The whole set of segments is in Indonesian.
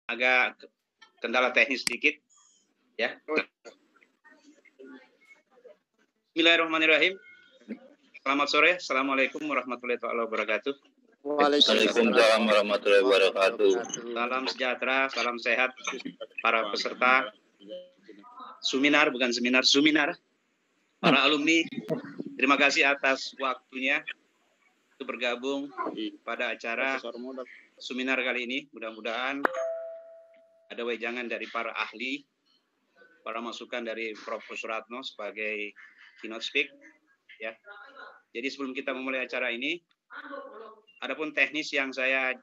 agak kendala teknis sedikit ya. Bismillahirrahmanirrahim. Selamat sore. Assalamualaikum warahmatullahi wabarakatuh. Waalaikumsalam warahmatullahi wabarakatuh. Salam sejahtera, salam sehat para peserta seminar, bukan seminar, seminar. Para alumni, terima kasih atas waktunya untuk bergabung pada acara seminar kali ini. Mudah-mudahan ada wejangan dari para ahli, para masukan dari Prof. Suratno sebagai keynote speak. Ya. Jadi sebelum kita memulai acara ini, adapun teknis yang saya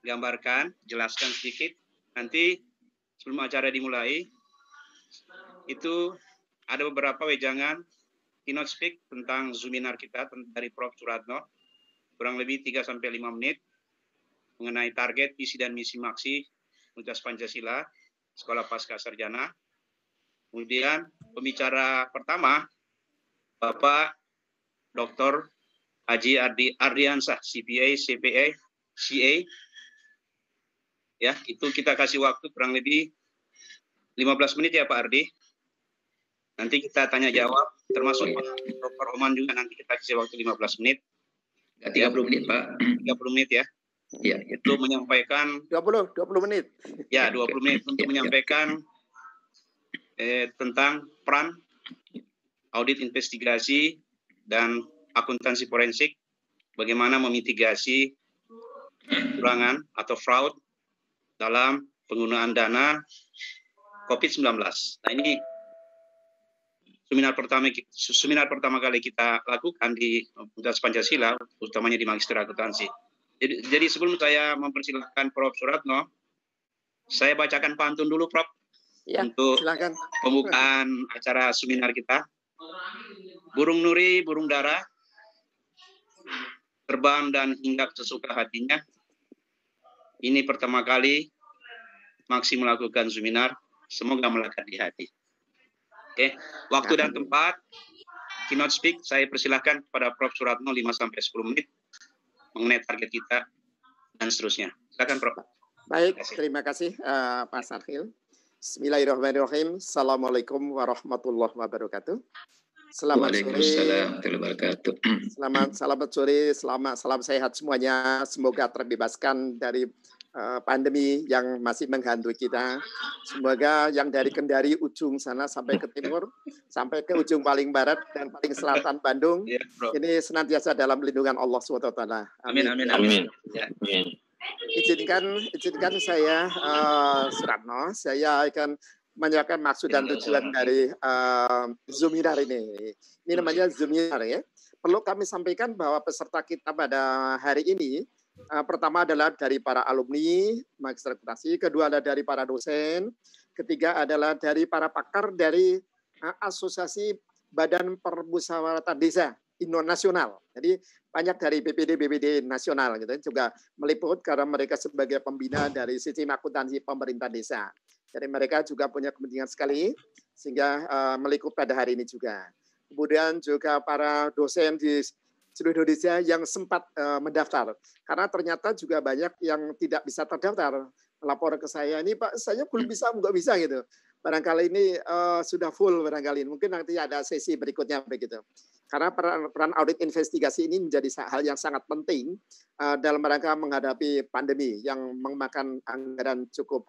gambarkan, jelaskan sedikit. Nanti sebelum acara dimulai, itu ada beberapa wejangan keynote speak tentang seminar kita dari Prof. Suratno, kurang lebih 3-5 menit, mengenai target, visi, dan misi maksi Universitas Pancasila, Sekolah Pasca Sarjana. Kemudian pembicara pertama, Bapak Dr. Haji Ardiansah, CPA, CPA, CA. Ya, itu kita kasih waktu kurang lebih 15 menit ya Pak Ardi. Nanti kita tanya jawab, termasuk Dr. Oman juga nanti kita kasih waktu 15 menit. 30 menit Pak. 30 menit ya. Iya. Untuk menyampaikan 20 menit. Ya, 20 menit untuk menyampaikan tentang peran audit investigasi dan akuntansi forensik, bagaimana memitigasi kekurangan atau fraud dalam penggunaan dana COVID-19. Nah, ini seminar pertama kali kita lakukan di Universitas Pancasila, utamanya di Magister Akuntansi. Jadi sebelum saya mempersilahkan Prof. Suratno, saya bacakan pantun dulu, Prof. Ya, untuk silakan. pembukaan acara seminar kita. Burung nuri, burung dara, terbang dan hinggap sesuka hatinya. Ini pertama kali Maksi melakukan seminar, semoga melekat di hati. Oke, waktu dan tempat, keynote speak, saya persilahkan kepada Prof. Suratno 5-10 menit mengenai target kita dan seterusnya. Silakan, Prof. Baik, terima kasih Pak Sarhil. Bismillahirrahmanirrahim. Assalamualaikum warahmatullahi wabarakatuh. Selamat sore, salam sehat semuanya. Semoga terbebaskan dari pandemi yang masih menghantui kita. Semoga yang dari Kendari ujung sana sampai ke timur, sampai ke ujung paling barat dan paling selatan Bandung, ini senantiasa dalam lindungan Allah SWT. Amin. Amin. Amin. Ya. Izinkan saya Suratno, saya akan menjelaskan maksud dan tujuan dari seminar ini. Ini namanya seminar ya. Perlu kami sampaikan bahwa peserta kita pada hari ini pertama adalah dari para alumni Magister Akuntansi, kedua adalah dari para dosen, ketiga adalah dari para pakar dari Asosiasi Badan Permusyawaratan Desa Nasional. Jadi banyak dari BPD nasional gitu juga meliput karena mereka sebagai pembina dari sistem akuntansi pemerintah desa. Jadi mereka juga punya kepentingan sekali sehingga meliput pada hari ini juga. Kemudian juga para dosen di seluruh Indonesia yang sempat mendaftar. Karena ternyata juga banyak yang tidak bisa terdaftar. Lapor ke saya, ini Pak, saya belum bisa, nggak bisa gitu. Barangkali ini sudah full barangkali. Mungkin nanti ada sesi berikutnya begitu. Karena peran audit investigasi ini menjadi hal yang sangat penting dalam rangka menghadapi pandemi yang memakan anggaran cukup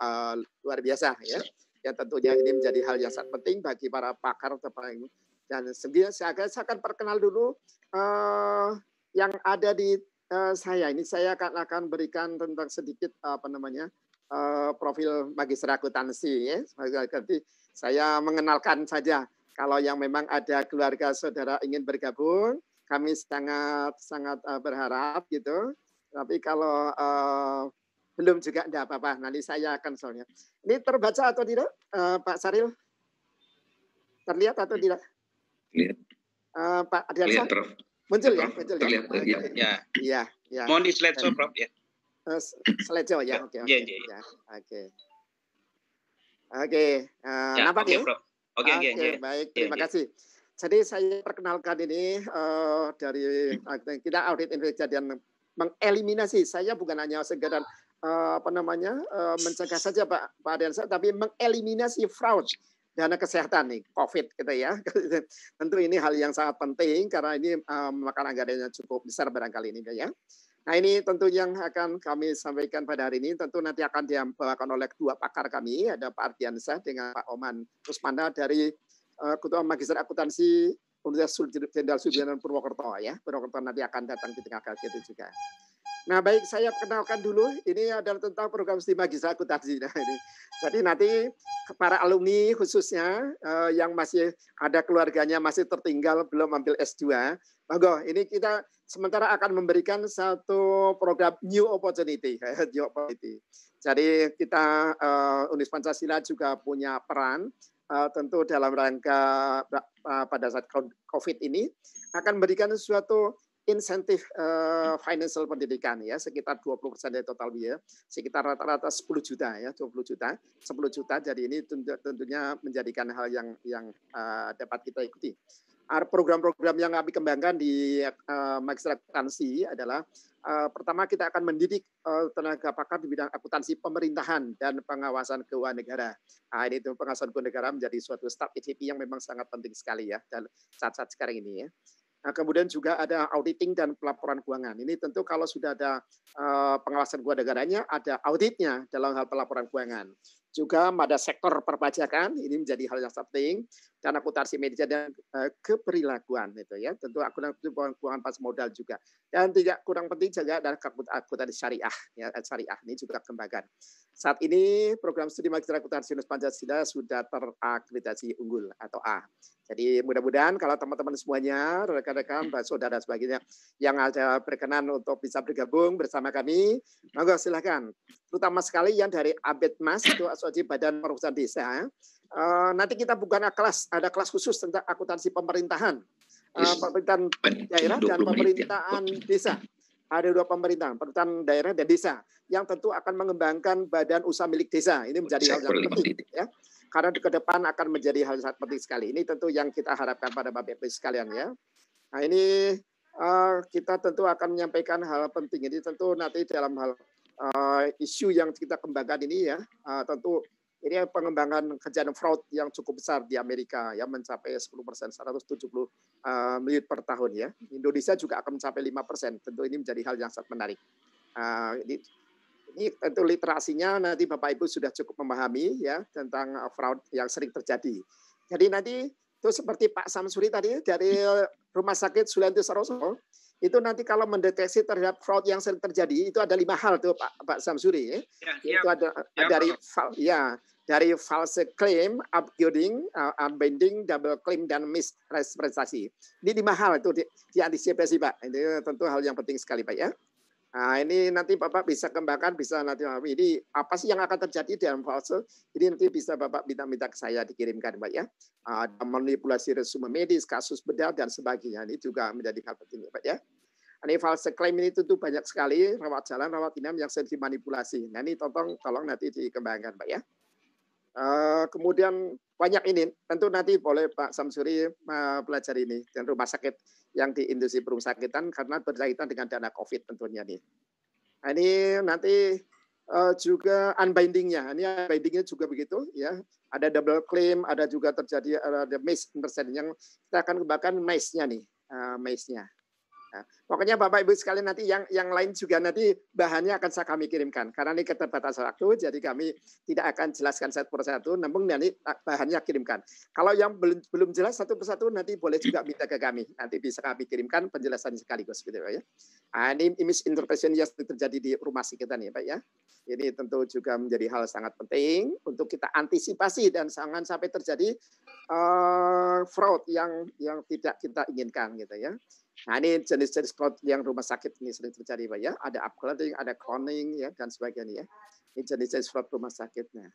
luar biasa ya. Ya tentunya ini menjadi hal yang sangat penting bagi para pakar dan sebenarnya saya akan perkenal dulu yang ada di saya ini. Saya akan berikan tentang sedikit profil Magister Akuntansi ya. Nanti saya mengenalkan saja. Kalau yang memang ada keluarga saudara ingin bergabung, kami sangat berharap gitu. Tapi kalau belum juga tidak apa-apa. Nanti saya akan soalnya. Ini terbaca atau tidak, Pak Saril? Terlihat atau tidak? Lihat. Pak Adiansa? Prof. Muncul ya? Muncul terlihat, ya? Ya. Iya. Mohon di slideshow, Prof. Ya. Slideshow ya? Oke. Nampak ya? Prof. Oke, baik. Terima kasih. Jadi saya perkenalkan ini dari kita audit investigasi dan mengeliminasi. Saya bukan hanya sekedar mencegah saja Pak Ardiansyah, tapi mengeliminasi fraud dana kesehatan nih COVID gitu ya. Tentu ini hal yang sangat penting karena ini memakan anggarannya cukup besar barangkali ini ya. Nah ini tentu yang akan kami sampaikan pada hari ini, tentu nanti akan dibawakan oleh dua pakar kami, ada Pak Ardiansyah dengan Pak Oman Rusmana dari Ketua Magister Akuntansi Universitas Jenderal Sudirman Purwokerto ya. Purwokerto nanti akan datang di tengah itu juga. Nah baik, saya kenalkan dulu, ini adalah tentang program studi magister akuntansi. Nah, ini. Jadi nanti para alumni khususnya yang masih ada keluarganya masih tertinggal belum ambil S2, monggo ini kita sementara akan memberikan satu program new opportunity. Jadi kita Universitas Pancasila juga punya peran tentu dalam rangka pada saat COVID ini akan memberikan suatu insentif financial pendidikan ya sekitar 20% dari total biaya, sekitar rata-rata 10 juta ya, 10 juta. Jadi ini tentunya menjadikan hal yang dapat kita ikuti. Program-program yang kami kembangkan di Magister Akuntansi adalah pertama kita akan mendidik tenaga pakar di bidang akuntansi pemerintahan dan pengawasan keuangan negara. Nah, ini itu pengawasan keuangan negara menjadi suatu start ECP yang memang sangat penting sekali ya dan saat-saat sekarang ini ya. Nah, kemudian juga ada auditing dan pelaporan keuangan. Ini tentu kalau sudah ada pengawasan keuangan negaranya, ada auditnya dalam hal pelaporan keuangan. Juga pada sektor perpajakan, ini menjadi hal yang penting, dan akuntansi media dan keperilakuan. Itu ya. Tentu akuntansi keuangan pas modal juga. Dan tidak kurang penting juga adalah akuntansi syariah. Ya, syariah ini juga kembangkan. Saat ini program studi magister akuntansi Universitas Pancasila sudah terakreditasi unggul atau A. Jadi mudah-mudahan kalau teman-teman semuanya, rekan-rekan, saudara sebagainya yang ada berkenan untuk bisa bergabung bersama kami, monggo silakan. Terutama sekali yang dari ABEDMAS itu Asosiasi Badan Perusahaan Desa. Nanti kita bukan ada kelas khusus tentang akuntansi pemerintahan, pemerintahan daerah dan pemerintahan desa. Ada dua pemerintahan daerah dan desa yang tentu akan mengembangkan badan usaha milik desa. Ini menjadi hal yang penting ya. Karena ke depan akan menjadi hal sangat penting sekali. Ini tentu yang kita harapkan pada Bapak Ibu sekalian ya. Nah ini kita tentu akan menyampaikan hal penting ini tentu nanti dalam hal isu yang kita kembangkan ini ya. Tentu ini pengembangan kejahatan fraud yang cukup besar di Amerika ya mencapai 10%, 170 miliar per tahun ya. Indonesia juga akan mencapai 5%. Tentu ini menjadi hal yang sangat menarik. Ini tentu literasinya nanti Bapak Ibu sudah cukup memahami ya tentang fraud yang sering terjadi. Jadi nanti itu seperti Pak Samsuri tadi dari Rumah Sakit Sulianti Saroso itu nanti kalau mendeteksi terhadap fraud yang sering terjadi itu ada 5 hal tuh Pak Samsuri ya. Itu ada dari false claim, upgrading, unbinding, double claim dan misrepresentasi. Ini 5 hal itu diantisipasi Pak. Ini tentu hal yang penting sekali Pak ya. Nah, ini nanti Bapak bisa kembangkan, bisa nanti ini apa sih yang akan terjadi dalam false? Ini nanti bisa Bapak minta ke saya dikirimkan, Pak ya. Ada manipulasi resume medis, kasus bedah dan sebagainya. Ini juga menjadi hal penting, Pak ya. Ini false claim ini tentu banyak sekali rawat jalan, rawat inap yang sering dimanipulasi. Nah, ini tolong nanti dikembangkan, Pak ya. Kemudian banyak ini, tentu nanti boleh Pak Samsuri pelajari ini dan rumah sakit yang di industri perumahan karena berkaitan dengan dana COVID tentunya nih. Nah, ini nanti juga unbindingnya, ini unbindingnya juga begitu ya. Ada double claim, ada juga terjadi ada misunderstanding yang kita akan kembangkan MICE-nya nih, MICE-nya. Nah, pokoknya Bapak Ibu sekalian nanti yang lain juga nanti bahannya akan kami kirimkan karena ini keterbatasan waktu jadi kami tidak akan jelaskan satu persatu namun nanti bahannya kirimkan. Kalau yang belum jelas satu persatu nanti boleh juga minta ke kami nanti bisa kami kirimkan penjelasan sekaligus gitu ya. Nah, ini image interpretation yang terjadi di rumah sakit kita nih Pak ya. Ini tentu juga menjadi hal sangat penting untuk kita antisipasi dan jangan sampai terjadi fraud yang tidak kita inginkan gitu ya. Nah ini jenis-jenis fraud yang rumah sakit ini sering terjadi Pak ya. Ada upgrading, ada cloning ya dan sebagainya ya. Ini jenis-jenis fraud rumah sakitnya.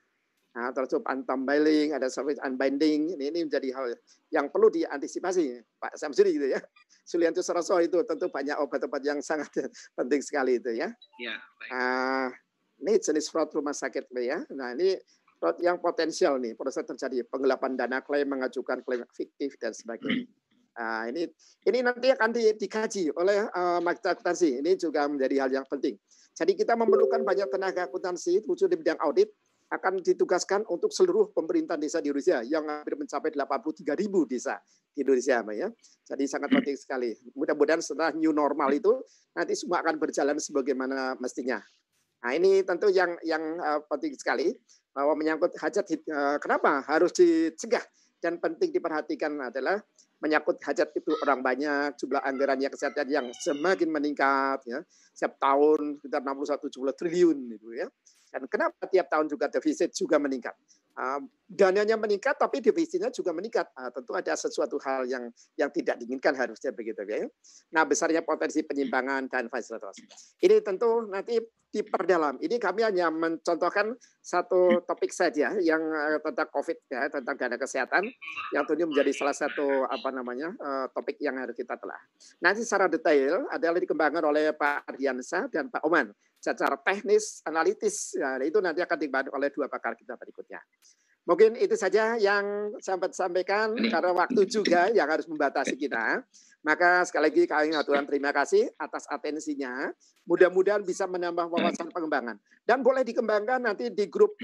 Nah termasuk unbinding, ada service unbinding. Ini menjadi hal yang perlu diantisipasi Pak Samsuri gitu ya. Sulianti Saroso itu tentu banyak obat-obat yang sangat penting sekali itu ya. Ya baik. Ini jenis fraud rumah sakit Pak ya. Nah ini fraud yang potensial nih proses terjadi penggelapan dana klaim, mengajukan klaim fiktif dan sebagainya. Nah, ini nanti akan dikaji oleh Magister Akuntansi. Ini juga menjadi hal yang penting. Jadi kita memerlukan banyak tenaga akuntansi khususnya di bidang audit akan ditugaskan untuk seluruh pemerintahan desa di Indonesia yang hampir mencapai 83.000 desa di Indonesia, Pak, ya. Jadi sangat penting sekali. Mudah-mudahan setelah new normal itu nanti semua akan berjalan sebagaimana mestinya. Nah, ini tentu yang penting sekali bahwa menyangkut hajat, kenapa harus dicegah dan penting diperhatikan adalah menyangkut hajat itu orang banyak, jumlah anggarannya kesehatan yang semakin meningkat, ya. Setiap tahun sekitar 61,70 triliun itu, ya. Dan kenapa tiap tahun juga defisit juga meningkat? Dananya meningkat, tapi defisitnya juga meningkat. Tentu ada sesuatu hal yang tidak diinginkan harusnya begitu, ya. Nah, besarnya potensi penyimpangan dan fasilitas. Ini tentu nanti diperdalam. Ini kami hanya mencontohkan satu topik saja yang tentang COVID, ya, tentang dana kesehatan, yang tentunya menjadi salah satu topik yang harus kita telah. Nanti secara detail adalah dikembangkan oleh Pak Ardiansyah dan Pak Oman. Secara teknis, analitis, ya, itu nanti akan dibantu oleh dua pakar kita berikutnya. Mungkin itu saja yang sempat sampaikan karena waktu juga yang harus membatasi kita. Maka sekali lagi kami aturan terima kasih atas atensinya. Mudah-mudahan bisa menambah wawasan pengembangan. Dan boleh dikembangkan nanti di grup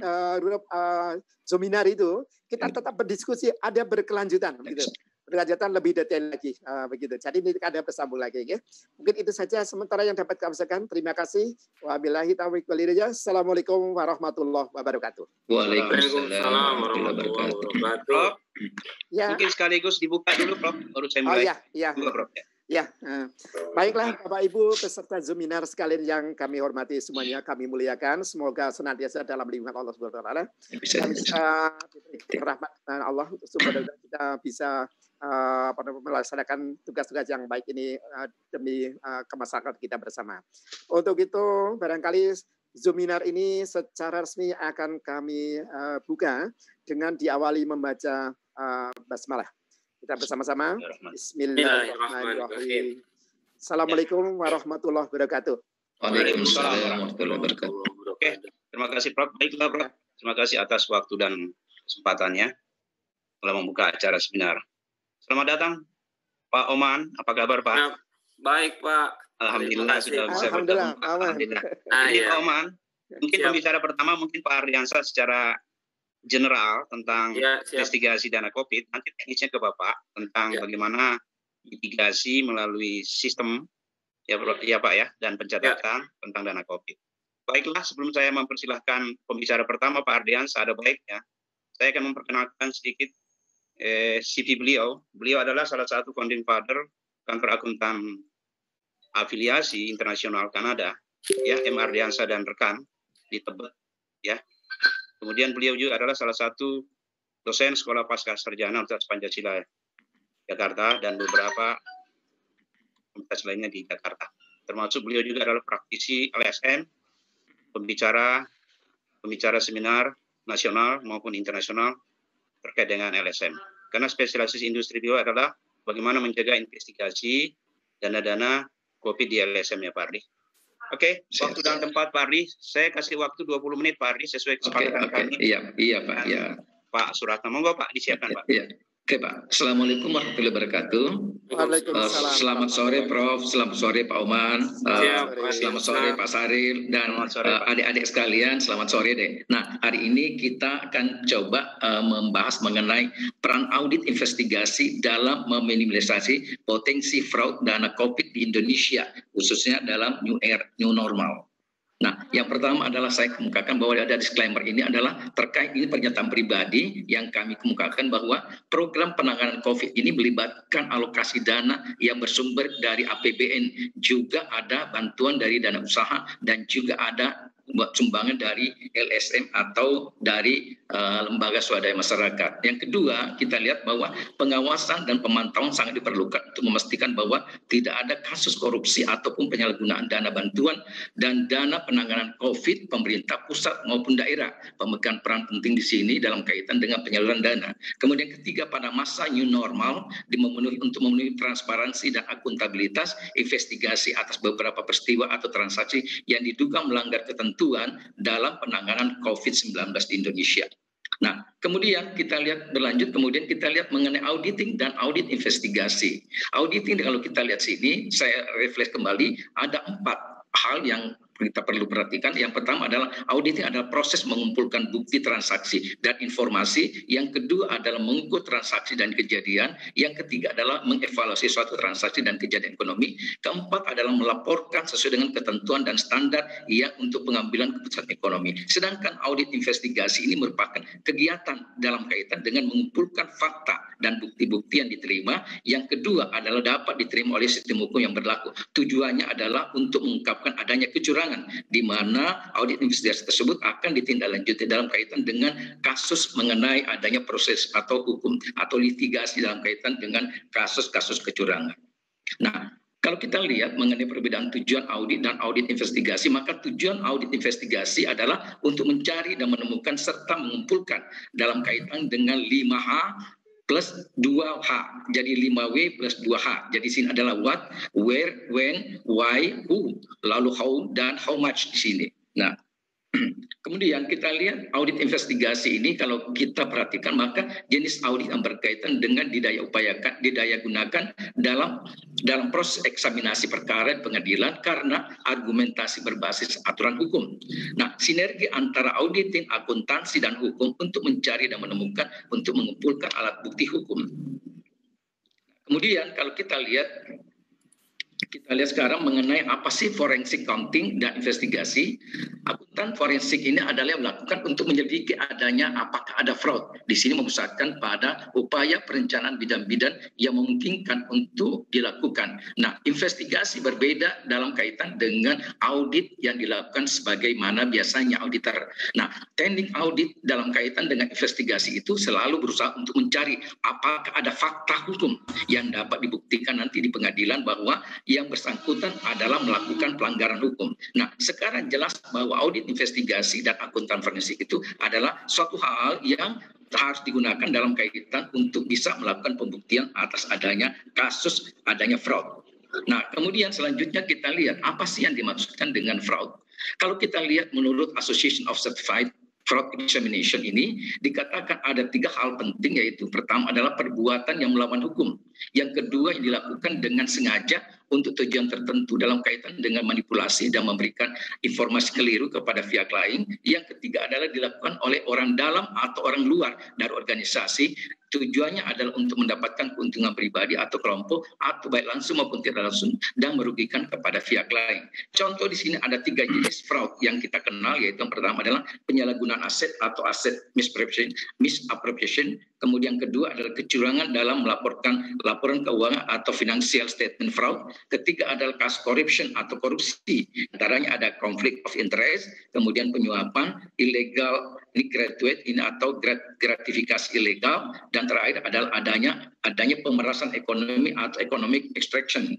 seminar itu kita tetap berdiskusi, ada berkelanjutan gitu. Berkelanjutan lebih detail lagi begitu. Jadi ini ada bersambung lagi, ya. Mungkin itu saja sementara yang dapat kami sampaikan. Terima kasih. Wabillahi taufiq wal hidayah. Assalamualaikum warahmatullahi wabarakatuh. Waalaikumsalam warahmatullahi wabarakatuh. Prof, Ya. mungkin sekaligus dibuka dulu, Prof. Baru saya mulai. Iya. Buka, Prof. Ya, baiklah Bapak Ibu peserta seminar sekalian yang kami hormati semuanya, kami muliakan. Semoga senantiasa dalam lindungan Allah Subhanahu wa taala. Dan diberikan rahmat Allah supaya kita bisa melaksanakan tugas-tugas yang baik ini demi kemaslahatan kita bersama. Untuk itu barangkali seminar ini secara resmi akan kami buka dengan diawali membaca basmalah. Kita bersama-sama. Bismillahirrahmanirrahim. Assalamualaikum warahmatullahi wabarakatuh. Waalaikumsalam warahmatullahi wabarakatuh. Oke, terima kasih Prof. Baiklah, Prof. Terima kasih atas waktu dan kesempatannya telah membuka acara seminar. Selamat datang, Pak Oman. Apa kabar, Pak? Baik, Pak. Alhamdulillah sudah bisa bertemu. Alhamdulillah. Ini Pak Oman, mungkin pembicara pertama mungkin Pak Ardiansyah secara general tentang investigasi dana COVID, nanti teknisnya ke Bapak tentang bagaimana mitigasi melalui sistem ya Pak ya, dan pencatatan tentang dana COVID. Baiklah, sebelum saya mempersilahkan pembicara pertama Pak Ardiansyah, ada baiknya saya akan memperkenalkan sedikit CV beliau. Beliau adalah salah satu founding father kanker akuntan afiliasi internasional Kanada, ya, M. Ardiansyah dan rekan di Tebet, ya. Kemudian beliau juga adalah salah satu dosen Sekolah Pascasarjana Universitas Pancasila Jakarta dan beberapa universitas lainnya di Jakarta. Termasuk beliau juga adalah praktisi LSM, pembicara seminar nasional maupun internasional terkait dengan LSM. Karena spesialisasi industri beliau adalah bagaimana menjaga investigasi dana-dana COVID di LSM, ya Pak Ardi. Oke, waktu dan tempat Pak Ardi, saya kasih waktu 20 menit Pak Ardi sesuai kesepakatan kami. Iya Pak. Ya. Pak Suratna, monggo Pak disiapkan Pak. Iya. Oke Pak, Assalamualaikum warahmatullahi wabarakatuh. Waalaikumsalam. Selamat sore Prof, selamat sore Pak Oman, selamat sore Pak Saril, dan adik-adik sekalian, selamat sore deh. Nah, hari ini kita akan coba membahas mengenai peran audit investigasi dalam meminimalisasi potensi fraud dana COVID di Indonesia, khususnya dalam new normal. Nah, yang pertama adalah saya kemukakan bahwa ada disclaimer ini adalah terkait ini pernyataan pribadi yang kami kemukakan bahwa program penanganan COVID ini melibatkan alokasi dana yang bersumber dari APBN, juga ada bantuan dari dana usaha dan juga ada sumbangan dari LSM atau dari lembaga swadaya masyarakat. Yang kedua, kita lihat bahwa pengawasan dan pemantauan sangat diperlukan untuk memastikan bahwa tidak ada kasus korupsi ataupun penyalahgunaan dana bantuan dan dana penanganan COVID pemerintah pusat maupun daerah. Pemegang peran penting di sini dalam kaitan dengan penyaluran dana. Kemudian ketiga, pada masa new normal untuk memenuhi transparansi dan akuntabilitas investigasi atas beberapa peristiwa atau transaksi yang diduga melanggar ketentuan dalam penanganan COVID-19 di Indonesia. Nah, kemudian kita lihat berlanjut, kemudian kita lihat mengenai auditing dan audit investigasi. Auditing, kalau kita lihat sini, saya refresh kembali, ada 4 hal yang kita perlu perhatikan. Yang pertama adalah auditing adalah proses mengumpulkan bukti transaksi dan informasi. Yang kedua adalah mengukur transaksi dan kejadian. Yang ketiga adalah mengevaluasi suatu transaksi dan kejadian ekonomi. Keempat adalah melaporkan sesuai dengan ketentuan dan standar yang untuk pengambilan keputusan ekonomi. Sedangkan audit investigasi ini merupakan kegiatan dalam kaitan dengan mengumpulkan fakta dan bukti-bukti yang diterima. Yang kedua adalah dapat diterima oleh sistem hukum yang berlaku. Tujuannya adalah untuk mengungkapkan adanya kecurangan, di mana audit investigasi tersebut akan ditindaklanjuti dalam kaitan dengan kasus mengenai adanya proses atau hukum atau litigasi dalam kaitan dengan kasus-kasus kecurangan. Nah, kalau kita lihat mengenai perbedaan tujuan audit dan audit investigasi, maka tujuan audit investigasi adalah untuk mencari dan menemukan serta mengumpulkan dalam kaitan dengan 5H plus 2H, jadi 5W plus 2H. Jadi sini adalah what, where, when, why, who, lalu how, dan how much di sini. Nah, kemudian kita lihat audit investigasi ini kalau kita perhatikan, maka jenis audit yang berkaitan dengan didaya gunakan dalam proses eksaminasi perkara di pengadilan karena argumentasi berbasis aturan hukum. Nah, sinergi antara auditing, akuntansi, dan hukum untuk mencari dan menemukan untuk mengumpulkan alat bukti hukum. Kemudian kalau kita lihat sekarang mengenai apa sih forensic accounting dan investigasi. Akuntan forensik ini adalah yang melakukan untuk menyelidiki adanya apakah ada fraud. Di sini memusatkan pada upaya perencanaan bidang-bidang yang memungkinkan untuk dilakukan. Nah, investigasi berbeda dalam kaitan dengan audit yang dilakukan sebagaimana biasanya auditor. Nah, teknik audit dalam kaitan dengan investigasi itu selalu berusaha untuk mencari apakah ada fakta hukum yang dapat dibuktikan nanti di pengadilan bahwa yang bersangkutan adalah melakukan pelanggaran hukum. Nah, sekarang jelas bahwa audit investigasi dan akuntan forensik itu adalah suatu hal yang harus digunakan dalam kaitan untuk bisa melakukan pembuktian atas adanya kasus adanya fraud. Nah, kemudian selanjutnya kita lihat apa sih yang dimaksudkan dengan fraud. Kalau kita lihat menurut Association of Certified Fraud Examination ini dikatakan ada 3 hal penting, yaitu pertama adalah perbuatan yang melawan hukum. Yang kedua yang dilakukan dengan sengaja untuk tujuan tertentu dalam kaitan dengan manipulasi dan memberikan informasi keliru kepada pihak lain. Yang ketiga adalah dilakukan oleh orang dalam atau orang luar dari organisasi. Tujuannya adalah untuk mendapatkan keuntungan pribadi atau kelompok, atau baik langsung maupun tidak langsung, dan merugikan kepada pihak lain. Contoh di sini ada 3 jenis fraud yang kita kenal, yaitu yang pertama adalah penyalahgunaan aset atau aset misappropriation. Kemudian kedua adalah kecurangan dalam melaporkan laporan keuangan atau financial statement fraud. Ketiga adalah kasus corruption atau korupsi. Antaranya ada conflict of interest, kemudian penyuapan, illegal gratuite ini atau gratifikasi ilegal, dan terakhir adalah adanya pemerasan ekonomi atau economic extraction.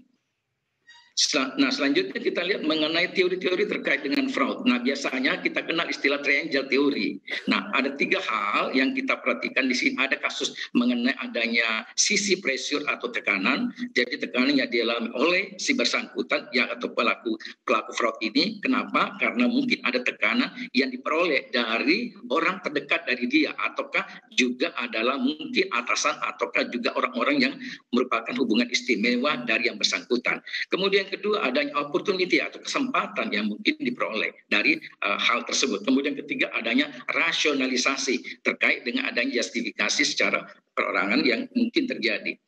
Nah, selanjutnya kita lihat mengenai teori-teori terkait dengan fraud. Nah, biasanya kita kenal istilah triangle teori. Nah, ada 3 hal yang kita perhatikan di sini. Ada kasus mengenai adanya sisi pressure atau tekanan. Jadi tekanan yang dialami oleh si bersangkutan yang atau pelaku fraud ini. Kenapa? Karena mungkin ada tekanan yang diperoleh dari orang terdekat dari dia, ataukah juga adalah mungkin atasan, ataukah juga orang-orang yang merupakan hubungan istimewa dari yang bersangkutan. Kemudian kedua adanya opportunity atau kesempatan yang mungkin diperoleh dari hal tersebut. Kemudian ketiga adanya rasionalisasi terkait dengan adanya justifikasi secara perorangan yang mungkin terjadi.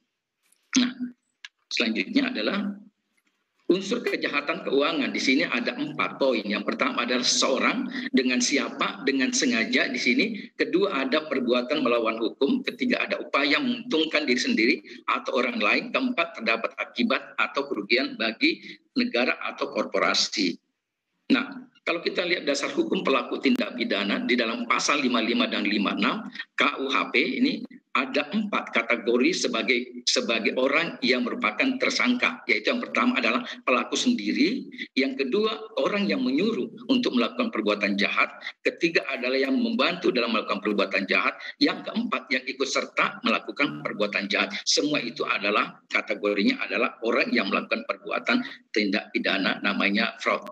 Nah, selanjutnya adalah unsur kejahatan keuangan. Di sini ada 4 poin. Yang pertama adalah seseorang dengan siapa, dengan sengaja di sini. Kedua ada perbuatan melawan hukum. Ketiga ada upaya menguntungkan diri sendiri atau orang lain. Keempat terdapat akibat atau kerugian bagi negara atau korporasi. Nah, kalau kita lihat dasar hukum pelaku tindak pidana di dalam pasal 55 dan 56 KUHP ini ada 4 kategori sebagai orang yang merupakan tersangka, yaitu yang pertama adalah pelaku sendiri, yang kedua orang yang menyuruh untuk melakukan perbuatan jahat, ketiga adalah yang membantu dalam melakukan perbuatan jahat, yang keempat yang ikut serta melakukan perbuatan jahat. Semua itu adalah kategorinya adalah orang yang melakukan perbuatan tindak pidana namanya fraud.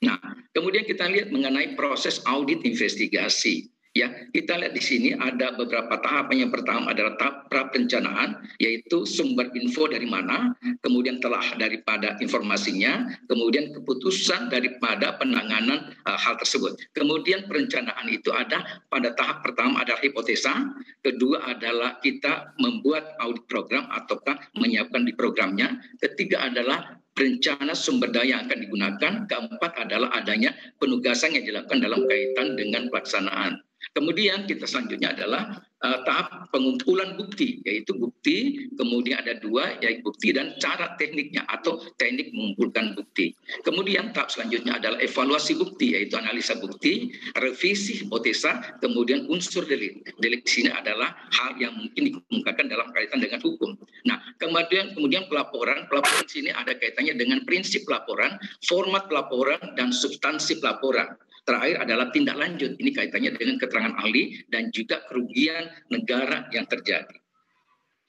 Nah, kemudian kita lihat mengenai proses audit investigasi. Ya, kita lihat di sini ada beberapa tahapan. Yang pertama adalah tahap pra-perencanaan, yaitu sumber info dari mana, kemudian telah daripada informasinya, kemudian keputusan daripada penanganan hal tersebut. Kemudian perencanaan itu ada pada tahap pertama adalah hipotesa, kedua adalah kita membuat audit program ataukah menyiapkan di programnya, ketiga adalah rencana sumber daya yang akan digunakan, keempat adalah adanya penugasan yang dilakukan dalam kaitan dengan pelaksanaan. Kemudian kita selanjutnya adalah tahap pengumpulan bukti, yaitu bukti, kemudian ada dua, yaitu bukti dan cara tekniknya atau teknik mengumpulkan bukti. Kemudian tahap selanjutnya adalah evaluasi bukti, yaitu analisa bukti, revisi hipotesa, kemudian unsur delik. Delik di sini adalah hal yang mungkin dikemukakan dalam kaitan dengan hukum. Nah, kemudian pelaporan di sini ada kaitannya dengan prinsip pelaporan, format pelaporan, dan substansi pelaporan. Terakhir adalah tindak lanjut, ini kaitannya dengan keterangan ahli dan juga kerugian negara yang terjadi.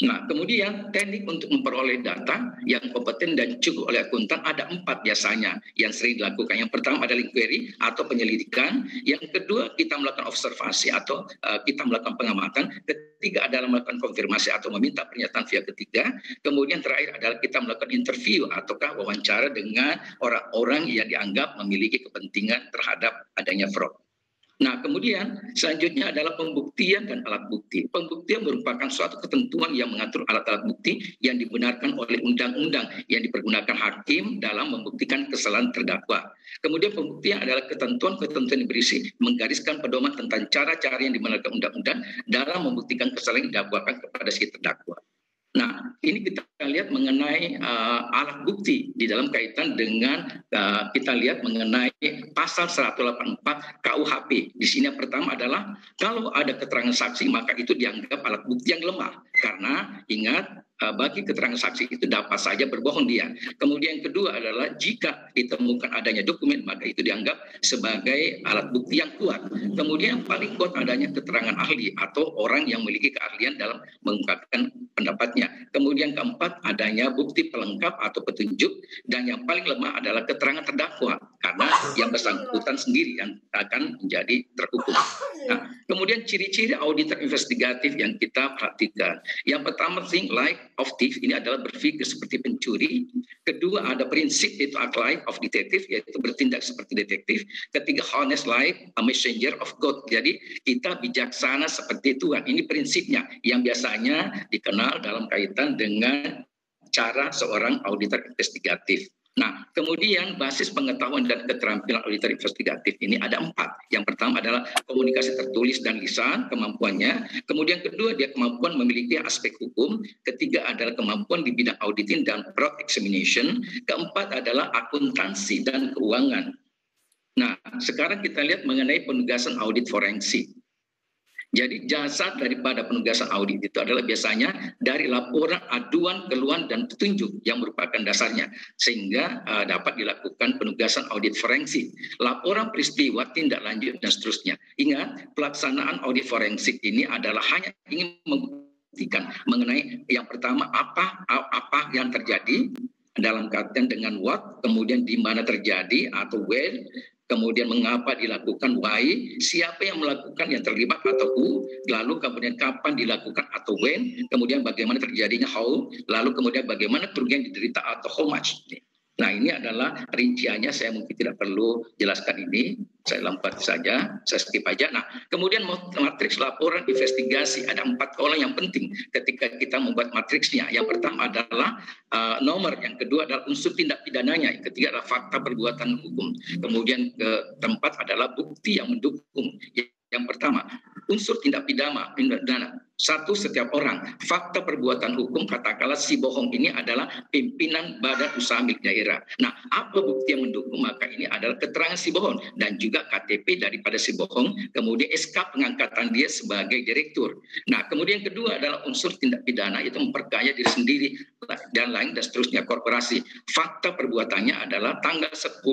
Nah, kemudian teknik untuk memperoleh data yang kompeten dan cukup oleh akuntan ada 4 biasanya yang sering dilakukan. Yang pertama adalah inquiry atau penyelidikan, yang kedua kita melakukan observasi atau kita melakukan pengamatan, ketiga adalah melakukan konfirmasi atau meminta pernyataan pihak ketiga, kemudian terakhir adalah kita melakukan interview ataukah wawancara dengan orang-orang yang dianggap memiliki kepentingan terhadap adanya fraud. Nah, kemudian selanjutnya adalah pembuktian dan alat bukti. Pembuktian merupakan suatu ketentuan yang mengatur alat-alat bukti yang dibenarkan oleh undang-undang yang dipergunakan hakim dalam membuktikan kesalahan terdakwa. Kemudian pembuktian adalah ketentuan-ketentuan yang berisi menggariskan pedoman tentang cara-cara yang dibenarkan undang-undang dalam membuktikan kesalahan yang didakwakan kepada si terdakwa. Nah, ini kita lihat mengenai alat bukti di dalam kaitan dengan kita lihat mengenai pasal 184 KUHP. Di sini yang pertama adalah kalau ada keterangan saksi maka itu dianggap alat bukti yang lemah. Karena ingat bagi keterangan saksi itu dapat saja berbohong dia. Kemudian yang kedua adalah jika ditemukan adanya dokumen maka itu dianggap sebagai alat bukti yang kuat. Kemudian yang paling kuat adanya keterangan ahli atau orang yang memiliki keahlian dalam mengungkapkan pendapatnya. Kemudian keempat adanya bukti pelengkap atau petunjuk, dan yang paling lemah adalah keterangan terdakwa karena yang bersangkutan sendiri yang akan menjadi terhukum. Nah, kemudian ciri-ciri auditor investigatif yang kita perhatikan. Yang pertama, think like of thief, ini adalah berpikir seperti pencuri. Kedua, ada prinsip itu act like of detective, yaitu bertindak seperti detektif. Ketiga, honest like a messenger of God, jadi kita bijaksana seperti Tuhan. Ini prinsipnya yang biasanya dikenal dalam kaitan dengan cara seorang auditor investigatif. Nah, kemudian basis pengetahuan dan keterampilan auditor investigatif ini ada 4. Yang pertama adalah komunikasi tertulis dan lisan, kemampuannya. Kemudian kedua, dia kemampuan memiliki aspek hukum. Ketiga adalah kemampuan di bidang auditing dan fraud examination. Keempat adalah akuntansi dan keuangan. Nah, sekarang kita lihat mengenai penugasan audit forensik. Jadi jasa daripada penugasan audit itu adalah biasanya dari laporan, aduan, keluhan, dan petunjuk yang merupakan dasarnya. Sehingga dapat dilakukan penugasan audit forensik. Laporan peristiwa, tindak lanjut, dan seterusnya. Ingat, pelaksanaan audit forensik ini adalah hanya ingin membuktikan mengenai yang pertama apa yang terjadi dalam kaitan dengan what, kemudian di mana terjadi atau where, kemudian mengapa dilakukan, why, siapa yang melakukan yang terlibat atau who, lalu kemudian kapan dilakukan atau when, kemudian bagaimana terjadinya how, lalu kemudian bagaimana kerugian diderita atau how much. Nah, ini adalah rinciannya, saya mungkin tidak perlu jelaskan ini, saya lompat saja, saya skip aja. Nah, kemudian matriks laporan investigasi, ada 4 kolom yang penting ketika kita membuat matriksnya. Yang pertama adalah nomor, yang kedua adalah unsur tindak pidananya, yang ketiga adalah fakta perbuatan hukum, kemudian keempat adalah bukti yang mendukung. Yang pertama, unsur tindak pidana. Satu, setiap orang. Fakta perbuatan hukum, katakanlah si bohong ini adalah pimpinan badan usaha milik daerah. Nah, apa bukti yang mendukung? Maka ini adalah keterangan si bohong dan juga KTP daripada si bohong, kemudian SK pengangkatan dia sebagai direktur. Nah, kemudian kedua adalah unsur tindak pidana, itu memperkaya diri sendiri dan lain dan seterusnya, korporasi. Fakta perbuatannya adalah tanggal 10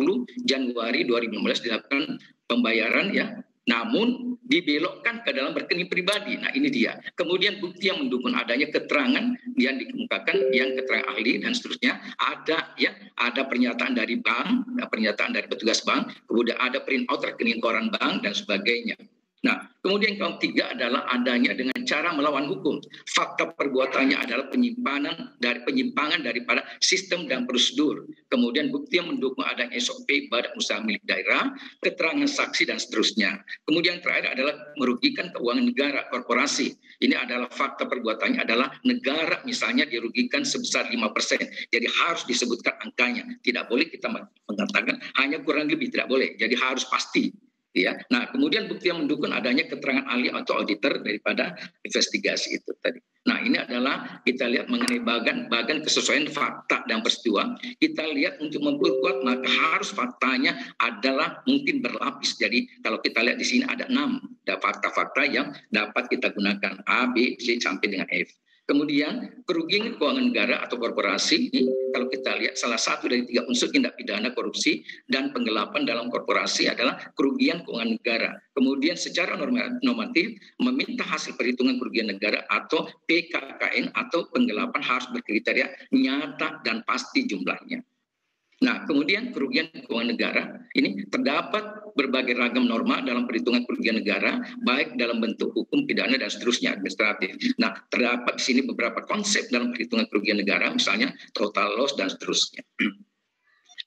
Januari 2015 dilakukan pembayaran ya, namun dibelokkan ke dalam rekening pribadi. Nah, ini dia. Kemudian bukti yang mendukung adanya keterangan yang dikemukakan, yang keterangan ahli dan seterusnya. Ada pernyataan dari bank, pernyataan dari petugas bank, kemudian ada print out rekening koran bank dan sebagainya. Nah, kemudian yang ketiga adalah adanya dengan cara melawan hukum. Fakta perbuatannya adalah penyimpangan daripada sistem dan prosedur. Kemudian bukti yang mendukung adanya SOP badan usaha milik daerah, keterangan saksi dan seterusnya. Kemudian terakhir adalah merugikan keuangan negara, korporasi. Ini adalah fakta perbuatannya adalah negara misalnya dirugikan sebesar 5%. Jadi harus disebutkan angkanya. Tidak boleh kita mengatakan hanya kurang lebih, tidak boleh. Jadi harus pasti. Ya. Nah, kemudian bukti yang mendukung adanya keterangan ahli atau auditor daripada investigasi itu tadi. Nah, ini adalah kita lihat mengenai bagan kesesuaian fakta dan peristiwa. Kita lihat untuk memperkuat maka harus faktanya adalah mungkin berlapis. Jadi kalau kita lihat di sini ada 6 fakta-fakta yang dapat kita gunakan A, B, C sampai dengan F. Kemudian kerugian keuangan negara atau korporasi ini kalau kita lihat salah satu dari 3 unsur tindak pidana korupsi dan penggelapan dalam korporasi adalah kerugian keuangan negara. Kemudian secara normatif meminta hasil perhitungan kerugian negara atau PKKN atau penggelapan harus berkriteria nyata dan pasti jumlahnya. Nah, kemudian kerugian keuangan negara ini terdapat berbagai ragam norma dalam perhitungan kerugian negara, baik dalam bentuk hukum, pidana, dan seterusnya administratif. Nah, terdapat di sini beberapa konsep dalam perhitungan kerugian negara, misalnya total loss dan seterusnya.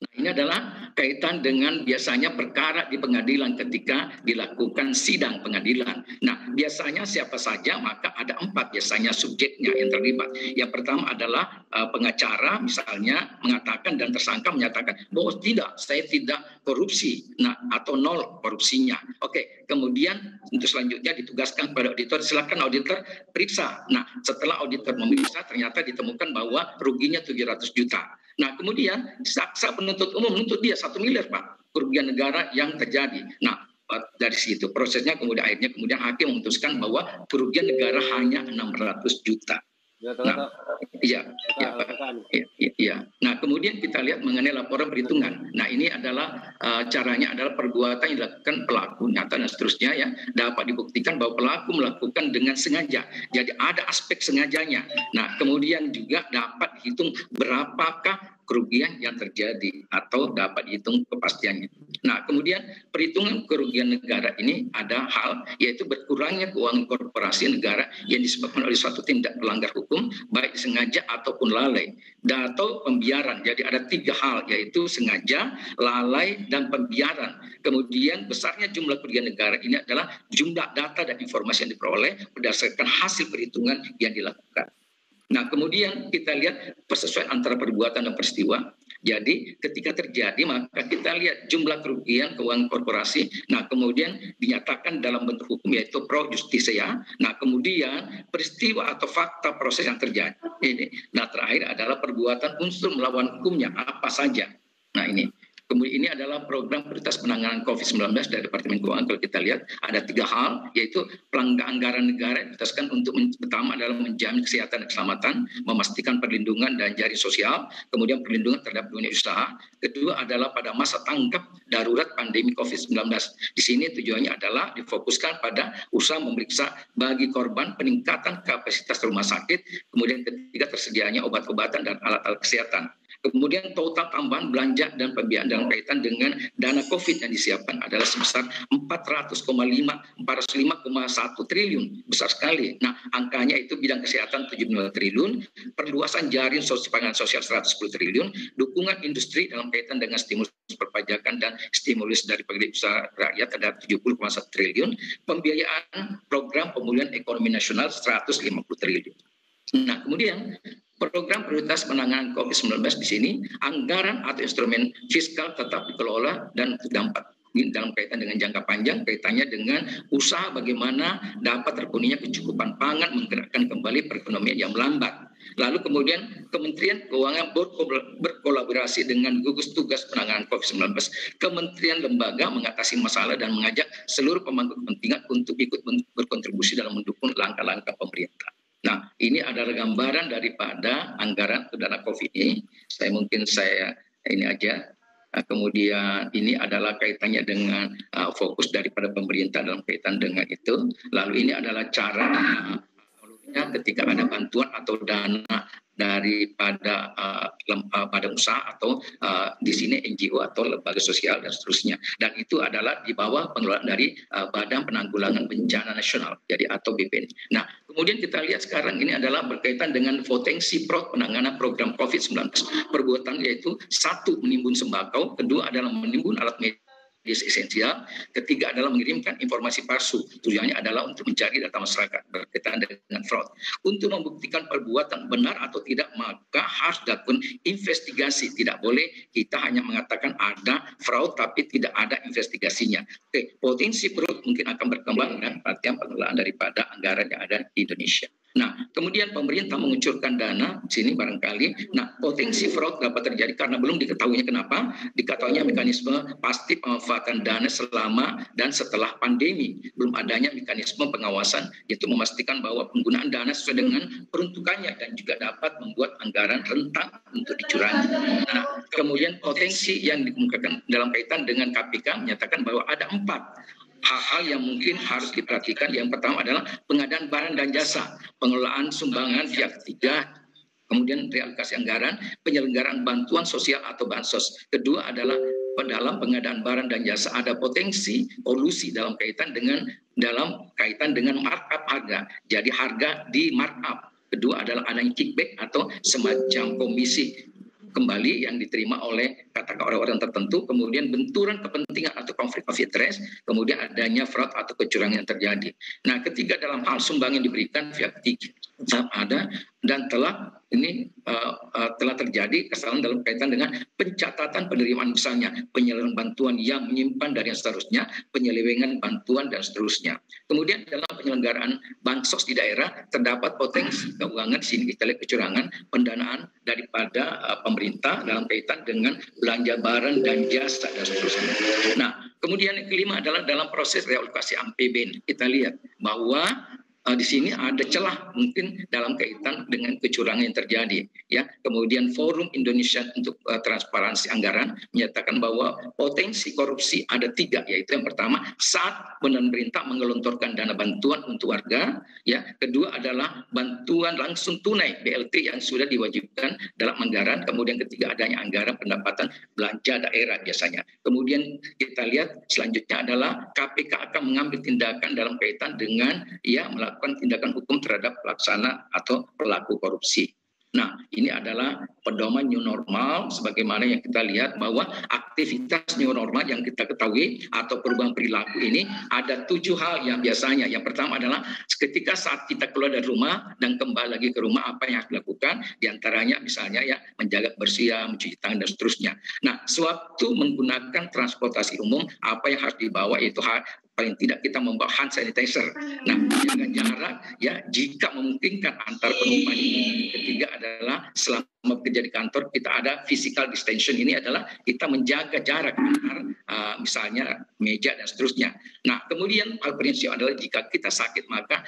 Nah, ini adalah kaitan dengan biasanya perkara di pengadilan ketika dilakukan sidang pengadilan. Nah, biasanya siapa saja, maka ada 4 biasanya subjeknya yang terlibat. Yang pertama adalah pengacara misalnya mengatakan dan tersangka menyatakan bahwa tidak, saya tidak korupsi, nah atau nol korupsinya. Oke, kemudian untuk selanjutnya ditugaskan kepada auditor, silakan auditor periksa. Nah, setelah auditor memeriksa ternyata ditemukan bahwa ruginya 700 juta. Nah, kemudian jaksa penuntut umum menuntut dia 1 miliar, Pak, kerugian negara yang terjadi. Nah, dari situ prosesnya kemudian akhirnya hakim memutuskan bahwa kerugian negara hanya 600 juta. Nah, iya, iya. Nah, kemudian kita lihat mengenai laporan perhitungan. Nah, ini adalah caranya adalah perbuatan yang dilakukan pelaku nyata dan seterusnya ya dapat dibuktikan bahwa pelaku melakukan dengan sengaja. Jadi ada aspek sengajanya. Nah, kemudian juga dapat dihitung berapakah kerugian yang terjadi atau dapat dihitung kepastiannya. Nah, kemudian perhitungan kerugian negara ini ada hal yaitu berkurangnya keuangan korporasi negara yang disebabkan oleh suatu tindak melanggar hukum baik sengaja ataupun lalai atau pembiaran. Jadi ada 3 hal yaitu sengaja, lalai dan pembiaran. Kemudian besarnya jumlah kerugian negara ini adalah jumlah data dan informasi yang diperoleh berdasarkan hasil perhitungan yang dilakukan. Nah, kemudian kita lihat persesuaian antara perbuatan dan peristiwa. Jadi ketika terjadi maka kita lihat jumlah kerugian keuangan korporasi. Nah, kemudian dinyatakan dalam bentuk hukum yaitu pro justisia. Nah, kemudian peristiwa atau fakta proses yang terjadi. Nah, terakhir adalah perbuatan unsur melawan hukumnya apa saja. Nah, ini. Kemudian ini adalah program prioritas penanganan COVID-19 dari Departemen Keuangan. Kalau kita lihat ada 3 hal, yaitu pelanggaran anggaran negara diprioritaskan untuk pertama adalah menjamin kesehatan dan keselamatan, memastikan perlindungan dan jaring sosial, kemudian perlindungan terhadap dunia usaha. Kedua adalah pada masa tanggap darurat pandemi COVID-19. Di sini tujuannya adalah difokuskan pada usaha memeriksa bagi korban peningkatan kapasitas rumah sakit, kemudian ketiga tersedianya obat-obatan dan alat-alat kesehatan. Kemudian total tambahan belanja dan pembiayaan dalam kaitan dengan dana COVID yang disiapkan adalah sebesar 405,1 triliun. Besar sekali. Nah, angkanya itu bidang kesehatan 75 triliun, perluasan jaring pangan sosial 110 triliun, dukungan industri dalam kaitan dengan stimulus perpajakan dan stimulus dari pegawai usaha rakyat ada 70,1 triliun, pembiayaan program pemulihan ekonomi nasional 150 triliun. Nah, kemudian program prioritas penanganan COVID-19 di sini, anggaran atau instrumen fiskal tetap dikelola dan terdampak dalam kaitan dengan jangka panjang, kaitannya dengan usaha bagaimana dapat terpenuhinya kecukupan pangan, menggerakkan kembali perekonomian yang melambat. Lalu kemudian Kementerian Keuangan berkolaborasi dengan gugus tugas penanganan COVID-19, kementerian lembaga mengatasi masalah dan mengajak seluruh pemangku kepentingan untuk ikut berkontribusi dalam mendukung langkah-langkah pemerintah. Nah, ini adalah gambaran daripada anggaran dana COVID ini. Saya ini aja. Kemudian ini adalah kaitannya dengan fokus daripada pemerintah dalam kaitan dengan itu. Lalu ini adalah cara ketika ada bantuan atau dana daripada badan usaha atau di sini NGO atau lembaga sosial dan seterusnya. Dan itu adalah di bawah pengelolaan dari Badan Penanggulangan Bencana Nasional, jadi atau BPN. Nah, kemudian kita lihat sekarang ini adalah berkaitan dengan potensi fraud penanganan program COVID-19. Perbuatan yaitu satu, menimbun sembako, kedua adalah menimbun alat medis esensial, ketiga adalah mengirimkan informasi palsu. Tujuannya adalah untuk mencari data masyarakat berkaitan dengan fraud. Untuk membuktikan perbuatan benar atau tidak, maka harus dilakukan investigasi. Tidak boleh kita hanya mengatakan ada fraud tapi tidak ada investigasinya. Oke, potensi fraud mungkin akan berkembang dan perhatian pengelolaan daripada anggaran yang ada di Indonesia. Nah, kemudian pemerintah mengucurkan dana di sini barangkali. Nah, potensi fraud dapat terjadi karena belum diketahuinya kenapa. Diketahuinya mekanisme pasti pemanfaatan dana selama dan setelah pandemi. Belum adanya mekanisme pengawasan, yaitu memastikan bahwa penggunaan dana sesuai dengan peruntukannya dan juga dapat membuat anggaran rentan untuk dicurangi. Nah, kemudian potensi yang dikemukakan dalam kaitan dengan KPK menyatakan bahwa ada 4 hal-hal yang mungkin harus diperhatikan. Yang pertama adalah pengadaan barang dan jasa, pengelolaan sumbangan pihak ketiga, kemudian realokasi anggaran, penyelenggaraan bantuan sosial atau bansos. Kedua adalah dalam pengadaan barang dan jasa ada potensi kolusi dalam kaitan dengan markup harga. Jadi harga di markup. Kedua adalah adanya kickback atau semacam komisi kembali yang diterima oleh katakan orang-orang tertentu, kemudian benturan kepentingan atau konflik of interest, kemudian adanya fraud atau kecurangan yang terjadi. Nah, ketiga dalam hal sumbangan yang diberikan pihak ketiga ada dan telah terjadi kesalahan dalam kaitan dengan pencatatan penerimaan, misalnya penyelenggaraan bantuan yang menyimpan dari yang seterusnya, penyelewengan bantuan dan seterusnya. Kemudian dalam penyelenggaraan bansos di daerah terdapat potensi keuangan, di sini kita lihat kecurangan pendanaan daripada pemerintah dalam kaitan dengan belanja barang dan jasa dan seterusnya. Nah, kemudian yang kelima adalah dalam proses realokasi APBN. Kita lihat bahwa di sini ada celah mungkin dalam kaitan dengan kecurangan yang terjadi, ya. Kemudian Forum Indonesia untuk Transparansi Anggaran menyatakan bahwa potensi korupsi ada 3, yaitu yang pertama saat pemerintah menggelontorkan dana bantuan untuk warga, ya. Kedua adalah bantuan langsung tunai BLT yang sudah diwajibkan dalam anggaran. Kemudian ketiga adanya anggaran pendapatan belanja daerah biasanya. Kemudian kita lihat selanjutnya adalah KPK akan mengambil tindakan dalam kaitan dengan melakukan tindakan hukum terhadap pelaksana atau pelaku korupsi. Nah, ini adalah pedoman new normal sebagaimana yang kita lihat bahwa aktivitas new normal yang kita ketahui atau perubahan perilaku ini ada 7 hal yang biasanya. Yang pertama adalah ketika saat kita keluar dari rumah dan kembali lagi ke rumah, apa yang harus dilakukan? Di antaranya misalnya menjaga kebersihan, mencuci tangan dan seterusnya. Nah, sewaktu menggunakan transportasi umum, apa yang harus dibawa itu paling tidak kita membawa hand sanitizer. Nah, jaga jarak jika memungkinkan antar penumpang ini. Ketiga adalah selama bekerja di kantor kita ada physical distancing, ini adalah kita menjaga jarak antar misalnya meja dan seterusnya. Nah, kemudian hal prinsip adalah jika kita sakit maka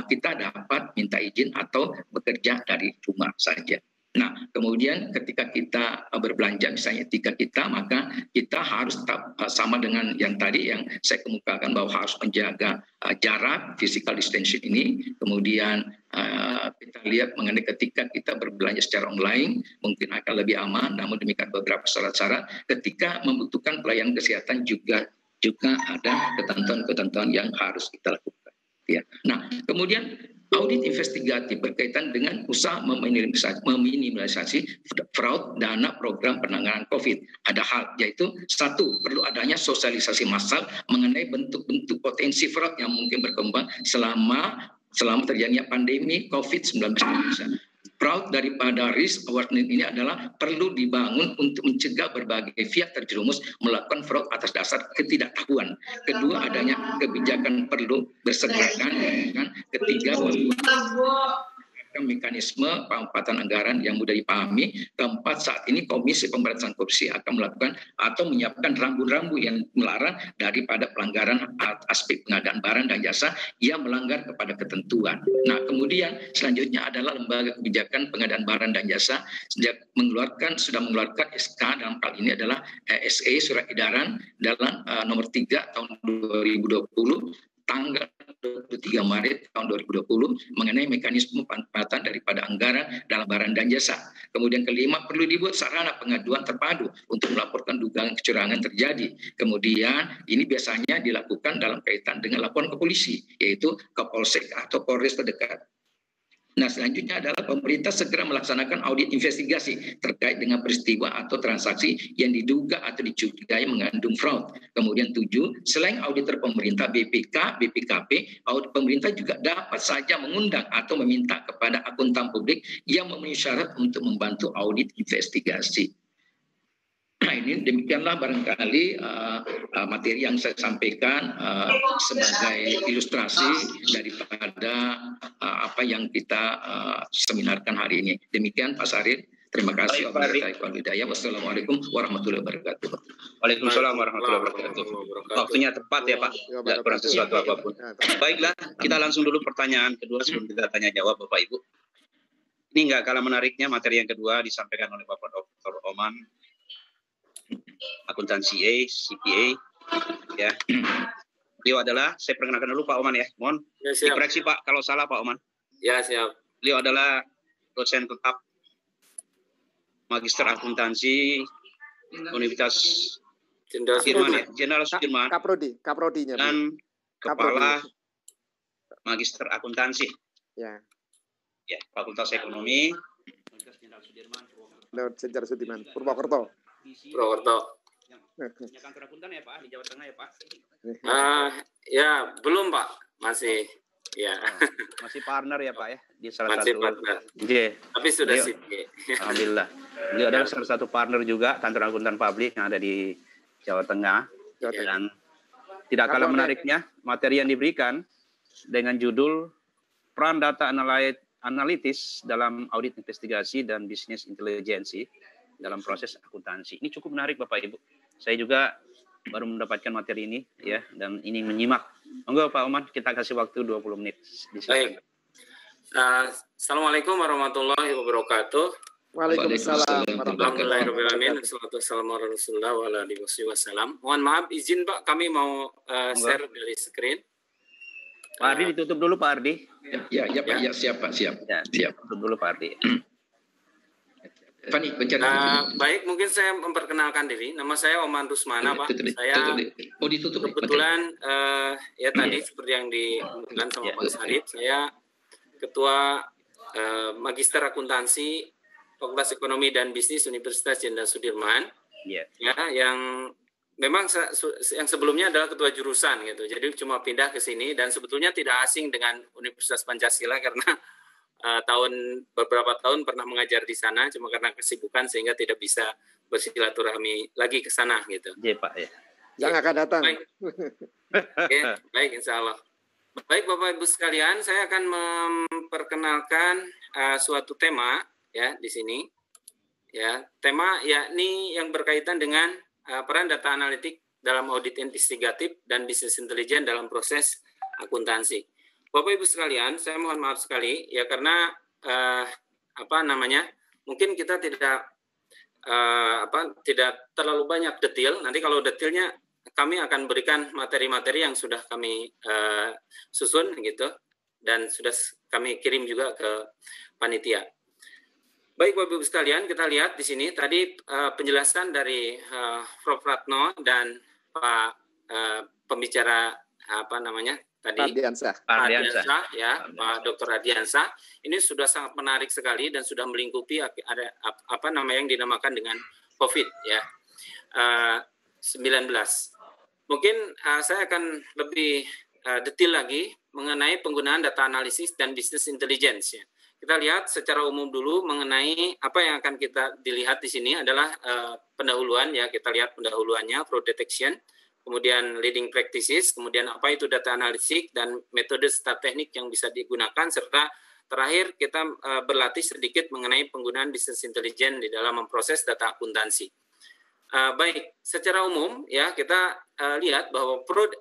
kita dapat minta izin atau bekerja dari rumah saja. Nah, kemudian ketika kita berbelanja misalnya kita, maka kita harus tetap sama dengan yang tadi yang saya kemukakan bahwa harus menjaga jarak, physical distancing ini. Kemudian kita lihat mengenai ketika kita berbelanja secara online mungkin akan lebih aman, namun demikian beberapa syarat-syarat ketika membutuhkan pelayanan kesehatan juga ada ketentuan-ketentuan yang harus kita lakukan. Ya. Nah, kemudian audit investigatif berkaitan dengan usaha meminimalisasi fraud dana program penanganan COVID. Ada hal, yaitu 1, perlu adanya sosialisasi massal mengenai bentuk-bentuk potensi fraud yang mungkin berkembang selama terjadinya pandemi COVID-19 di Indonesia. Fraud daripada risk awareness ini adalah perlu dibangun untuk mencegah berbagai pihak terjerumus melakukan fraud atas dasar ketidaktahuan. Kedua, adanya kebijakan perlu bersegerakan. Ketiga, mekanisme pemanfaatan anggaran yang mudah dipahami. Keempat, saat ini Komisi Pemberantasan Korupsi akan melakukan atau menyiapkan rambu-rambu yang melarang daripada pelanggaran aspek pengadaan barang dan jasa yang melanggar kepada ketentuan. Nah, kemudian selanjutnya adalah lembaga kebijakan pengadaan barang dan jasa sudah mengeluarkan SK dalam hal ini adalah SE Surat Edaran dalam nomor 3 tahun 2020 tanggal 23 Maret tahun 2020 mengenai mekanisme penempatan daripada anggaran dalam barang dan jasa. Kemudian kelima, perlu dibuat sarana pengaduan terpadu untuk melaporkan dugaan kecurangan terjadi. Kemudian ini biasanya dilakukan dalam kaitan dengan laporan ke polisi, yaitu ke Polsek atau Polres terdekat. Nah, selanjutnya adalah pemerintah segera melaksanakan audit investigasi terkait dengan peristiwa atau transaksi yang diduga atau dicurigai mengandung fraud. Kemudian 7, selain auditor pemerintah BPK, BPKP, audit pemerintah juga dapat saja mengundang atau meminta kepada akuntan publik yang memenuhi syarat untuk membantu audit investigasi. Nah, ini demikianlah barangkali materi yang saya sampaikan sebagai ilustrasi daripada apa yang kita seminarkan hari ini. Demikian Pak Saril. Terima kasih. Wassalamualaikum warahmatullahi wabarakatuh. Waalaikumsalam warahmatullahi wabarakatuh. Waktunya tepat ya Pak, tidak kurang sesuatu apapun. Baiklah, kita langsung dulu pertanyaan kedua sebelum kita tanya jawab Bapak Ibu. Ini nggak kalah menariknya materi yang kedua disampaikan oleh Bapak Dr. Oman, akuntansi CPA, ya. Beliau adalah, saya perkenalkan dulu Pak Oman ya, mohon ya, dikoreksi Pak kalau salah Pak Oman. Ya, siap. Beliau adalah dosen tetap Magister Akuntansi Universitas Sudirman ya, Jenderal Sudirman. Kaprodinya. Dan Kepala Magister Akuntansi. Ya. Ya, Fakultas Ekonomi Universitas Jenderal Sudirman, Purwokerto. Punya kantor akuntan ya Pak di Jawa Tengah ya Pak? Ya belum Pak, masih ya. Masih partner ya Pak ya di salah masih satu. Partner. Yeah. Tapi sudah sih. Alhamdulillah. Beliau adalah salah satu partner juga kantor akuntan publik yang ada di Jawa Tengah. Dan tidak kalah menariknya materi yang diberikan dengan judul peran data analitis dalam audit investigasi dan bisnis intelijensi dalam proses akuntansi. Ini cukup menarik Bapak Ibu. Saya juga baru mendapatkan materi ini ya dan ini menyimak. Monggo Pak Oman, kita kasih waktu 20 menit. Baik. Assalamualaikum warahmatullahi wabarakatuh. Waalaikumsalam. Alhamdulillahirrahmanirrahim. Assalamualaikum warahmatullahi wabarakatuh. Mohon maaf izin Pak, kami mau share dari screen. Pak Ardi ditutup dulu Pak Ardi. Ya Pak, ya siap Pak, siap. Ya, siap. Tutup dulu Pak Ardi. Fani, baik, mungkin saya memperkenalkan diri. Nama saya Oman Rusmana, Pak. Saya kebetulan ya tadi seperti yang dibilang sama Pak Sarip, saya Ketua Magister Akuntansi Fakultas Ekonomi dan Bisnis Universitas Jenderal Sudirman. Ya, yang memang yang sebelumnya adalah ketua jurusan gitu. Jadi cuma pindah ke sini dan sebetulnya tidak asing dengan Universitas Pancasila karena beberapa tahun pernah mengajar di sana, cuma karena kesibukan sehingga tidak bisa bersilaturahmi lagi ke sana gitu. Iya Pak ya. Yang akan datang. Baik. Oke, baik insya Allah. Baik Bapak Ibu sekalian, saya akan memperkenalkan suatu tema ya di sini. Ya, tema yakni yang berkaitan dengan peran data analitik dalam audit investigatif dan bisnis intelijen dalam proses akuntansi. Bapak Ibu sekalian, saya mohon maaf sekali ya karena mungkin kita tidak terlalu banyak detail. Nanti kalau detailnya kami akan berikan materi-materi yang sudah kami susun gitu dan sudah kami kirim juga ke panitia. Baik Bapak Ibu sekalian, kita lihat di sini tadi penjelasan dari Prof. Ratno dan Pak pembicara tadi Ardiansah ya, Pak Dr. Ardiansah. Ini sudah sangat menarik sekali dan sudah melingkupi ada yang dinamakan dengan COVID ya 19. Mungkin saya akan lebih detail lagi mengenai penggunaan data analisis dan business intelligence ya. Kita lihat secara umum dulu mengenai apa yang akan kita dilihat di sini adalah pendahuluan ya. Kita lihat pendahuluannya, fraud detection, kemudian leading practices, kemudian apa itu data analitik dan metode serta teknik yang bisa digunakan, serta terakhir kita berlatih sedikit mengenai penggunaan business intelligence di dalam memproses data akuntansi. Baik, secara umum ya kita lihat bahwa fraud,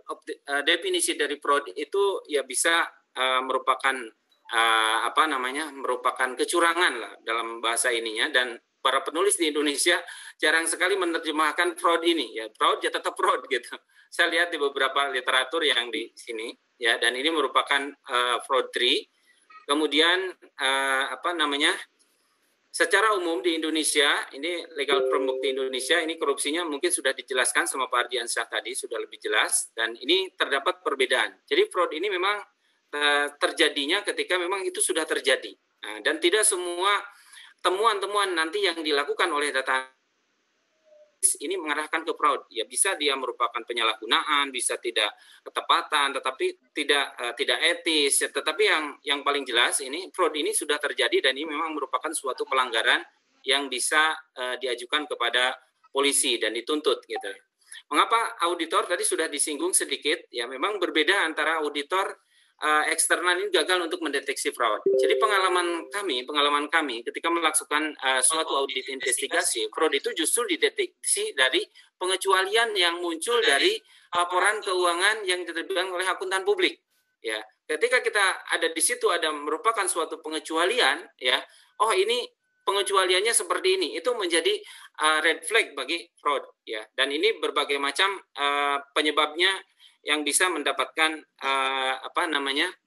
definisi dari fraud itu ya bisa merupakan merupakan kecurangan lah dalam bahasa ininya, dan para penulis di Indonesia jarang sekali menerjemahkan fraud ini. Ya, fraud ya tetap fraud gitu. Saya lihat di beberapa literatur yang di sini, ya, dan ini merupakan fraudry. Kemudian secara umum di Indonesia, ini legal framework di Indonesia, ini korupsinya mungkin sudah dijelaskan sama Pak Ardiansyah tadi, sudah lebih jelas, dan ini terdapat perbedaan. Jadi fraud ini memang terjadinya ketika memang itu sudah terjadi. Nah, dan tidak semua temuan-temuan nanti yang dilakukan oleh data ini mengarahkan ke fraud. Ya, bisa dia merupakan penyalahgunaan, bisa tidak ketepatan, tetapi tidak etis. Tetapi yang paling jelas ini fraud ini sudah terjadi dan ini memang merupakan suatu pelanggaran yang bisa diajukan kepada polisi dan dituntut gitu. Mengapa auditor tadi sudah disinggung sedikit? Ya, memang berbeda antara auditor eksternal ini gagal untuk mendeteksi fraud. Jadi pengalaman kami ketika melakukan suatu audit investigasi, fraud itu justru dideteksi dari pengecualian yang muncul dari laporan keuangan yang diterbitkan oleh akuntan publik. Ya, ketika kita ada di situ ada merupakan suatu pengecualian, ya, oh ini pengecualiannya seperti ini, itu menjadi red flag bagi fraud. Ya, dan ini berbagai macam penyebabnya yang bisa mendapatkan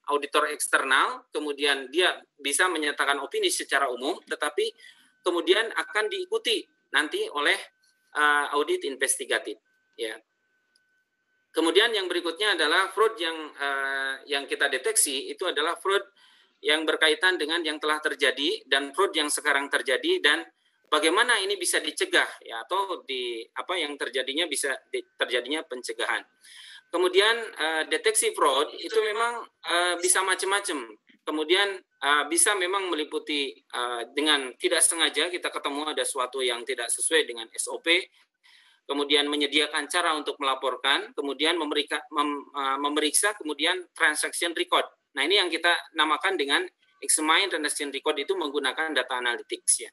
auditor eksternal, kemudian dia bisa menyatakan opini secara umum, tetapi kemudian akan diikuti nanti oleh audit investigatif. Ya. Kemudian yang berikutnya adalah fraud yang kita deteksi itu adalah fraud yang berkaitan dengan yang telah terjadi dan fraud yang sekarang terjadi dan bagaimana ini bisa dicegah, ya, atau yang terjadinya bisa terjadinya pencegahan. Kemudian deteksi fraud itu memang bisa macam-macam. Kemudian bisa memang meliputi dengan tidak sengaja kita ketemu ada sesuatu yang tidak sesuai dengan SOP, kemudian menyediakan cara untuk melaporkan, kemudian memeriksa, kemudian transaction record. Nah, ini yang kita namakan dengan examine transaction record itu menggunakan data analytics, ya.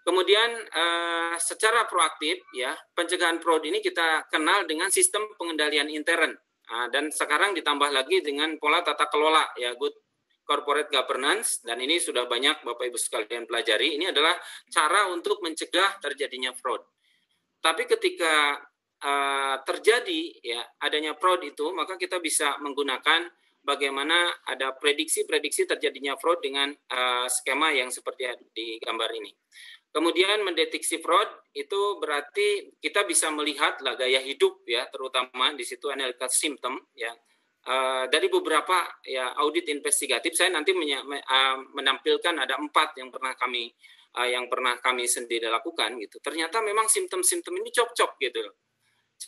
Kemudian secara proaktif, ya, pencegahan fraud ini kita kenal dengan sistem pengendalian intern, dan sekarang ditambah lagi dengan pola tata kelola, ya, good corporate governance, dan ini sudah banyak Bapak Ibu sekalian pelajari. Ini adalah cara untuk mencegah terjadinya fraud. Tapi ketika terjadi, ya, adanya fraud itu, maka kita bisa menggunakan bagaimana ada prediksi terjadinya fraud dengan skema yang seperti di gambar ini. Kemudian mendeteksi fraud itu berarti kita bisa melihat lah gaya hidup, ya, terutama di situ analytical symptom, ya, dari beberapa, ya, audit investigatif. Saya nanti menampilkan ada 4 yang pernah kami sendiri lakukan gitu. Ternyata memang simptom-simptom ini cocok gitu,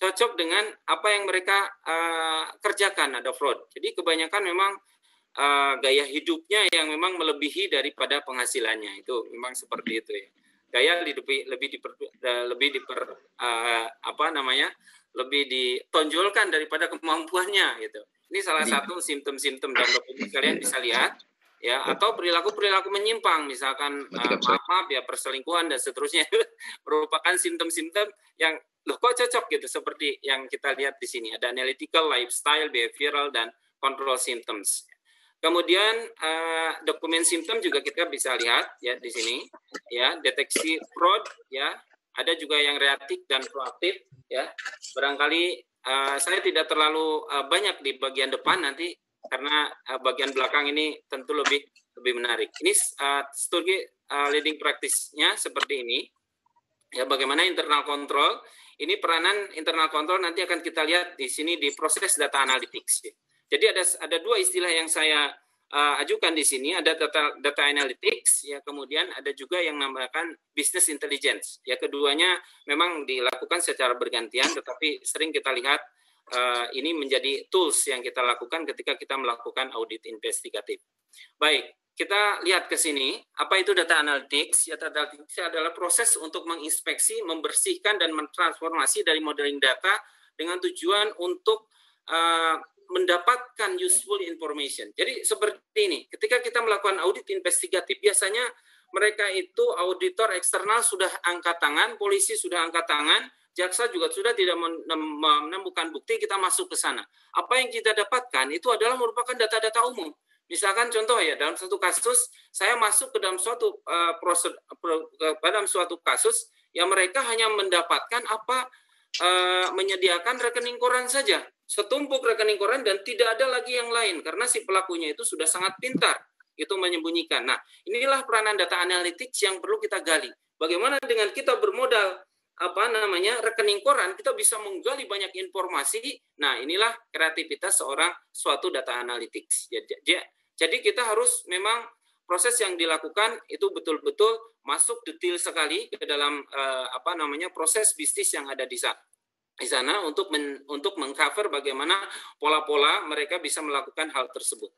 cocok dengan apa yang mereka kerjakan, ada fraud. Jadi kebanyakan memang gaya hidupnya yang memang melebihi daripada penghasilannya, itu memang seperti itu, ya. Gaya lebih ditonjolkan daripada kemampuannya gitu. Ini salah satu simptom-simptom dan kalian bisa lihat, ya, atau perilaku menyimpang, misalkan maaf ya, perselingkuhan dan seterusnya merupakan simptom-simptom yang loh kok cocok gitu, seperti yang kita lihat di sini ada analytical, lifestyle, behavioral, dan control symptoms. Kemudian dokumen simptom juga kita bisa lihat, ya, di sini, ya, deteksi fraud, ya, ada juga yang reaktif dan proaktif, ya. Barangkali saya tidak terlalu banyak di bagian depan nanti karena bagian belakang ini tentu lebih menarik. Ini studi leading practice-nya seperti ini, ya, bagaimana internal control. Ini peranan internal control nanti akan kita lihat di sini di proses data analytics. Jadi ada 2 istilah yang saya ajukan di sini, ada data analytics, ya, kemudian ada juga yang namakan business intelligence. Ya, keduanya memang dilakukan secara bergantian, tetapi sering kita lihat ini menjadi tools yang kita lakukan ketika kita melakukan audit investigatif. Baik, kita lihat ke sini, apa itu data analytics? Ya, data analytics adalah proses untuk menginspeksi, membersihkan, dan mentransformasi dari modeling data dengan tujuan untuk mendapatkan useful information. Jadi seperti ini, ketika kita melakukan audit investigatif, biasanya mereka itu auditor eksternal sudah angkat tangan, polisi sudah angkat tangan, jaksa juga sudah tidak menemukan bukti, kita masuk ke sana. Apa yang kita dapatkan itu adalah merupakan data-data umum. Misalkan contoh ya, dalam satu kasus saya masuk ke dalam suatu dalam suatu kasus yang mereka hanya mendapatkan menyediakan rekening koran saja, setumpuk rekening koran dan tidak ada lagi yang lain karena si pelakunya itu sudah sangat pintar itu menyembunyikan. Nah, inilah peranan data analytics yang perlu kita gali. Bagaimana dengan kita bermodal rekening koran, kita bisa menggali banyak informasi. Nah, inilah kreativitas suatu data analytics. Jadi kita harus memang proses yang dilakukan itu betul-betul masuk detail sekali ke dalam proses bisnis yang ada di sana untuk mengcover bagaimana pola-pola mereka bisa melakukan hal tersebut.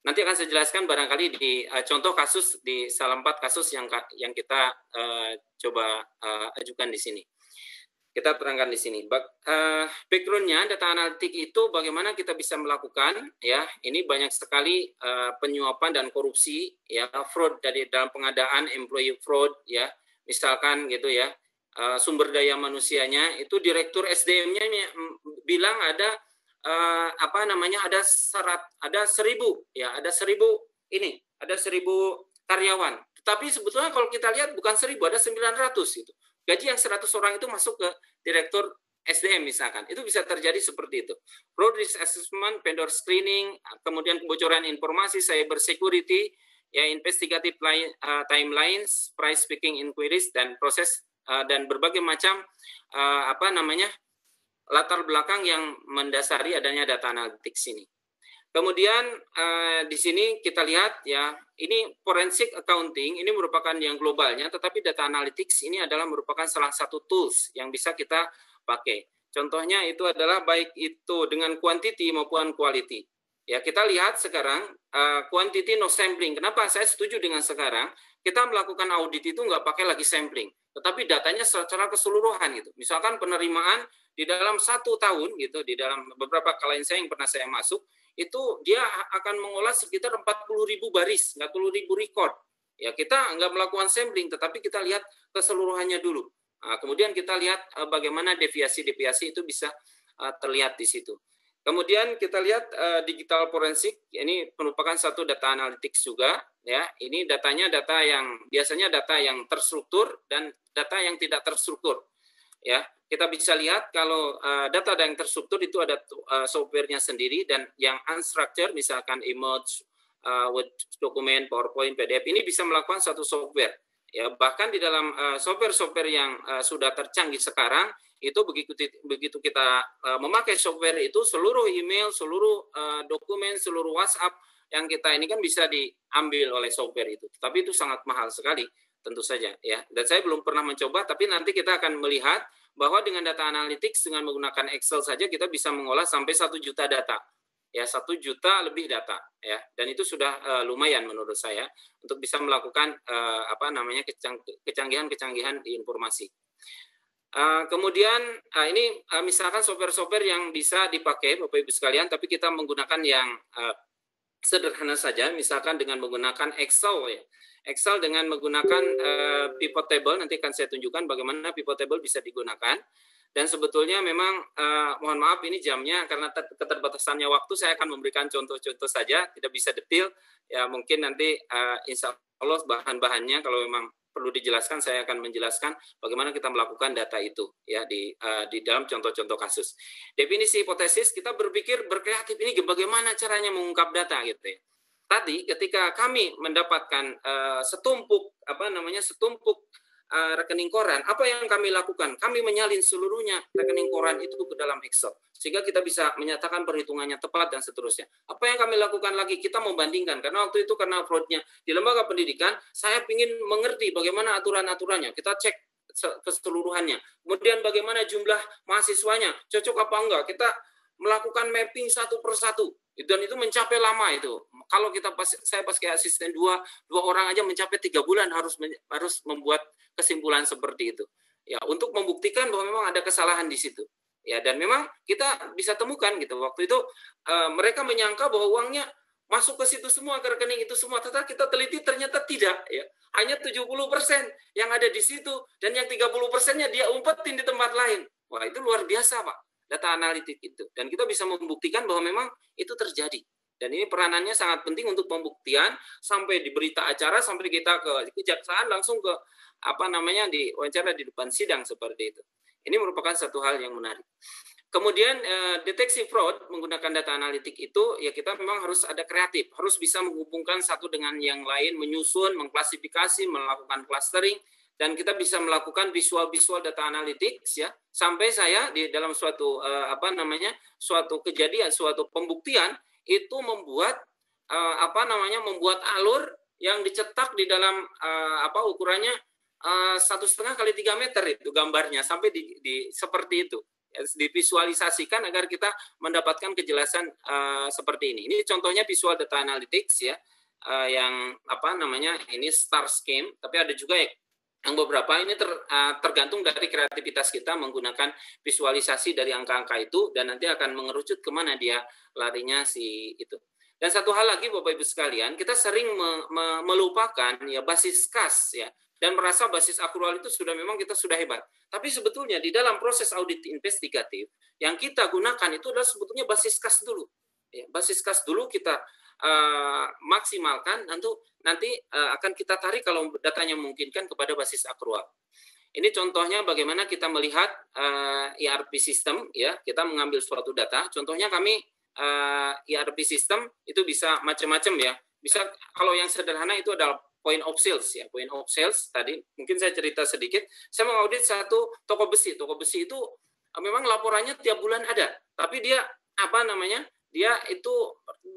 Nanti akan saya jelaskan barangkali di contoh kasus di salah 4 kasus yang kita coba ajukan di sini. Kita terangkan di sini. Background-nya data analitik itu bagaimana kita bisa melakukan ya. Ini banyak sekali penyuapan dan korupsi ya, fraud dari dalam pengadaan, employee fraud ya. Misalkan gitu ya. Sumber daya manusianya itu direktur SDM-nya bilang ada ada 1.000 karyawan. Tetapi sebetulnya kalau kita lihat bukan 1.000, ada 900 itu. Gaji yang 100 orang itu masuk ke direktur SDM misalkan. Itu bisa terjadi seperti itu. Fraud risk assessment, vendor screening, kemudian kebocoran informasi, cyber security, ya investigative timelines, price picking inquiries dan proses dan berbagai macam latar belakang yang mendasari adanya data analytics ini. Kemudian di sini kita lihat ya, ini forensic accounting ini merupakan yang globalnya, tetapi data analytics ini adalah merupakan salah satu tools yang bisa kita pakai. Contohnya itu adalah baik itu dengan quantity maupun quality. Ya, kita lihat sekarang quantity no sampling. Kenapa saya setuju dengan sekarang kita melakukan audit itu nggak pakai lagi sampling, tetapi datanya secara keseluruhan gitu. Misalkan penerimaan di dalam 1 tahun gitu, di dalam beberapa klien saya yang pernah saya masuk, itu dia akan mengolah sekitar 40.000 baris, 40.000 record. Ya, kita nggak melakukan sampling, tetapi kita lihat keseluruhannya dulu. Nah, kemudian kita lihat bagaimana deviasi-deviasi itu bisa terlihat di situ. Kemudian kita lihat digital forensik, ini merupakan satu data analytics juga. Ya, ini datanya biasanya data yang terstruktur dan data yang tidak terstruktur. Ya, kita bisa lihat kalau data yang terstruktur itu ada softwarenya sendiri, dan yang unstructured misalkan image, Word dokumen, PowerPoint, PDF ini bisa melakukan satu software. Ya, bahkan di dalam software-software yang sudah tercanggih sekarang itu begitu kita memakai software itu, seluruh email, seluruh dokumen, seluruh WhatsApp yang kita ini kan bisa diambil oleh software itu. Tapi itu sangat mahal sekali tentu saja ya. Dan saya belum pernah mencoba, tapi nanti kita akan melihat bahwa dengan data analytics dengan menggunakan Excel saja kita bisa mengolah sampai 1 juta data. Ya, 1 juta lebih data ya. Dan itu sudah lumayan menurut saya untuk bisa melakukan kecanggihan-kecanggihan di informasi. Kemudian ini misalkan software-software yang bisa dipakai Bapak Ibu sekalian, tapi kita menggunakan yang sederhana saja, misalkan dengan menggunakan Excel ya. Excel dengan menggunakan pivot table, nanti akan saya tunjukkan bagaimana pivot table bisa digunakan. Dan sebetulnya memang mohon maaf ini jamnya karena keterbatasannya waktu, saya akan memberikan contoh-contoh saja, tidak bisa detail. Ya mungkin nanti insya Allah bahan-bahannya kalau memang perlu dijelaskan, saya akan menjelaskan bagaimana kita melakukan data itu ya di dalam contoh-contoh kasus. Definisi hipotesis, kita berpikir berkreatif ini bagaimana caranya mengungkap data gitu ya. Tadi ketika kami mendapatkan setumpuk rekening koran, apa yang kami lakukan? Kami menyalin seluruhnya rekening koran itu ke dalam Excel, sehingga kita bisa menyatakan perhitungannya tepat dan seterusnya. Apa yang kami lakukan lagi? Kita membandingkan, karena waktu itu karena fraudnya di lembaga pendidikan, saya ingin mengerti bagaimana aturan-aturannya. Kita cek keseluruhannya. Kemudian bagaimana jumlah mahasiswanya, cocok apa enggak? Kita melakukan mapping satu persatu, dan itu mencapai lama itu. Kalau saya pas kayak asisten dua orang aja mencapai 3 bulan harus membuat kesimpulan seperti itu. Ya, untuk membuktikan bahwa memang ada kesalahan di situ. Ya, dan memang kita bisa temukan gitu. Waktu itu mereka menyangka bahwa uangnya masuk ke situ semua, ke rekening itu semua. Tetapi kita teliti ternyata tidak. Ya, hanya 70% yang ada di situ, dan yang 30%-nya dia umpetin di tempat lain. Wah, itu luar biasa Pak, data analitik itu. Dan kita bisa membuktikan bahwa memang itu terjadi. Dan ini peranannya sangat penting untuk pembuktian sampai di berita acara, sampai kita ke kejaksaan langsung ke di wawancara di depan sidang seperti itu. Ini merupakan satu hal yang menarik. Kemudian deteksi fraud menggunakan data analitik itu ya kita memang harus ada kreatif, harus bisa menghubungkan satu dengan yang lain, menyusun, mengklasifikasi, melakukan clustering, dan kita bisa melakukan visual data analytics ya. Sampai saya di dalam suatu suatu kejadian, suatu pembuktian itu membuat membuat alur yang dicetak di dalam ukurannya 1,5 kali 3 meter itu gambarnya sampai di seperti itu. Divisualisasikan agar kita mendapatkan kejelasan seperti ini. Ini contohnya visual data analytics ya, yang ini star scheme, tapi ada juga yang beberapa ini tergantung dari kreativitas kita menggunakan visualisasi dari angka-angka itu dan nanti akan mengerucut kemana dia larinya si itu. Dan satu hal lagi Bapak Ibu sekalian, kita sering melupakan ya basis kas ya. Dan merasa basis akrual itu memang kita sudah hebat. Tapi sebetulnya di dalam proses audit investigatif yang kita gunakan itu adalah sebetulnya basis kas dulu. Ya, basis kas dulu kita maksimalkan, nanti akan kita tarik kalau datanya memungkinkan kepada basis akrual. Ini contohnya bagaimana kita melihat ERP system, ya kita mengambil suatu data. Contohnya kami ERP system itu bisa macam-macam ya. Bisa kalau yang sederhana itu adalah point of sales ya, point of sales tadi mungkin saya cerita sedikit. Saya mengaudit satu toko besi. Toko besi itu memang laporannya tiap bulan ada, tapi dia dia itu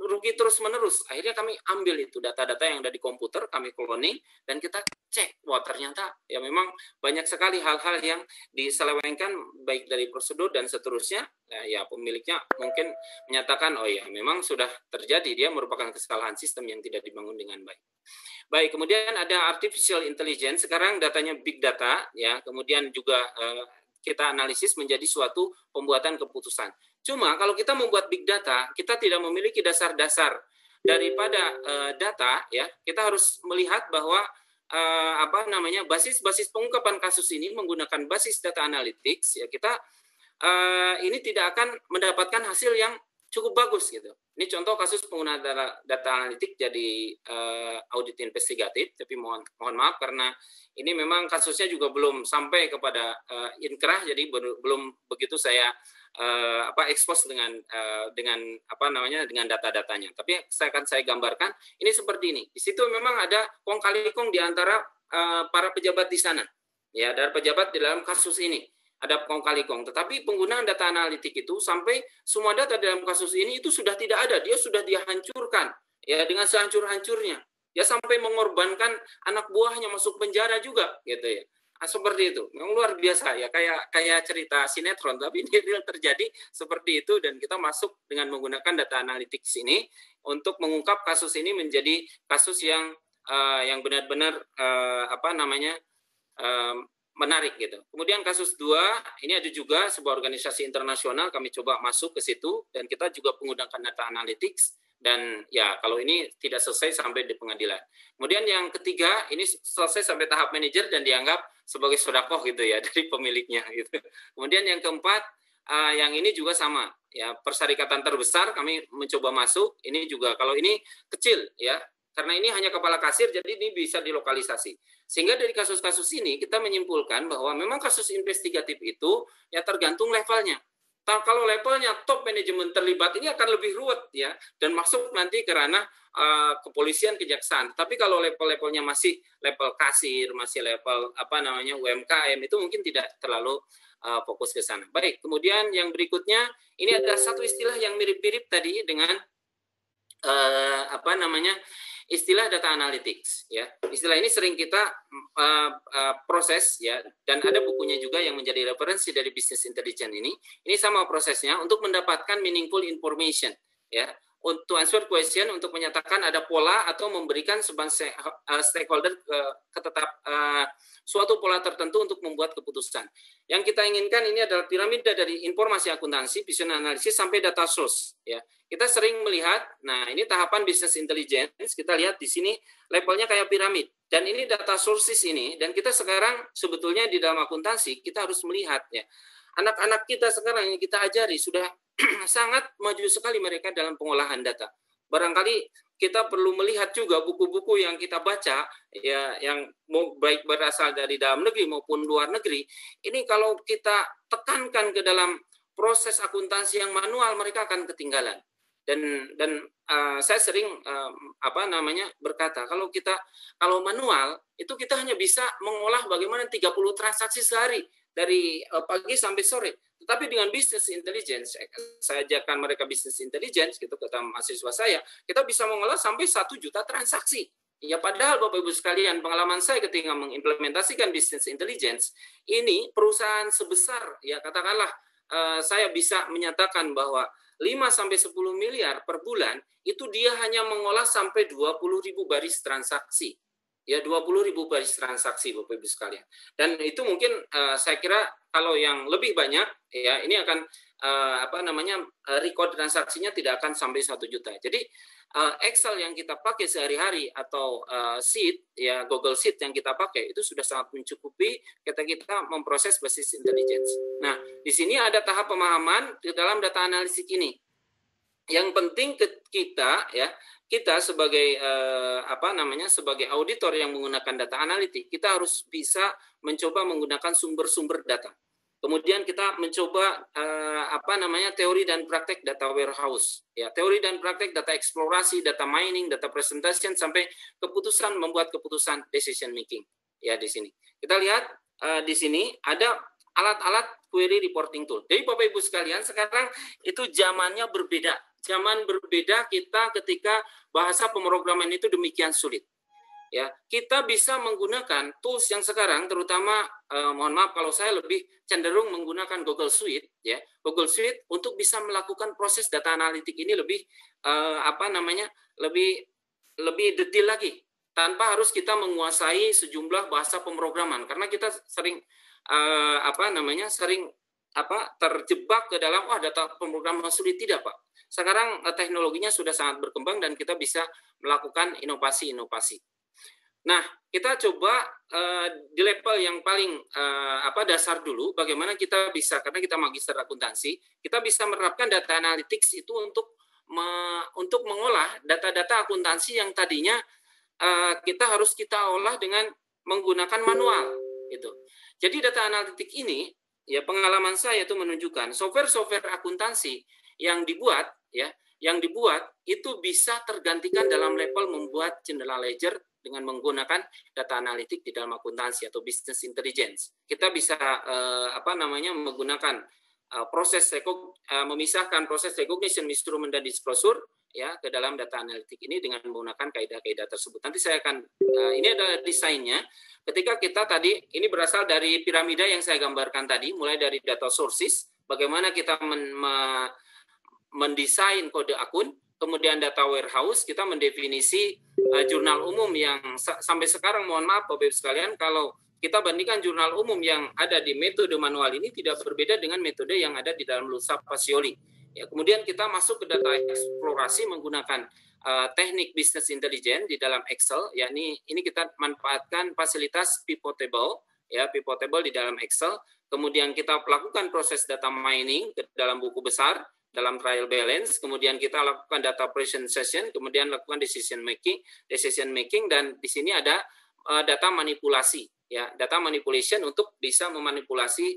rugi terus-menerus. Akhirnya kami ambil itu data-data yang ada di komputer, kami cloning dan kita cek. Wah, ternyata ya memang banyak sekali hal-hal yang diselewengkan baik dari prosedur dan seterusnya. Ya pemiliknya mungkin menyatakan oh ya memang sudah terjadi, dia merupakan kesalahan sistem yang tidak dibangun dengan baik. Baik, kemudian ada artificial intelligence, sekarang datanya big data ya, kemudian juga kita analisis menjadi suatu pembuatan keputusan. Cuma kalau kita membuat big data, kita tidak memiliki dasar-dasar daripada data ya. Kita harus melihat bahwa basis pengungkapan kasus ini menggunakan basis data analytics ya, kita ini tidak akan mendapatkan hasil yang cukup bagus gitu. Ini contoh kasus penggunaan data analitik jadi audit investigatif, tapi mohon maaf karena ini memang kasusnya juga belum sampai kepada inkrah, jadi belum begitu saya expose dengan data-datanya. Tapi akan saya gambarkan ini seperti ini. Di situ memang ada kong kali kong di antara para pejabat di sana. Ya, dari pejabat di dalam kasus ini. Ada kong kali kong, tetapi penggunaan data analitik itu sampai semua data dalam kasus ini itu sudah tidak ada, dia sudah dihancurkan ya dengan sehancur-hancurnya. Dia sampai mengorbankan anak buahnya masuk penjara juga gitu ya. Seperti itu. Memang luar biasa ya, kayak cerita sinetron, tapi ini real terjadi seperti itu dan kita masuk dengan menggunakan data analitik ini untuk mengungkap kasus ini menjadi kasus yang benar-benar menarik gitu. Kemudian kasus 2, ini ada juga sebuah organisasi internasional, kami coba masuk ke situ dan kita juga menggunakan data analytics dan ya kalau ini tidak selesai sampai di pengadilan. Kemudian yang ketiga, ini selesai sampai tahap manajer dan dianggap sebagai sedekah gitu ya dari pemiliknya gitu. Kemudian yang keempat, yang ini juga sama ya, persyarikatan terbesar kami mencoba masuk, ini juga kalau ini kecil ya. Karena ini hanya kepala kasir, jadi ini bisa dilokalisasi. Sehingga dari kasus-kasus ini kita menyimpulkan bahwa memang kasus investigatif itu ya tergantung levelnya. Kalau levelnya top manajemen terlibat ini akan lebih ruwet ya dan masuk nanti ke ranah kepolisian, kejaksaan. Tapi kalau level-levelnya masih level kasir, masih level UMKM itu mungkin tidak terlalu fokus ke sana. Baik, kemudian yang berikutnya ini ada satu istilah yang mirip-mirip tadi dengan istilah data analytics ya. Istilah ini sering kita proses ya, dan ada bukunya juga yang menjadi referensi dari business intelligence ini. Ini sama prosesnya untuk mendapatkan meaningful information ya. Untuk answer question, untuk menyatakan ada pola atau memberikan stakeholder suatu pola tertentu untuk membuat keputusan. Yang kita inginkan ini adalah piramida dari informasi akuntansi, business analysis sampai data source ya. Kita sering melihat, nah ini tahapan business intelligence, kita lihat di sini levelnya kayak piramid. Dan ini data sources ini, dan kita sekarang sebetulnya di dalam akuntansi, kita harus melihat ya. Anak-anak kita sekarang yang kita ajari sudah sangat maju sekali mereka dalam pengolahan data. barangkali kita perlu melihat juga buku-buku yang kita baca, ya, yang baik berasal dari dalam negeri maupun luar negeri. Ini kalau kita tekankan ke dalam proses akuntansi yang manual, mereka akan ketinggalan. Dan saya sering berkata, kalau manual itu kita hanya bisa mengolah bagaimana 30 transaksi sehari dari pagi sampai sore. Tetapi dengan business intelligence, saya ajarkan mereka business intelligence gitu kata mahasiswa saya, kita bisa mengolah sampai 1 juta transaksi. Ya, padahal Bapak Ibu sekalian, pengalaman saya ketika mengimplementasikan business intelligence, ini perusahaan sebesar, ya katakanlah saya bisa menyatakan bahwa 5-10 miliar per bulan, itu dia hanya mengolah sampai 20.000 baris transaksi. Ya, 20.000 baris transaksi Bapak Ibu sekalian. Dan itu mungkin saya kira kalau yang lebih banyak, ya ini akan record transaksinya tidak akan sampai 1 juta. Jadi Excel yang kita pakai sehari-hari atau Sheet, ya Google Sheet yang kita pakai itu sudah sangat mencukupi kita memproses basis intelligence. Nah, di sini ada tahap pemahaman di dalam data analitik ini. Yang penting kita sebagai sebagai auditor yang menggunakan data analitik, kita harus bisa mencoba menggunakan sumber-sumber data. Kemudian kita mencoba teori dan praktek data warehouse, ya teori dan praktek data eksplorasi, data mining, data presentation sampai membuat keputusan decision making. Ya, di sini kita lihat di sini ada alat-alat query reporting tool. Jadi Bapak Ibu sekalian, sekarang itu zamannya berbeda. Zaman berbeda kita ketika bahasa pemrograman itu demikian sulit. Ya, kita bisa menggunakan tools yang sekarang, terutama mohon maaf kalau saya lebih cenderung menggunakan Google Suite, ya Google Suite untuk bisa melakukan proses data analitik ini lebih lebih detail lagi, tanpa harus kita menguasai sejumlah bahasa pemrograman, karena kita sering terjebak ke dalam data pemrograman sulit. Tidak, Pak. Sekarang teknologinya sudah sangat berkembang dan kita bisa melakukan inovasi-inovasi. Nah, kita coba di level yang paling dasar dulu, bagaimana kita bisa, karena kita magister akuntansi, kita bisa menerapkan data analytics itu untuk mengolah data-data akuntansi yang tadinya kita olah dengan menggunakan manual, gitu. Jadi data analitik ini, ya pengalaman saya itu menunjukkan software akuntansi yang dibuat itu bisa tergantikan dalam level membuat general ledger dengan menggunakan data analitik di dalam akuntansi atau business intelligence. Kita bisa menggunakan memisahkan proses recognition, instrument dan disclosure ya ke dalam data analitik ini dengan menggunakan kaidah-kaidah tersebut. Nanti saya akan ini adalah desainnya. Ketika kita tadi ini berasal dari piramida yang saya gambarkan tadi, mulai dari data sources, bagaimana kita mendesain kode akun, kemudian data warehouse, kita mendefinisi jurnal umum yang sampai sekarang, mohon maaf Bapak Ibu sekalian, kalau kita bandingkan jurnal umum yang ada di metode manual ini tidak berbeda dengan metode yang ada di dalam Lusa Pacioli. Ya, kemudian kita masuk ke data eksplorasi menggunakan teknik business intelligence di dalam Excel, yakni ini kita manfaatkan fasilitas pivot table, ya pivot table di dalam Excel. Kemudian kita lakukan proses data mining ke dalam buku besar, dalam trial balance, kemudian kita lakukan data presentation, kemudian lakukan decision making, dan di sini ada data manipulasi, ya data manipulation untuk bisa memanipulasi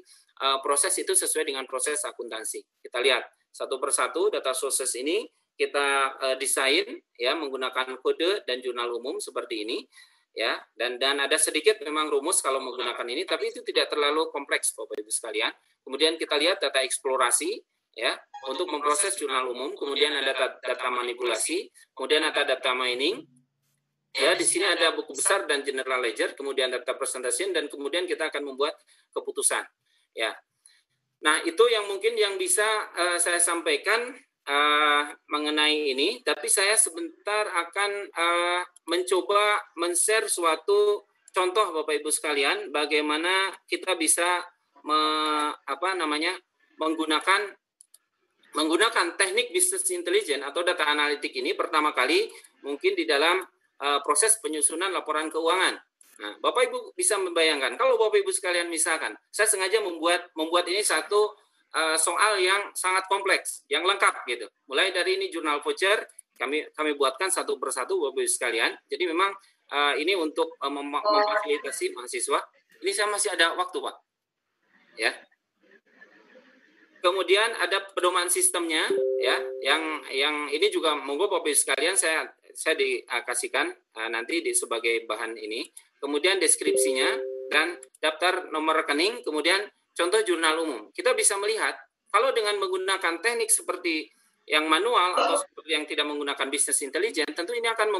proses itu sesuai dengan proses akuntansi. Kita lihat satu persatu data sources ini kita desain ya menggunakan kode dan jurnal umum seperti ini ya, dan ada sedikit memang rumus kalau menggunakan ini, tapi itu tidak terlalu kompleks Bapak Ibu sekalian. Kemudian kita lihat data eksplorasi ya untuk memproses jurnal umum, kemudian ada data manipulasi, kemudian ada data mining. Ya, di sini ada buku besar dan general ledger, kemudian data presentation, dan kemudian kita akan membuat keputusan. Ya. Nah, itu yang mungkin yang bisa saya sampaikan mengenai ini, tapi saya sebentar akan mencoba men-share suatu contoh Bapak Ibu sekalian bagaimana kita bisa menggunakan teknik business intelligence atau data analitik ini pertama kali mungkin di dalam proses penyusunan laporan keuangan. Nah, Bapak Ibu bisa membayangkan kalau Bapak Ibu sekalian misalkan saya sengaja membuat ini satu soal yang sangat kompleks, yang lengkap gitu. Mulai dari ini jurnal voucher, Kami buatkan satu persatu Bapak Ibu sekalian. Jadi memang ini untuk memfasilitasi mahasiswa. Ini saya masih ada waktu, Pak. Ya. Kemudian ada pedoman sistemnya, ya, yang ini juga monggo Bapak Ibu sekalian saya dikasihkan nanti sebagai bahan ini. Kemudian deskripsinya dan daftar nomor rekening, kemudian contoh jurnal umum. Kita bisa melihat kalau dengan menggunakan teknik seperti yang manual atau seperti yang tidak menggunakan business intelligence, tentu ini akan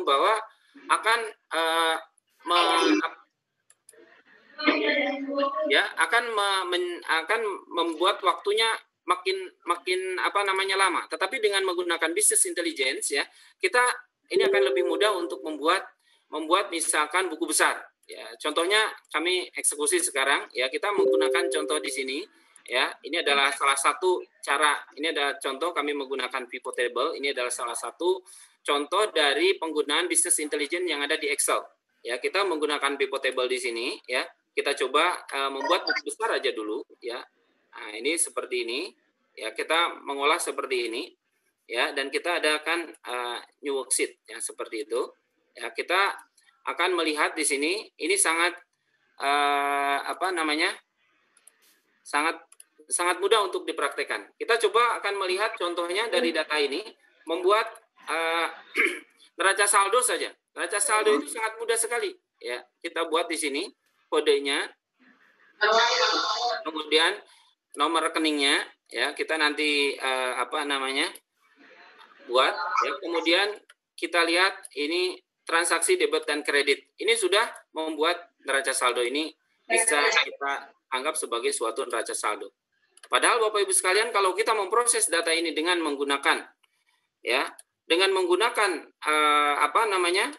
akan membuat waktunya makin lama. Tetapi dengan menggunakan business intelligence, ya, kita ini akan lebih mudah untuk membuat misalkan buku besar. Ya, contohnya kami eksekusi sekarang, ya, kita menggunakan contoh di sini, ya. Ini adalah salah satu cara. Ini adalah contoh kami menggunakan pivot table. Ini adalah salah satu contoh dari penggunaan business intelligence yang ada di Excel. Ya, kita menggunakan pivot table di sini, ya. Kita coba membuat buku besar aja dulu, ya. Nah, ini seperti ini, ya, kita mengolah seperti ini, ya, dan kita adakan new worksheet, ya, seperti itu, ya. Kita akan melihat di sini, ini sangat sangat mudah untuk dipraktekkan. Kita coba akan melihat contohnya dari data ini, membuat neraca saldo saja. Neraca saldo itu sangat mudah sekali, ya. Kita buat di sini kodenya, kemudian nomor rekeningnya, ya, kita nanti buat, ya. Kemudian kita lihat ini transaksi debit dan kredit. Ini sudah membuat neraca saldo ini bisa kita anggap sebagai suatu neraca saldo. Padahal Bapak Ibu sekalian, kalau kita memproses data ini dengan menggunakan, ya, dengan menggunakan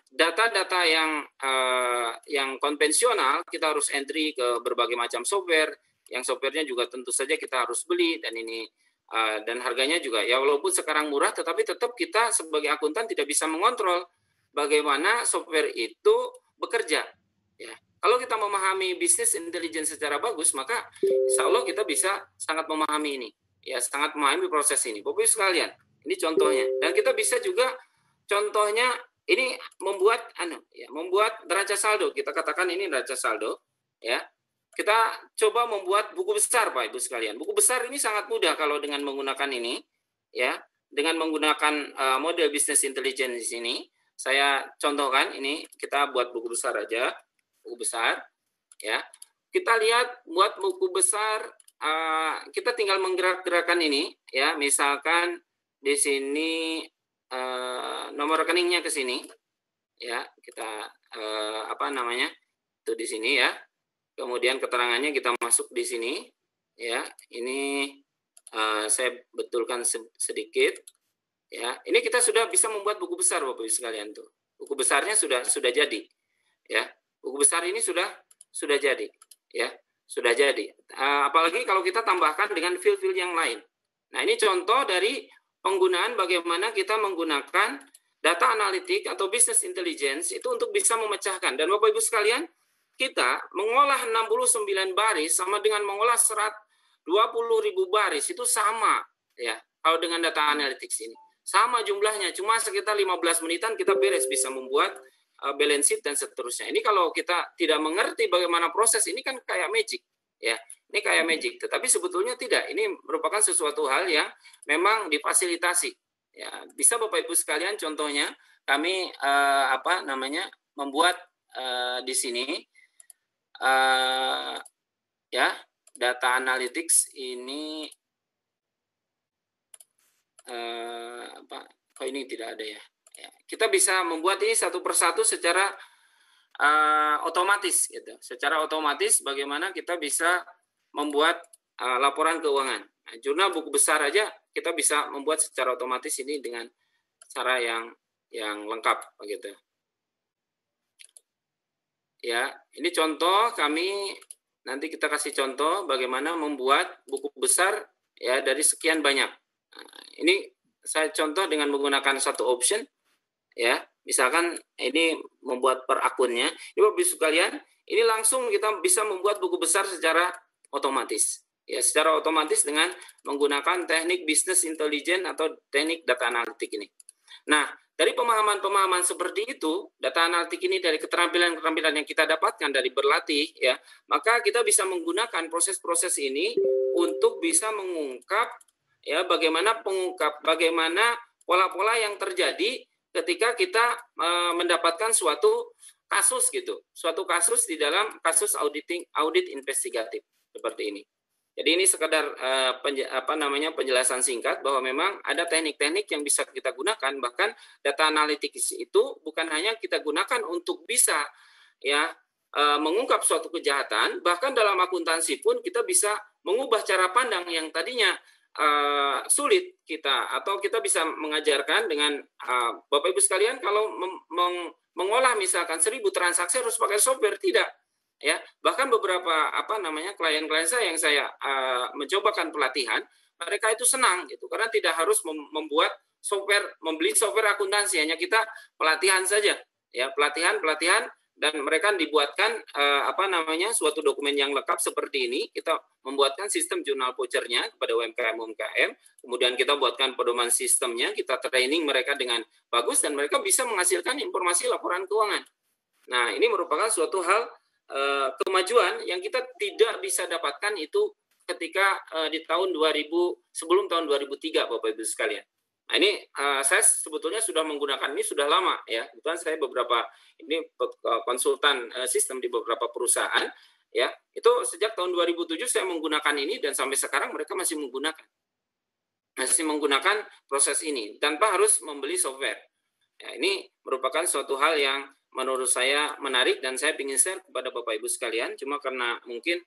data-data yang konvensional, kita harus entry ke berbagai macam software. Yang softwarenya juga tentu saja kita harus beli, dan ini dan harganya juga, ya, walaupun sekarang murah, tetapi tetap kita sebagai akuntan tidak bisa mengontrol bagaimana software itu bekerja. Ya, kalau kita memahami business intelligence secara bagus, maka insya Allah kita bisa sangat memahami ini, ya, sangat memahami proses ini. Bapak Ibu sekalian, ini contohnya, dan kita bisa juga contohnya ini membuat neraca saldo. Kita katakan ini neraca saldo, ya. Kita coba membuat buku besar, Pak Ibu sekalian. Buku besar ini sangat mudah kalau dengan menggunakan ini, ya, dengan menggunakan model business intelligence di sini. Saya contohkan ini, kita buat buku besar aja, buku besar, ya. Kita lihat buat buku besar, kita tinggal menggerak-gerakan ini, ya. Misalkan di sini nomor rekeningnya ke sini, ya. Kita itu di sini, ya. Kemudian keterangannya kita masuk di sini, ya. Ini saya betulkan sedikit, ya. Ini kita sudah bisa membuat buku besar, Bapak Ibu sekalian tuh. Buku besarnya sudah jadi, ya. Buku besar ini sudah jadi, ya. Sudah jadi. Apalagi kalau kita tambahkan dengan fill-fill yang lain. Nah, ini contoh dari penggunaan bagaimana kita menggunakan data analitik atau business intelligence itu untuk bisa memecahkan. Dan Bapak Ibu sekalian, kita mengolah 69 baris sama dengan mengolah 20.000 baris itu sama, ya. Kalau dengan data analytics ini sama jumlahnya, cuma sekitar 15 menitan kita beres bisa membuat balance sheet dan seterusnya. Ini kalau kita tidak mengerti bagaimana proses ini kan kayak magic, ya. Ini kayak magic, tetapi sebetulnya tidak. Ini merupakan sesuatu hal yang memang difasilitasi, ya. Bisa Bapak Ibu sekalian, contohnya kami membuat di sini. Ya, data analytics ini kok ini tidak ada, ya. Ya, kita bisa membuat ini satu persatu secara otomatis, gitu. Secara otomatis bagaimana kita bisa membuat laporan keuangan. Nah, jurnal buku besar aja kita bisa membuat secara otomatis ini dengan cara yang lengkap, begitu. Ya, ini contoh kami, nanti kita kasih contoh bagaimana membuat buku besar, ya, dari sekian banyak. Nah, ini saya contoh dengan menggunakan satu option, ya. Misalkan ini membuat per akunnya. Ibu Bapak sekalian, ini langsung kita bisa membuat buku besar secara otomatis. Ya, secara otomatis dengan menggunakan teknik business intelligence atau teknik data analitik ini. Nah, dari pemahaman-pemahaman seperti itu, data analitik ini dari keterampilan-keterampilan yang kita dapatkan dari berlatih, ya, maka kita bisa menggunakan proses-proses ini untuk bisa mengungkap, ya, bagaimana pola-pola yang terjadi ketika kita mendapatkan suatu kasus gitu, suatu kasus di dalam kasus audit investigatif seperti ini. Jadi ini sekedar penjelasan singkat bahwa memang ada teknik-teknik yang bisa kita gunakan, bahkan data analitik itu bukan hanya kita gunakan untuk bisa ya mengungkap suatu kejahatan, bahkan dalam akuntansi pun kita bisa mengubah cara pandang yang tadinya sulit kita, atau kita bisa mengajarkan dengan Bapak Ibu sekalian, kalau mengolah misalkan 1000 transaksi harus pakai software, tidak. Ya, bahkan beberapa klien-klien saya yang saya mencobakan pelatihan, mereka itu senang gitu karena tidak harus membeli software akuntansi, hanya kita pelatihan saja, ya, pelatihan dan mereka dibuatkan suatu dokumen yang lengkap seperti ini. Kita membuatkan sistem jurnal vouchernya kepada UMKM, kemudian kita buatkan pedoman sistemnya, kita training mereka dengan bagus dan mereka bisa menghasilkan informasi laporan keuangan. Nah, ini merupakan suatu hal kemajuan yang kita tidak bisa dapatkan itu ketika di tahun 2000, sebelum tahun 2003, Bapak Ibu sekalian. Nah, ini saya sebetulnya sudah menggunakan ini sudah lama, ya. Kebetulan saya konsultan sistem di beberapa perusahaan, ya. Itu sejak tahun 2007 saya menggunakan ini dan sampai sekarang mereka masih menggunakan proses ini tanpa harus membeli software. Ya, ini merupakan suatu hal yang menurut saya menarik dan saya ingin share kepada Bapak Ibu sekalian. Cuma karena mungkin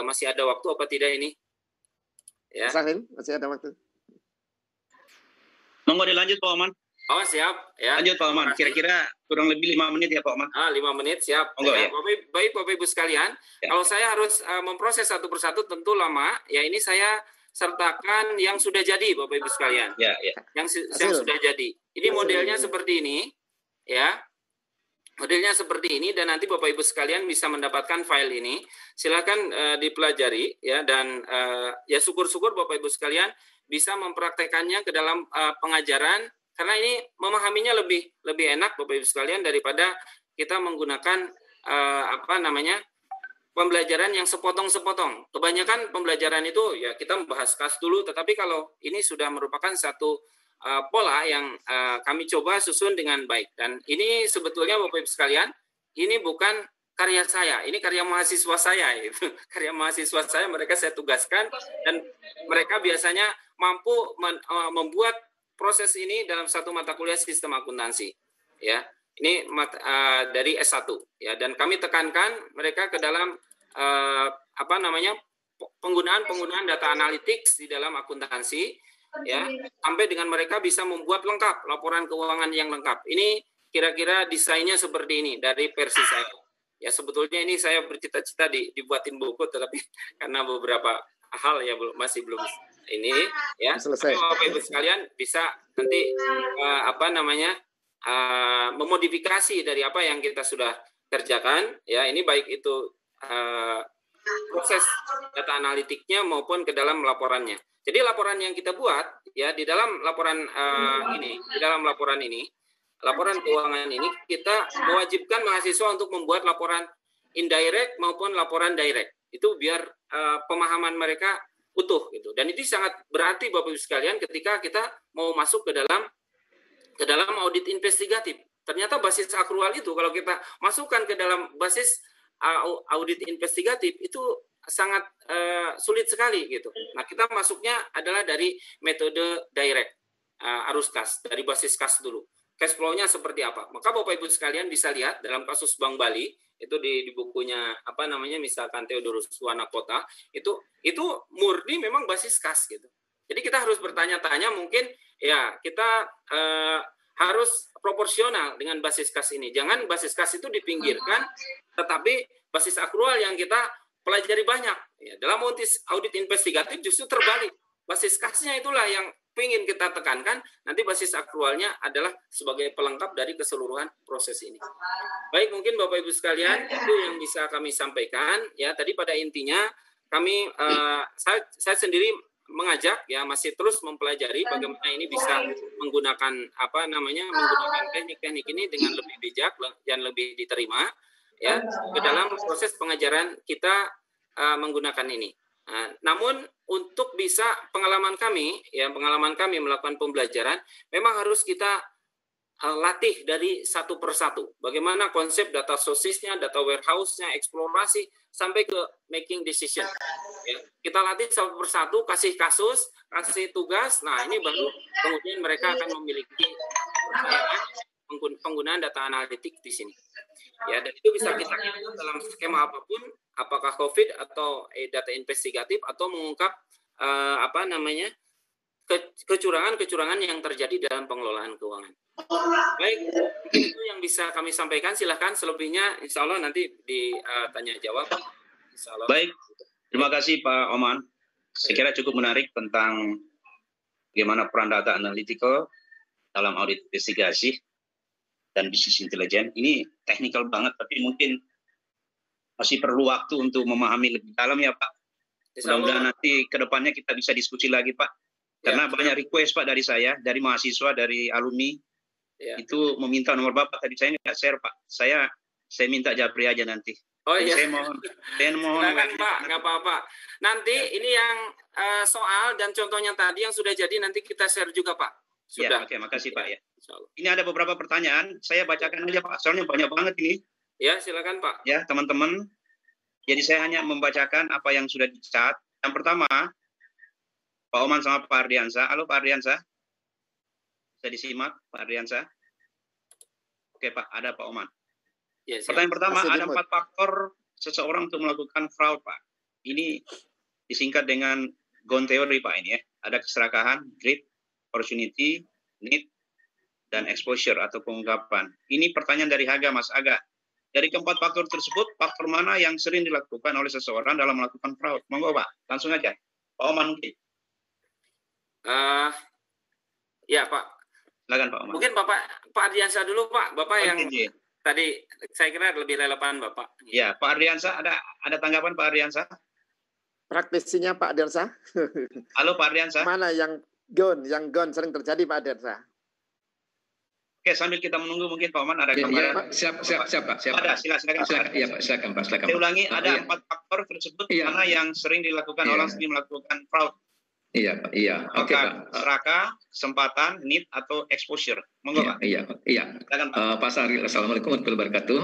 masih ada waktu apa tidak ini? Ya. Masih ada waktu. Monggo dilanjut Pak Oman. Oh, siap. Ya. Lanjut Pak Oman. Kira-kira kurang lebih 5 menit ya Pak Oman. 5 menit, siap. Monggo, ya. Baik Bapak Ibu sekalian, ya. Kalau saya harus memproses satu persatu tentu lama. Ya, ini saya sertakan yang sudah jadi Bapak Ibu sekalian. Ya, ya. Yang sudah jadi. Ini modelnya seperti ini, ya. Modelnya seperti ini dan nanti Bapak Ibu sekalian bisa mendapatkan file ini. Silakan dipelajari, ya, dan ya syukur-syukur Bapak Ibu sekalian bisa mempraktekannya ke dalam pengajaran, karena ini memahaminya lebih enak Bapak Ibu sekalian daripada kita menggunakan pembelajaran yang sepotong-sepotong. Kebanyakan pembelajaran itu ya kita membahas kas dulu, tetapi kalau ini sudah merupakan satu pola yang kami coba susun dengan baik. Dan ini sebetulnya Bapak Ibu sekalian, ini bukan karya saya, ini karya mahasiswa saya. Karya mahasiswa saya, mereka saya tugaskan dan mereka biasanya mampu membuat proses ini dalam satu mata kuliah sistem akuntansi. Ya, ini dari S1. Ya, dan kami tekankan mereka ke dalam penggunaan data analytics di dalam akuntansi. Ya, sampai dengan mereka bisa membuat lengkap laporan keuangan yang lengkap. Ini kira-kira desainnya seperti ini dari versi saya. Ya, sebetulnya ini saya bercita-cita dibuatin buku, tetapi karena beberapa hal ya masih belum ini, ya. Selesai. Bapak Ibu sekalian bisa nanti memodifikasi dari apa yang kita sudah kerjakan. Ya, ini baik itu proses data analitiknya maupun ke dalam laporannya. Jadi laporan yang kita buat, ya, di dalam laporan laporan keuangan ini kita mewajibkan mahasiswa untuk membuat laporan indirect maupun laporan direct. Itu biar pemahaman mereka utuh gitu. Dan itu sangat berarti Bapak Ibu sekalian ketika kita mau masuk ke dalam audit investigatif. Ternyata basis akrual itu kalau kita masukkan ke dalam basis audit investigatif itu sangat sulit sekali gitu. Nah, kita masuknya adalah dari metode direct, arus kas, dari basis kas dulu. Cash flow-nya seperti apa? Maka Bapak Ibu sekalian bisa lihat dalam kasus Bank Bali itu di bukunya misalkan Theodorus Wanakota itu murni memang basis kas gitu. Jadi kita harus bertanya-tanya, mungkin ya kita harus proporsional dengan basis kas ini. Jangan basis kas itu dipinggirkan, tetapi basis akrual yang kita pelajari banyak. Ya, dalam audit investigatif justru terbalik. Basis kasnya itulah yang ingin kita tekankan, nanti basis akrualnya adalah sebagai pelengkap dari keseluruhan proses ini. Baik, mungkin Bapak Ibu sekalian, itu yang bisa kami sampaikan. Ya, tadi pada intinya kami saya sendiri mengajak ya, masih terus mempelajari bagaimana ini bisa menggunakan menggunakan teknik-teknik ini dengan lebih bijak dan lebih diterima ya ke dalam proses pengajaran kita menggunakan ini. Namun untuk bisa pengalaman kami melakukan pembelajaran memang harus kita latih dari satu persatu. Bagaimana konsep data sources-nya, data warehouse-nya, eksplorasi, sampai ke making decision. Ya, kita latih satu persatu, kasih kasus, kasih tugas. Nah, ini baru kemudian mereka akan memiliki penggunaan data analitik di sini. Ya, dan itu bisa kita lakukan dalam skema apapun, apakah COVID atau data investigatif atau mengungkap kecurangan-kecurangan yang terjadi dalam pengelolaan keuangan. Baik, itu yang bisa kami sampaikan. Silahkan, selebihnya insya Allah nanti ditanya jawab. Insya Allah. Baik, terima kasih Pak Oman. Saya kira cukup menarik tentang bagaimana peran data analytical dalam audit investigasi dan bisnis intelijen. Ini teknikal banget, tapi mungkin masih perlu waktu untuk memahami lebih dalam ya Pak. Mudah-mudahan nanti ke depannya kita bisa diskusi lagi Pak. Karena banyak request Pak dari saya, dari mahasiswa, dari alumni. Ya. Itu meminta nomor Bapak, tadi saya nggak share Pak. Saya minta Japri aja nanti. Oh iya. Saya mohon. Silakan Pak, nggak apa-apa. Nanti ini yang soal dan contohnya tadi yang sudah jadi nanti kita share juga Pak. Sudah. Ya, oke, makasih Pak ya. Ini ada beberapa pertanyaan, saya bacakan aja Pak. Soalnya banyak banget ini. Ya, silakan Pak. Ya, teman-teman. Jadi saya hanya membacakan apa yang sudah dicat. Yang pertama, Pak Oman sama Pak Ardiansa. Halo Pak Ardiansa. Bisa disimak Pak Ardiansa? Oke Pak, ada Pak Oman. Ya, pertanyaan pertama, ada 4 faktor seseorang untuk melakukan fraud Pak. Ini disingkat dengan GON teori Pak ini ya. Ada keserakahan, greed, opportunity, need, dan exposure atau pengungkapan. Ini pertanyaan dari Haga, Mas Aga. Dari keempat faktor tersebut, faktor mana yang sering dilakukan oleh seseorang dalam melakukan fraud? Monggo Pak, langsung aja. Pak Oman mungkin. Ya Pak. Silakan Pak Oman. Mungkin Pak Ardiansa dulu Pak. Bapak yang tadi saya kira lebih relevan Bapak. Ya, Pak Ardiansa, ada tanggapan Pak Ardiansa? Praktisinya Pak Ardiansa. Halo Pak Ardiansa. Mana yang GON sering terjadi Pak Ardiansa? Oke, sambil kita menunggu mungkin Pak Oman ada gambaran. Siap Pak. Ada, silakan. Iya Pak, silakan Pak. Saya ulangi, ada 4 faktor tersebut mana yang sering dilakukan orang sering melakukan fraud. Iya Pak, iya. Oke Pak. Serakah, kesempatan, need, atau exposure. Monggo Pak. Iya. Silakan Pak. Pak Saril, Assalamualaikum warahmatullahi wabarakatuh.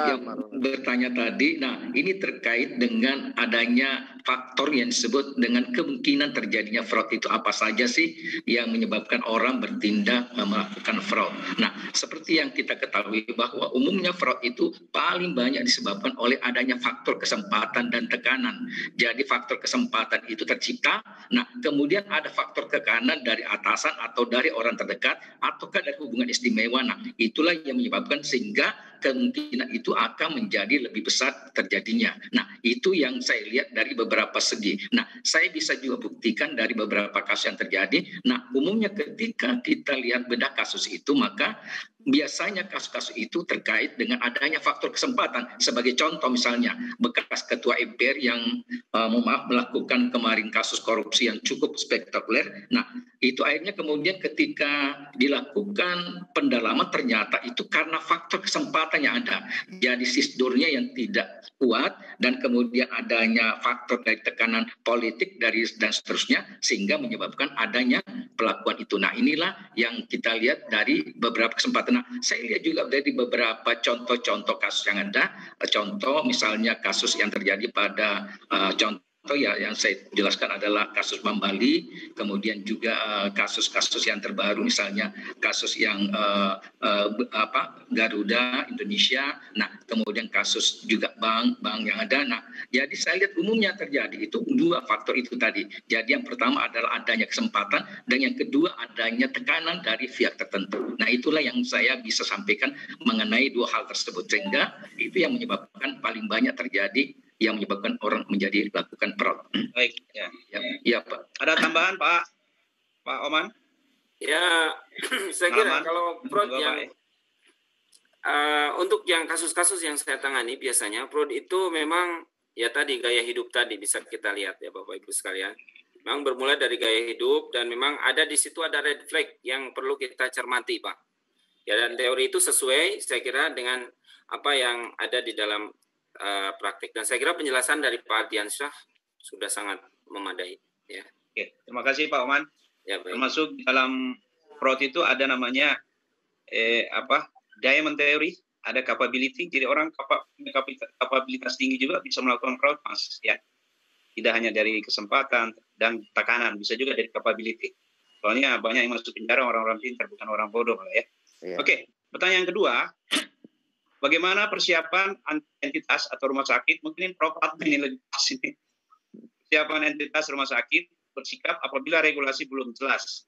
Yang bertanya tadi, nah ini terkait dengan adanya faktor yang disebut dengan kemungkinan terjadinya fraud itu apa saja sih yang menyebabkan orang bertindak melakukan fraud. Nah, seperti yang kita ketahui bahwa umumnya fraud itu paling banyak disebabkan oleh adanya faktor kesempatan dan tekanan. Jadi faktor kesempatan itu tercipta. Nah, kemudian ada faktor tekanan dari atasan atau dari orang terdekat ataukah dari hubungan istimewa. Nah, itulah yang menyebabkan sehingga kemungkinan itu akan menjadi lebih besar terjadinya. Nah, itu yang saya lihat dari beberapa segi. Nah, saya bisa juga buktikan dari beberapa kasus yang terjadi. Nah, umumnya ketika kita lihat bedah kasus itu, maka biasanya kasus-kasus itu terkait dengan adanya faktor kesempatan. Sebagai contoh misalnya, bekas ketua MPR yang melakukan kemarin kasus korupsi yang cukup spektakuler. Nah, itu akhirnya kemudian ketika dilakukan pendalaman ternyata itu karena faktor kesempatan yang ada. Jadi sisdurnya yang tidak kuat dan kemudian adanya faktor dari tekanan politik dan seterusnya sehingga menyebabkan adanya pelakuan itu. Nah, inilah yang kita lihat dari beberapa kesempatan. Nah, saya lihat juga dari beberapa contoh-contoh kasus yang ada. Contoh misalnya kasus yang terjadi pada contoh ya yang saya jelaskan adalah kasus Bank Bali, kemudian juga kasus-kasus yang terbaru misalnya kasus yang Garuda Indonesia. Nah, kemudian kasus juga bank yang ada. Nah, jadi saya lihat umumnya terjadi itu 2 faktor itu tadi. Jadi yang pertama adalah adanya kesempatan dan yang kedua adanya tekanan dari pihak tertentu. Nah, itulah yang saya bisa sampaikan mengenai 2 hal tersebut sehingga itu yang menyebabkan paling banyak terjadi yang menyebabkan orang menjadi lakukan fraud. Baik, ya. Ya Pak. Ada tambahan Pak Oman? Ya, saya kira kalau fraud yang untuk yang kasus-kasus yang saya tangani biasanya fraud itu memang ya tadi gaya hidup tadi bisa kita lihat ya Bapak Ibu sekalian. Memang bermula dari gaya hidup dan memang ada di situ ada red flag yang perlu kita cermati, Pak. Ya, dan teori itu sesuai saya kira dengan apa yang ada di dalam praktik. Dan saya kira penjelasan dari Pak Ardiansyah sudah sangat memadai. Ya. Oke, terima kasih Pak Oman. Ya, baik. Termasuk dalam fraud itu ada namanya diamond theory, ada capability. Jadi orang kapabilitas tinggi juga bisa melakukan fraud, Mas. Ya, tidak hanya dari kesempatan dan tekanan, bisa juga dari capability. Soalnya banyak yang masuk penjara orang-orang pintar, bukan orang bodoh, ya. Yeah. Oke, pertanyaan kedua, bagaimana persiapan entitas atau rumah sakit? Mungkin Prof. Admin ini lebih pas ini. Persiapan entitas rumah sakit bersikap apabila regulasi belum jelas.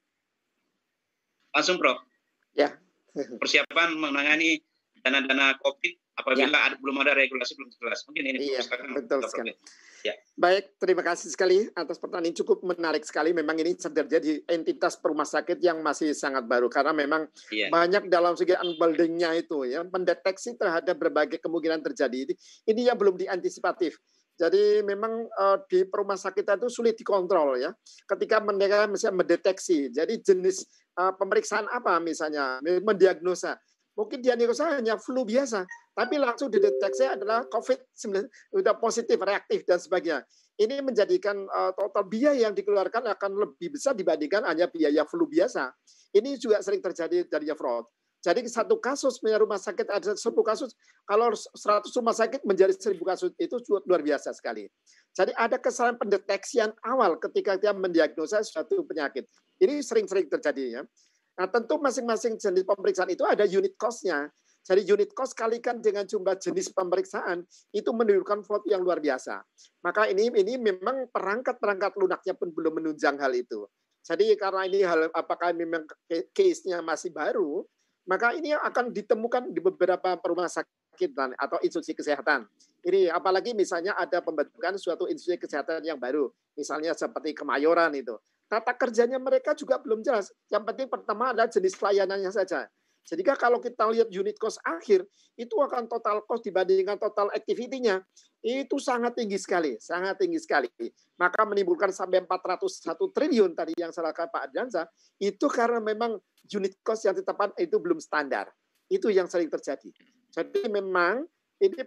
Langsung, Prof. Ya. Persiapan menangani dana-dana COVID apabila belum ada regulasi belum jelas. Mungkin ini betul sekali. Ya. Baik, terima kasih sekali atas pertanyaan ini, cukup menarik sekali. Memang ini terjadi entitas rumah sakit yang masih sangat baru karena memang banyak dalam segi unbuilding-nya itu ya, mendeteksi terhadap berbagai kemungkinan terjadi. Ini yang belum diantisipatif. Jadi memang di rumah sakit itu sulit dikontrol ya. Ketika mereka misalnya mendeteksi, jadi jenis pemeriksaan apa misalnya, mendiagnosa. Mungkin diagnosa hanya flu biasa, tapi langsung dideteksi adalah COVID-19, sudah positif, reaktif, dan sebagainya. Ini menjadikan total biaya yang dikeluarkan akan lebih besar dibandingkan hanya biaya flu biasa. Ini juga sering terjadi dari fraud. Jadi satu kasus rumah sakit ada 10 kasus, kalau 100 rumah sakit menjadi 1000 kasus, itu luar biasa sekali. Jadi ada kesalahan pendeteksian awal ketika dia mendiagnosa suatu penyakit. Ini sering-sering terjadi ya. Nah, tentu masing-masing jenis pemeriksaan itu ada unit cost-nya. Jadi unit cost kalikan dengan jumlah jenis pemeriksaan itu menunjukkan fraud yang luar biasa. Maka ini memang perangkat lunaknya pun belum menunjang hal itu. Jadi karena ini apakah memang case-nya masih baru, maka ini akan ditemukan di beberapa rumah sakit atau institusi kesehatan. Ini apalagi misalnya ada pembentukan suatu institusi kesehatan yang baru, misalnya seperti Kemayoran itu. Tata kerjanya mereka juga belum jelas. Yang penting pertama adalah jenis layanannya saja. Jadi kalau kita lihat unit cost akhir, itu akan total cost dibandingkan total activity-nya. Itu sangat tinggi sekali, sangat tinggi sekali. Maka menimbulkan sampai 401 triliun tadi yang disampaikan Pak Ardiansyah, itu karena memang unit cost yang ditetapkan itu belum standar. Itu yang sering terjadi. Jadi memang ini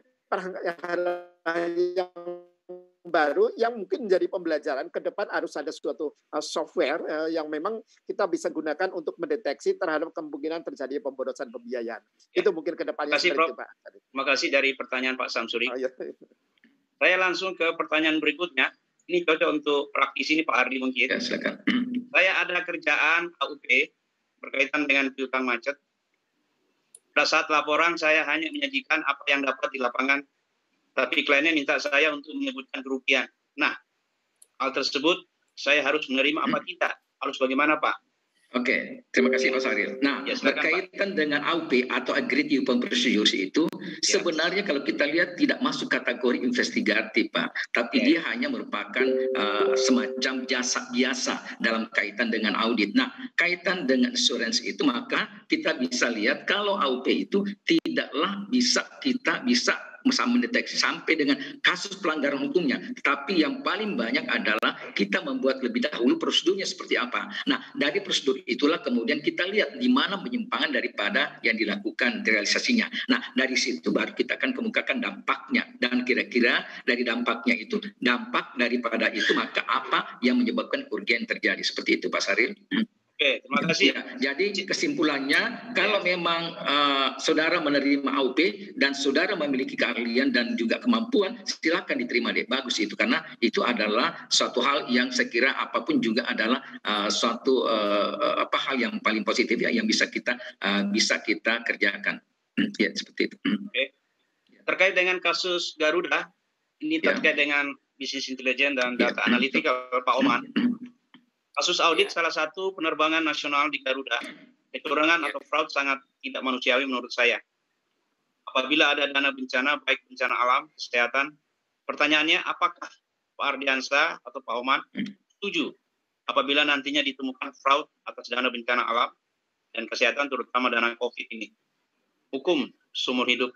yang baru yang mungkin menjadi pembelajaran ke depan harus ada suatu software yang memang kita bisa gunakan untuk mendeteksi terhadap kemungkinan terjadi pemborosan pembiayaan. Ya. Itu mungkin ke depannya. Terima kasih, Prof. Terima kasih dari pertanyaan Pak Samsuri. Oh, iya. Saya langsung ke pertanyaan berikutnya. Ini cocok untuk praktisi ini Pak Ardi mungkin. Ya, silakan. Saya ada kerjaan AUP berkaitan dengan piutang macet. Pada saat laporan saya hanya menyajikan apa yang dapat di lapangan, tapi kliennya minta saya untuk menyebutkan kerugian. Nah, hal tersebut saya harus menerima apa tidak? Harus bagaimana, Pak? Oke, terima kasih Pak Saril. Nah, ya, berkaitan dengan AUP atau Agreed Upon Procedures itu, sebenarnya kalau kita lihat tidak masuk kategori investigatif, Pak. Tapi dia hanya merupakan semacam jasa biasa dalam kaitan dengan audit. Nah, kaitan dengan assurance itu, maka kita bisa lihat kalau AUP itu tidaklah kita bisa mendeteksi sampai dengan kasus pelanggaran hukumnya. Tapi yang paling banyak adalah kita membuat lebih dahulu prosedurnya seperti apa. Nah, dari prosedur itulah kemudian kita lihat di mana penyimpangan daripada yang dilakukan realisasinya. Nah, dari situ baru kita akan kemukakan dampaknya. Dan kira-kira dari dampaknya itu, dampak daripada itu maka apa yang menyebabkan kerugian terjadi. Seperti itu Pak Saril. Oke, terima kasih. Ya, jadi kesimpulannya, kalau memang saudara menerima AUP dan saudara memiliki keahlian dan juga kemampuan, silakan diterima deh. Bagus itu, karena itu adalah suatu hal yang saya kira apapun juga adalah suatu hal yang paling positif ya, yang bisa kita kerjakan. Ya, seperti itu. Oke. Terkait dengan kasus Garuda, ini terkait dengan bisnis intelijen dan data analitik, Pak Oman. Kasus audit salah satu penerbangan nasional di Garuda, kecurangan atau fraud sangat tidak manusiawi menurut saya. Apabila ada dana bencana, baik bencana alam, kesehatan, pertanyaannya apakah Pak Ardiansyah atau Pak Oman setuju apabila nantinya ditemukan fraud atas dana bencana alam dan kesehatan, terutama dana COVID ini? Hukum seumur hidup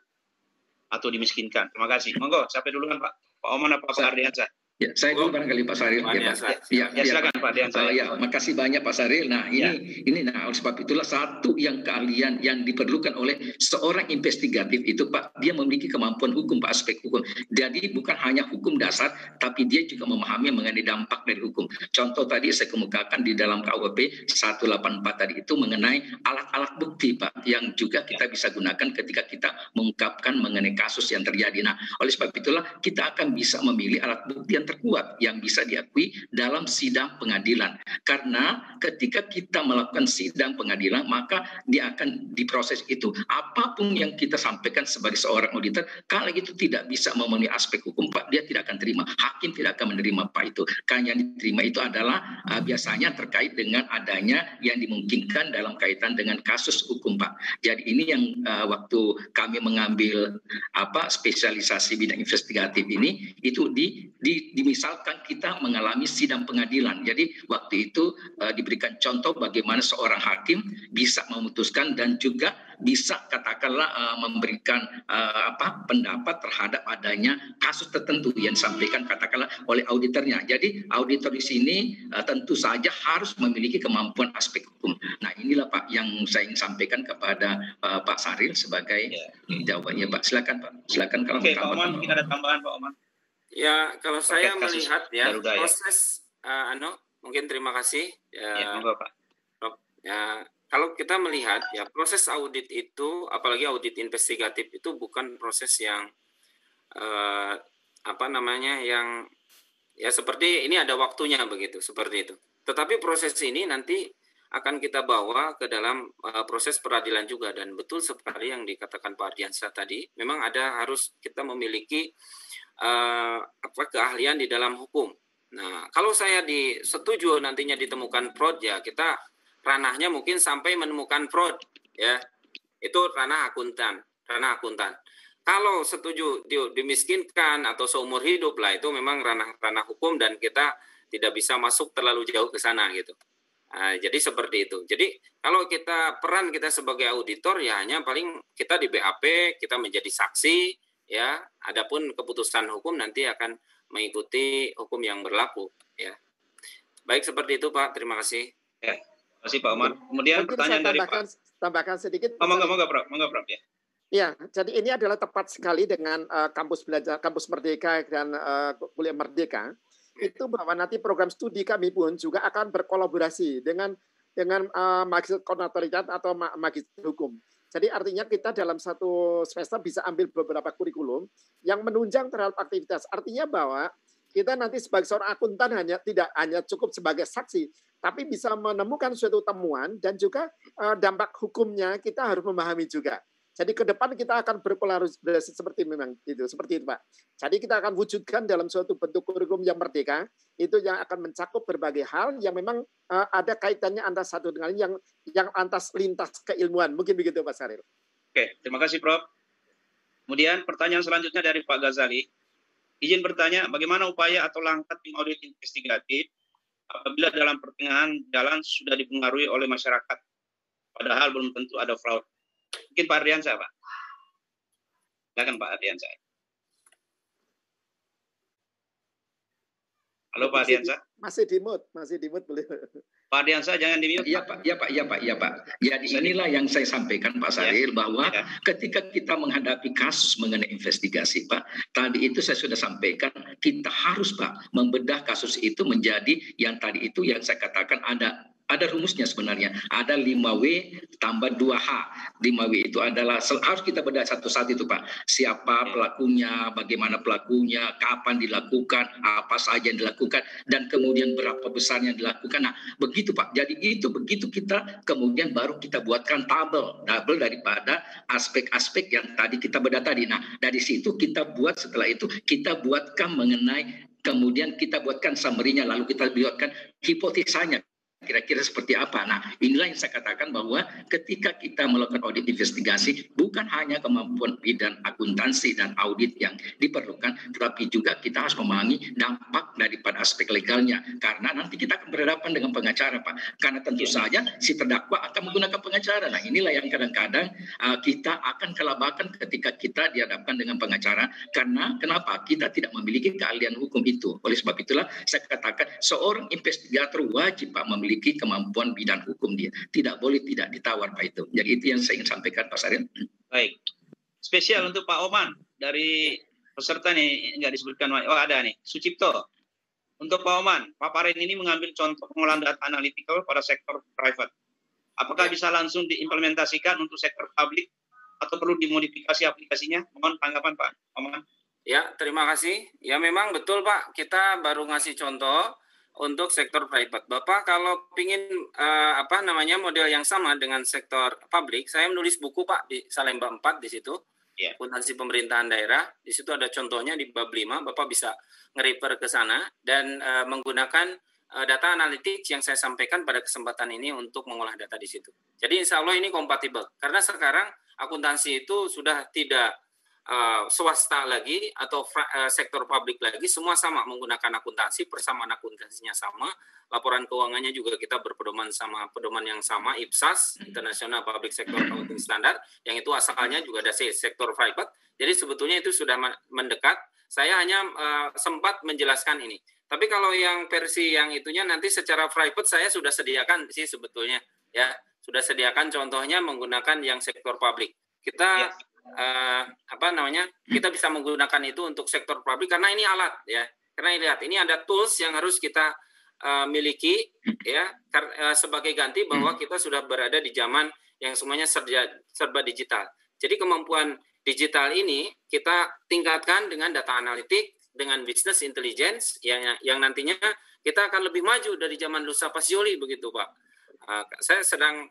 atau dimiskinkan? Terima kasih. Monggo, siapa duluan Pak? Pak Oman apa Pak Ardiansyah? Ya, saya dulu barangkali Pak Saril. Ya, Pak. Ya, silakan Pak Diansa. Ya, makasih banyak Pak Saril. Nah, ini oleh sebab itulah satu yang keahlian yang diperlukan oleh seorang investigatif itu Pak, dia memiliki kemampuan hukum, Pak, aspek hukum. Jadi bukan hanya hukum dasar, tapi dia juga memahami mengenai dampak dari hukum. Contoh tadi saya kemukakan di dalam KUHP 184 tadi itu mengenai alat-alat bukti Pak, yang juga kita bisa gunakan ketika kita mengungkapkan mengenai kasus yang terjadi. Nah, oleh sebab itulah kita akan bisa memilih alat bukti yang terkuat yang bisa diakui dalam sidang pengadilan. Karena ketika kita melakukan sidang pengadilan, maka dia akan diproses itu. Apapun yang kita sampaikan sebagai seorang auditor, kalau itu tidak bisa memenuhi aspek hukum, Pak, dia tidak akan terima. Hakim tidak akan menerima, Pak, itu. Karena yang diterima itu adalah biasanya terkait dengan adanya yang dimungkinkan dalam kaitan dengan kasus hukum, Pak. Jadi ini yang waktu kami mengambil spesialisasi bidang investigatif ini, itu misalkan kita mengalami sidang pengadilan. Jadi waktu itu diberikan contoh bagaimana seorang hakim bisa memutuskan dan juga bisa katakanlah memberikan pendapat terhadap adanya kasus tertentu yang disampaikan katakanlah oleh auditornya. Jadi auditor di sini tentu saja harus memiliki kemampuan aspek hukum. Nah, inilah Pak yang saya ingin sampaikan kepada Pak Saril sebagai jawabannya, Pak. Silakan Pak. Silakan kalau Oke, Pak Oman, mungkin ada tambahan Pak Oman. Ya, kalau saya melihat ya proses mungkin terima kasih monggo Pak. Ya, kalau kita melihat ya proses audit itu, apalagi audit investigatif itu bukan proses yang yang ya seperti ini ada waktunya begitu, seperti itu. Tetapi proses ini nanti akan kita bawa ke dalam proses peradilan juga, dan betul sekali yang dikatakan Pak Ardiansyah tadi, memang harus kita memiliki keahlian di dalam hukum. Nah, kalau saya setuju nantinya ditemukan fraud, ya kita ranahnya mungkin sampai menemukan fraud, ya itu ranah akuntan. Kalau setuju dimiskinkan atau seumur hidup lah, itu memang ranah hukum dan kita tidak bisa masuk terlalu jauh ke sana gitu. Jadi seperti itu. Jadi kalau peran kita sebagai auditor ya hanya paling kita di BAP, kita menjadi saksi. Ya, adapun keputusan hukum nanti akan mengikuti hukum yang berlaku. Ya, baik seperti itu Pak. Terima kasih. Ya, terima kasih Pak Oman. Kemudian mungkin pertanyaan dari Pak. Tambahkan sedikit. Monggo Prof. Ya. Ya, jadi ini adalah tepat sekali dengan kampus Merdeka dan Kuliah Merdeka. Itu bahwa nanti program studi kami pun juga akan berkolaborasi dengan magister koordinatoriat atau magister hukum. Jadi artinya kita dalam satu semester bisa ambil beberapa kurikulum yang menunjang terhadap aktivitas. Artinya bahwa kita nanti sebagai seorang akuntan tidak hanya cukup sebagai saksi, tapi bisa menemukan suatu temuan dan juga dampak hukumnya kita harus memahami juga. Jadi ke depan kita akan berkolaborasi seperti itu Pak. Jadi kita akan wujudkan dalam suatu bentuk kurikulum yang merdeka, itu yang akan mencakup berbagai hal yang memang ada kaitannya antara satu dengan lain yang antas lintas keilmuan. Mungkin begitu Pak Saril. Oke, terima kasih Prof. Kemudian pertanyaan selanjutnya dari Pak Ghazali. Izin bertanya, bagaimana upaya atau langkah tim audit investigatif apabila dalam pertengahan jalan sudah dipengaruhi oleh masyarakat, padahal belum tentu ada fraud? Mungkin Pak Ardiansyah, Pak. Silakan Pak Ardiansyah. Halo Pak Ardiansyah. Masih di mute boleh. Pak Ardiansyah jangan di mute. Iya Pak. Jadi inilah yang saya sampaikan Pak Saril bahwa ketika kita menghadapi kasus mengenai investigasi Pak, tadi itu saya sudah sampaikan kita harus Pak membedah kasus itu menjadi yang tadi itu yang saya katakan ada rumusnya sebenarnya. Ada 5W tambah 2H. 5W itu adalah harus kita bedah satu-satu itu Pak. Siapa pelakunya, bagaimana pelakunya, kapan dilakukan, apa saja yang dilakukan, dan kemudian berapa besarnya dilakukan. Nah, begitu Pak. Jadi itu begitu kita kemudian baru kita buatkan tabel daripada aspek-aspek yang tadi kita bedah tadi. Nah, dari situ kita buat setelah itu kita buatkan mengenai, kemudian kita buatkan summary-nya, lalu kita buatkan hipotesanya. kira-kira seperti apa. Nah, inilah yang saya katakan bahwa ketika kita melakukan audit investigasi, bukan hanya kemampuan bidang akuntansi dan audit yang diperlukan, tetapi juga kita harus memahami dampak daripada aspek legalnya. Karena nanti kita akan berhadapan dengan pengacara, Pak. Karena tentu saja si terdakwa akan menggunakan pengacara. Nah, inilah yang kadang-kadang kita akan kelabakan ketika kita dihadapkan dengan pengacara. Karena kenapa? Kita tidak memiliki keahlian hukum itu. Oleh sebab itulah saya katakan seorang investigator wajib, Pak, memiliki kemampuan bidang hukum dia. Tidak boleh tidak ditawar, Pak, itu. Jadi itu yang saya ingin sampaikan, Pak Saril. Baik. Spesial untuk Pak Oman dari peserta nih, nggak disebutkan. Oh, ada nih. Sucipto. Untuk Pak Oman, paparan ini mengambil contoh pengolahan data analytical pada sektor private. Apakah bisa langsung diimplementasikan untuk sektor publik atau perlu dimodifikasi aplikasinya? Mohon tanggapan Pak Oman. Ya, terima kasih. Ya, memang betul Pak, kita baru ngasih contoh untuk sektor private. Bapak kalau ingin model yang sama dengan sektor publik, saya menulis buku Pak di Salemba 4 di situ. Yeah. Akuntansi pemerintahan daerah, di situ ada contohnya di bab 5, Bapak bisa nge-refer ke sana dan menggunakan data analitik yang saya sampaikan pada kesempatan ini untuk mengolah data di situ. Jadi insya Allah ini kompatibel, karena sekarang akuntansi itu sudah tidak swasta lagi atau sektor publik lagi, semua sama menggunakan akuntansi, persamaan akuntansinya sama, laporan keuangannya juga kita berpedoman sama pedoman yang sama, IPSAS, International Public Sector Accounting Standard, yang itu asalnya juga dari sektor private. Jadi sebetulnya itu sudah mendekat. Saya hanya sempat menjelaskan ini. Tapi kalau yang versi yang itunya nanti secara private saya sudah sediakan sih sebetulnya, ya sudah sediakan contohnya menggunakan yang sektor publik. Kita kita bisa menggunakan itu untuk sektor publik karena ini alat ya. Karena lihat ini ada tools yang harus kita miliki ya sebagai ganti bahwa kita sudah berada di zaman yang semuanya serba digital. Jadi kemampuan digital ini kita tingkatkan dengan data analitik, dengan business intelligence yang nantinya kita akan lebih maju dari zaman Lusa Pacioli begitu Pak. Saya sedang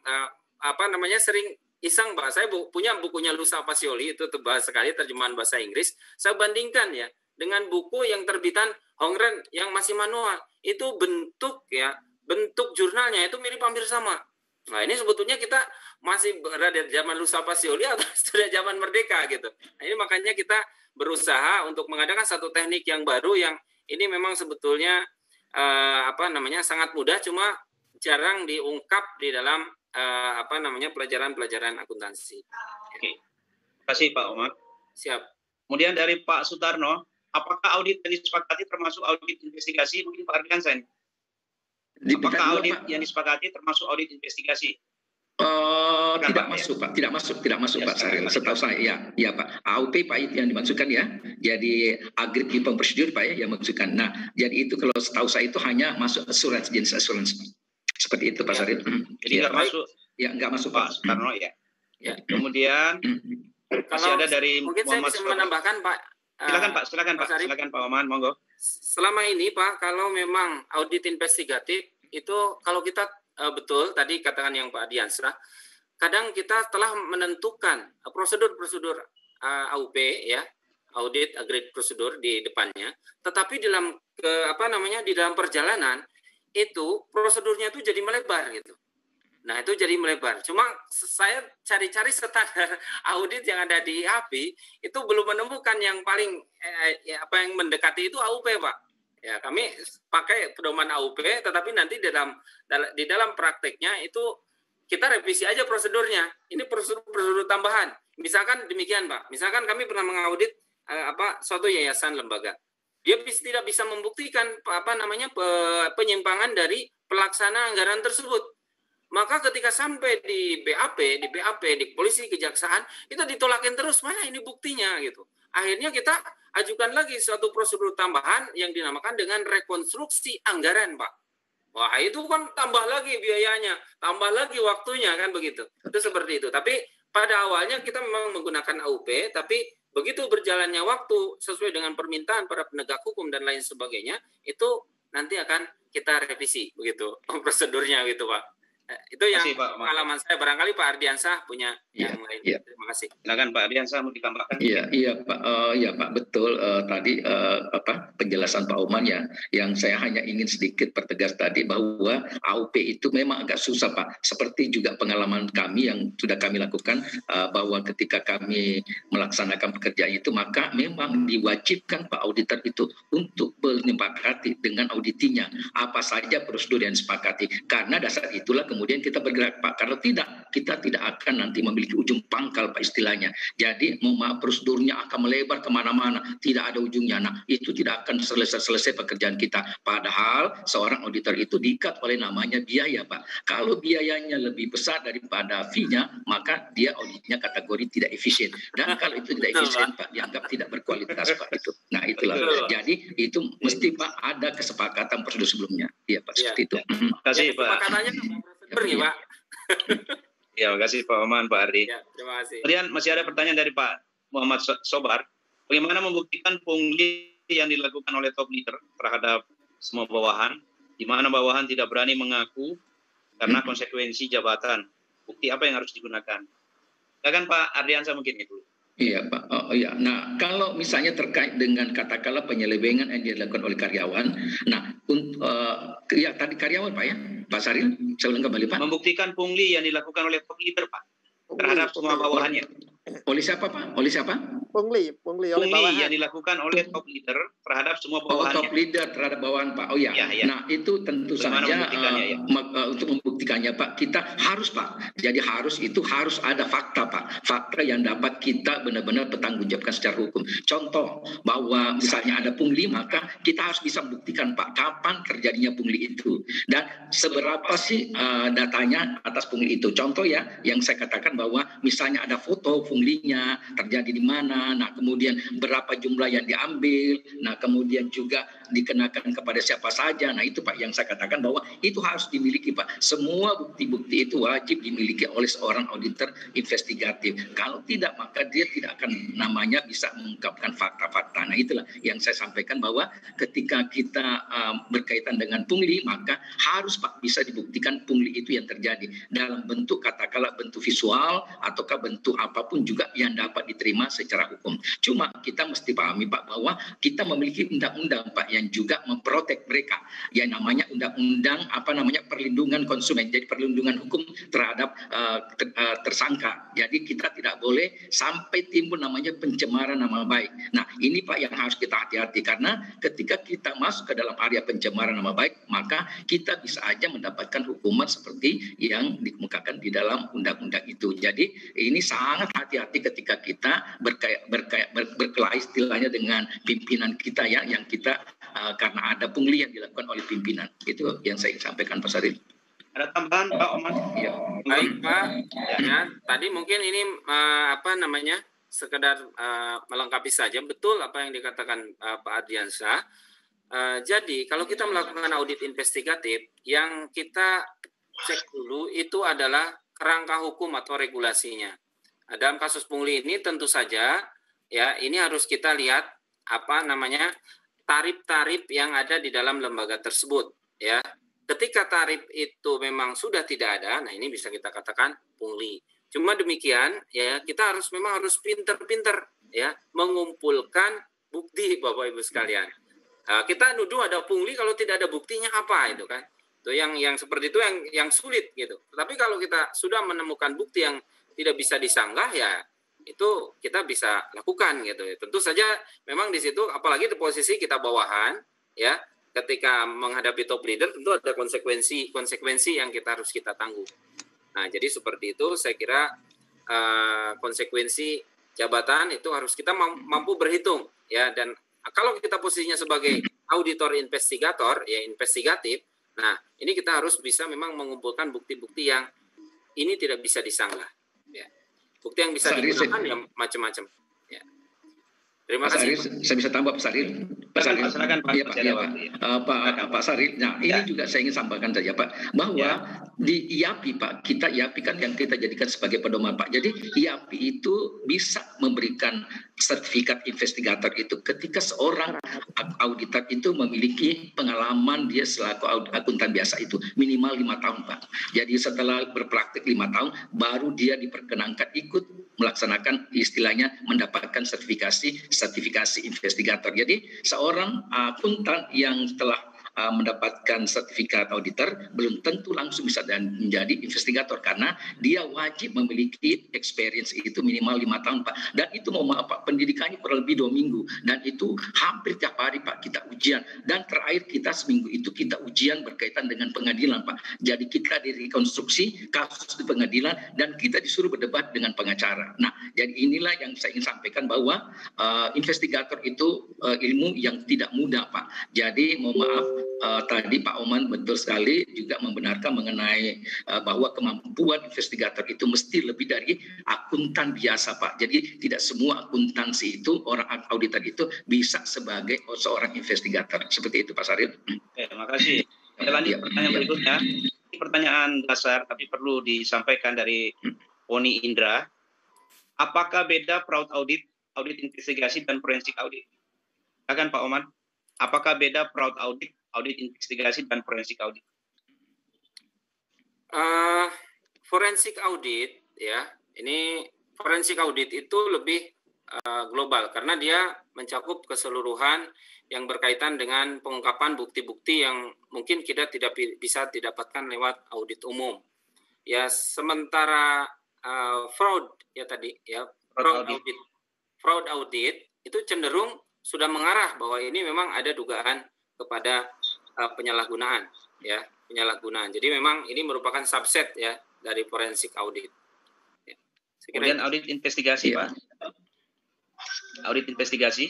sering iseng Pak, saya punya bukunya Lusa Pacioli, itu tebal sekali terjemahan bahasa Inggris. Saya bandingkan ya dengan buku yang terbitan Hongren yang masih manual. Itu bentuk jurnalnya itu mirip hampir sama. Nah ini sebetulnya kita masih berada di zaman Lusa Pacioli atau sudah zaman merdeka gitu. Nah, ini makanya kita berusaha untuk mengadakan satu teknik yang baru yang ini memang sebetulnya sangat mudah, cuma jarang diungkap di dalam pelajaran-pelajaran akuntansi. Oke. Terima kasih Pak Omar. Siap. Kemudian dari Pak Sutarno, apakah audit yang disepakati termasuk audit investigasi? Mungkin Pak Ardiansyah. Apakah audit yang disepakati termasuk audit investigasi? Tidak masuk Pak, tidak masuk Pak Saril. Setahu saya, ya Pak. AUP Pak itu yang dimaksudkan ya. Jadi agreed people procedure Pak ya yang maksudkan. Nah, jadi itu kalau setahu saya itu hanya masuk assurance, jenis assurance. Seperti itu Pak Saril. Jadi nggak masuk. Ya nggak masuk Pak Sutarno ya. Ya. Kemudian masih ada dari mungkin Muhammad saya bisa menambahkan Pak. Silakan Pak Oman, monggo. Selama ini Pak, kalau memang audit investigatif itu kalau kita betul tadi katakan yang Pak Diansra, kadang kita telah menentukan prosedur-prosedur AUP ya, audit agreed prosedur di depannya, tetapi di dalam perjalanan itu prosedurnya itu jadi melebar gitu. Nah itu jadi melebar. Cuma saya cari-cari standar audit yang ada di HP itu belum menemukan yang paling yang mendekati itu AUP Pak. Ya kami pakai pedoman AUP, tetapi nanti di dalam prakteknya itu kita revisi aja prosedurnya. Ini prosedur tambahan. Misalkan demikian Pak. Misalkan kami pernah mengaudit suatu yayasan lembaga. Dia tidak bisa membuktikan penyimpangan dari pelaksana anggaran tersebut. Maka ketika sampai di BAP, di polisi kejaksaan, itu ditolakin terus, mana ini buktinya gitu. Akhirnya kita ajukan lagi suatu prosedur tambahan yang dinamakan dengan rekonstruksi anggaran, Pak. Wah, itu kan tambah lagi biayanya, tambah lagi waktunya kan begitu. Itu seperti itu. Tapi pada awalnya kita memang menggunakan AUP, tapi begitu berjalannya waktu sesuai dengan permintaan para penegak hukum dan lain sebagainya, itu nanti akan kita revisi begitu prosedurnya gitu Pak. Itu yang pengalaman saya. Barangkali Pak Ardiansah punya yang lain. Ya. Terima kasih. Silakan Pak Ardiansah mau ditambahkan. Iya Pak, Pak betul tadi penjelasan Pak Oman ya. Yang saya hanya ingin sedikit pertegas tadi bahwa AUP itu memang agak susah Pak. Seperti juga pengalaman kami yang sudah kami lakukan bahwa ketika kami melaksanakan pekerjaan itu maka memang diwajibkan Pak auditor itu untuk menyepakati dengan auditinya apa saja prosedur yang disepakati. Karena dasar itulah kemudian kita bergerak Pak. Kalau tidak, kita tidak akan nanti memiliki ujung pangkal Pak istilahnya. Jadi prosedurnya akan melebar kemana-mana, tidak ada ujungnya. Nah itu tidak akan selesai pekerjaan kita. Padahal seorang auditor itu diikat oleh namanya biaya Pak. Kalau biayanya lebih besar daripada fee-nya, maka dia auditnya kategori tidak efisien. Dan kalau itu tidak efisien Pak, dianggap tidak berkualitas Pak itu. Nah itulah. Jadi itu mesti Pak ada kesepakatan prosedur sebelumnya. Iya Pak, seperti itu. Terima kasih Pak. Kesepakatannya prosedur ya Pak. Ya, terima kasih Pak Oman, Pak Ardi. Ya, terima kasih. Kemudian masih ada pertanyaan dari Pak Muhammad Sobar. Bagaimana membuktikan pungli yang dilakukan oleh top leader terhadap semua bawahan, di mana bawahan tidak berani mengaku karena konsekuensi jabatan? Bukti apa yang harus digunakan? Silakan Pak Ardiansah mungkin itu. Iya Pak, iya. Nah kalau misalnya terkait dengan katakanlah penyelewengan yang dilakukan oleh karyawan, nah ya tadi karyawan Pak ya, Pak Saril, saya ulang kembali Pak. Membuktikan pungli yang dilakukan oleh top leader Pak terhadap semua bawahannya. Oleh siapa Pak? Oleh siapa? Pungli oleh bawahan. Yang dilakukan oleh top leader terhadap semua Oh, bawahannya. top leader terhadap bawahan Pak. Oh ya. Nah itu tentu saja untuk membuktikannya Pak, kita harus Pak. Jadi itu harus ada fakta Pak. Fakta yang dapat kita benar-benar bertanggungjawabkan secara hukum. Contoh bahwa misalnya ada pungli, maka kita harus bisa buktikan Pak kapan terjadinya pungli itu dan seberapa sih datanya atas pungli itu. Contoh ya yang saya katakan bahwa misalnya ada foto punglinya terjadi di mana, nah kemudian berapa jumlah yang diambil, nah kemudian juga dikenakan kepada siapa saja. Nah itu Pak yang saya katakan bahwa itu harus dimiliki Pak. Semua bukti-bukti itu wajib dimiliki oleh seorang auditor investigatif. Kalau tidak maka dia tidak akan namanya bisa mengungkapkan fakta-fakta. Nah itulah yang saya sampaikan bahwa ketika kita berkaitan dengan pungli maka harus Pak bisa dibuktikan pungli itu yang terjadi dalam bentuk katakanlah bentuk visual ataukah bentuk apapun juga yang dapat diterima secara hukum. Cuma kita mesti pahami Pak bahwa kita memiliki undang-undang Pak yang juga memprotek mereka. Yang namanya undang-undang perlindungan konsumen. Jadi perlindungan hukum terhadap tersangka. Jadi kita tidak boleh sampai timbul namanya pencemaran nama baik. Nah ini Pak yang harus kita hati-hati karena ketika kita masuk ke dalam area pencemaran nama baik maka kita bisa aja mendapatkan hukuman seperti yang dikemukakan di dalam undang-undang itu. Jadi ini sangat hati-hati ketika kita berkelahi istilahnya dengan pimpinan kita ya yang kita karena ada pungli yang dilakukan oleh pimpinan. Itu yang saya sampaikan Pak Saril. Ada tambahan Pak Oman? Ya. Baik Pak. Ya, tadi mungkin ini sekedar melengkapi saja betul apa yang dikatakan Pak Ardiansah. Jadi kalau kita melakukan audit investigatif yang kita cek dulu itu adalah kerangka hukum atau regulasinya. Dalam kasus pungli ini tentu saja ya ini harus kita lihat tarif-tarif yang ada di dalam lembaga tersebut ya. Ketika tarif itu memang sudah tidak ada, nah ini bisa kita katakan pungli. Cuma demikian ya kita harus pinter-pinter ya mengumpulkan bukti Bapak Ibu sekalian. Kita nuduh ada pungli kalau tidak ada buktinya apa itu kan? Itu yang seperti itu yang sulit gitu. Tapi kalau kita sudah menemukan bukti yang tidak bisa disanggah ya itu kita bisa lakukan gitu. Tentu saja memang di situ apalagi di posisi kita bawahan ya ketika menghadapi top leader tentu ada konsekuensi yang kita tanggung. Nah, jadi seperti itu saya kira konsekuensi jabatan itu harus kita mampu berhitung ya dan kalau kita posisinya sebagai auditor investigator ya investigatif, nah ini kita harus bisa memang mengumpulkan bukti-bukti yang ini tidak bisa disanggah. Ya. Bukti yang bisa digunakan ya macam-macam. Ya. Terima kasih. Saya bisa tambah Pak Saril. Pak Saril. Silakan Pak. Iya, Pak. Pak Saril. Nah, ini juga saya ingin sampaikan saja Pak bahwa di IAPI Pak, kita IAPI kan yang kita jadikan sebagai pedoman Pak. Jadi IAPI itu bisa memberikan sertifikat investigator itu ketika seorang auditor itu memiliki pengalaman dia selaku akuntan biasa itu minimal 5 tahun Pak. Jadi setelah berpraktik 5 tahun baru dia diperkenankan ikut melaksanakan istilahnya mendapatkan sertifikasi investigator. Jadi seorang akuntan yang telah mendapatkan sertifikat auditor belum tentu langsung bisa menjadi investigator karena dia wajib memiliki experience itu minimal 5 tahun Pak. Dan itu mau maaf Pak, pendidikannya kurang lebih 2 minggu dan itu hampir tiap hari Pak kita ujian, dan terakhir kita seminggu itu kita ujian berkaitan dengan pengadilan Pak. Jadi kita direkonstruksi kasus di pengadilan dan kita disuruh berdebat dengan pengacara. Nah, jadi inilah yang saya ingin sampaikan bahwa investigator itu ilmu yang tidak mudah Pak. Jadi mohon maaf, tadi Pak Oman betul sekali juga membenarkan mengenai bahwa kemampuan investigator itu mesti lebih dari akuntan biasa Pak. Jadi tidak semua akuntansi itu, orang auditor itu bisa sebagai seorang investigator. Seperti itu Pak Saril. Oke, terima kasih. Kita lanjut pertanyaan berikutnya. Ini pertanyaan dasar tapi perlu disampaikan dari Poni Indra. Apakah beda fraud audit, audit investigasi, dan forensik audit? Silakan Pak Oman. Apakah beda fraud audit, audit investigasi, dan forensik audit? Forensik audit, ya, ini forensik audit itu lebih global karena dia mencakup keseluruhan yang berkaitan dengan pengungkapan bukti-bukti yang mungkin kita tidak bisa didapatkan lewat audit umum. Ya, sementara fraud ya tadi, ya, fraud audit itu cenderung sudah mengarah bahwa ini memang ada dugaan kepada penyalahgunaan, ya, penyalahgunaan. Jadi memang ini merupakan subset ya dari forensik audit. Ya. Kemudian audit investigasi, Pak. Audit investigasi.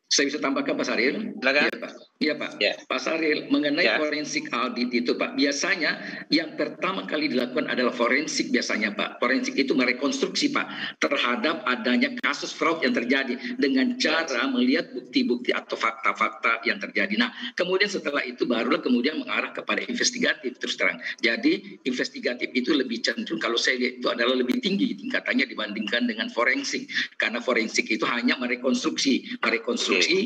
Saya bisa tambahkan Pak Saril? Silakan. Iya Pak. Iya Pak. Ya. Pak Saril, mengenai forensik audit itu Pak, biasanya yang pertama kali dilakukan adalah forensik biasanya Pak. Forensik itu merekonstruksi Pak terhadap adanya kasus fraud yang terjadi dengan cara melihat bukti-bukti atau fakta-fakta yang terjadi. Nah, kemudian setelah itu barulah kemudian mengarah kepada investigatif terus terang. Jadi investigatif itu lebih cenderung kalau saya lihat itu adalah lebih tinggi tingkatannya dibandingkan dengan forensik. Karena forensik itu hanya merekonstruksi